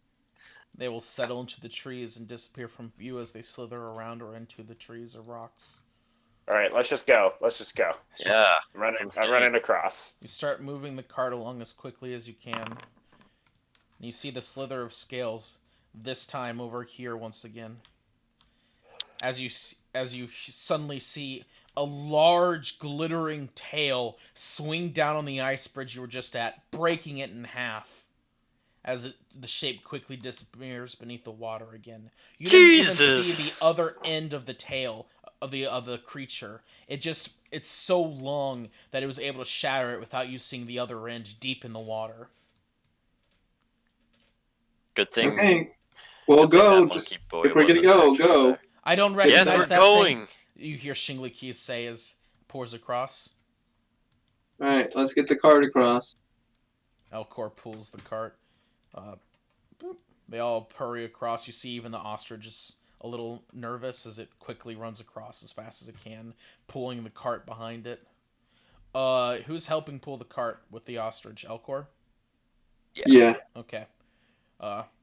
C: They will settle into the trees and disappear from view as they slither around or into the trees or rocks.
B: All right, let's just go. Let's just go.
D: Yeah.
B: I'm running across.
C: You start moving the cart along as quickly as you can. And you see the slither of scales, this time over here once again. As you suddenly see a large glittering tail swing down on the ice bridge you were just at, breaking it in half. As the shape quickly disappears beneath the water again. You didn't even see the other end of the tail of the creature. It's so long that it was able to shatter it without you seeing the other end deep in the water.
D: Good thing.
A: Okay, well,
D: good thing
A: go.
D: that
A: Just
D: monkey boy
A: if we're gonna
D: wasn't
A: go,
D: actually
A: go.
D: there.
C: I don't recognize
D: Yes, we're
C: that
D: going.
C: thing. You hear Shingli Keys say as pours across.
A: All right, let's get the cart across.
C: Elcor pulls the cart. Boop. They all hurry across. You see even the ostrich is a little nervous as it quickly runs across as fast as it can, pulling the cart behind it. Who's helping pull the cart with the ostrich? Elcor?
A: Yeah.
C: Okay.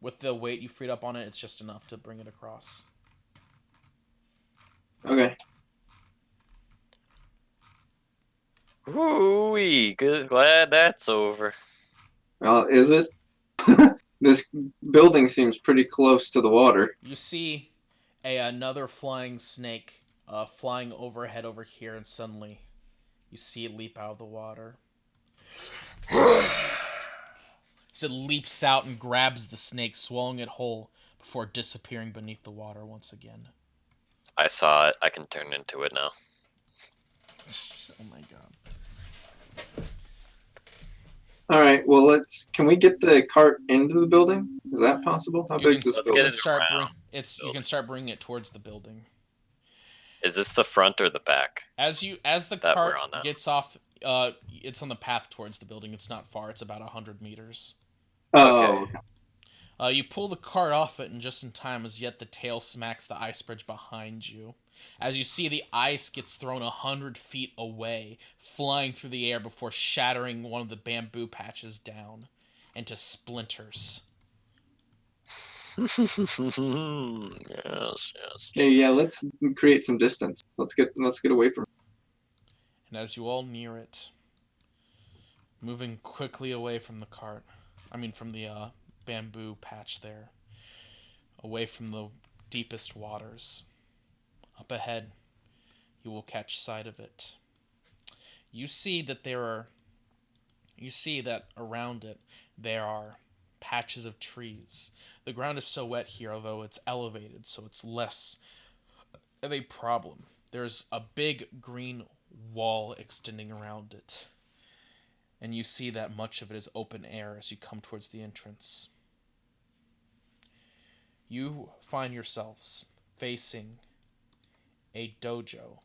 C: With the weight you freed up on it, it's just enough to bring it across.
A: Okay.
D: Ooh-wee, glad that's over.
A: Well, is it? This building seems pretty close to the water.
C: You see another flying snake flying overhead over here, and suddenly you see it leap out of the water. So it leaps out and grabs the snake, swallowing it whole before disappearing beneath the water once again.
D: I saw it. I can turn into it now.
C: Oh my god.
A: All right. Well, can we get the cart into the building? Is that possible? How
C: You
A: big's
C: can,
A: this
D: Let's
C: you
D: get
C: can
A: building?
D: it
C: start
D: around
C: you can start bringing it towards the building.
D: Is this the front or the back?
C: As the
D: That
C: cart
D: we're on now.
C: gets off, it's on the path towards the building. It's not far. It's about 100 meters.
A: Oh, okay.
C: You pull the cart off it, and just in time, as yet the tail smacks the ice bridge behind you. As you see, the ice gets thrown 100 feet away, flying through the air before shattering one of the bamboo patches down into splinters.
D: Yes, yes.
A: Hey, yeah. Let's create some distance. Let's get away from.
C: And as you all near it, moving quickly away from the cart, from the bamboo patch there, away from the deepest waters, up ahead, you will catch sight of it. You see that around it there are patches of trees. The ground is so wet here, although it's elevated, so it's less of a problem. There's a big green wall extending around it, and you see that much of it is open air as you come towards the entrance. You find yourselves facing a dojo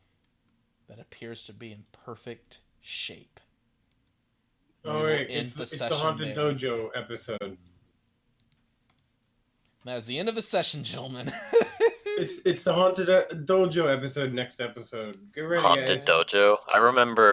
C: that appears to be in perfect shape. We
E: Oh
C: will
E: wait,
C: end
E: it's the
C: session
E: Haunted
C: there.
E: Dojo episode.
C: That is the end of the session, gentlemen.
E: It's the Haunted Dojo episode next episode. Get ready,
D: Haunted
E: guys.
D: Dojo. I remember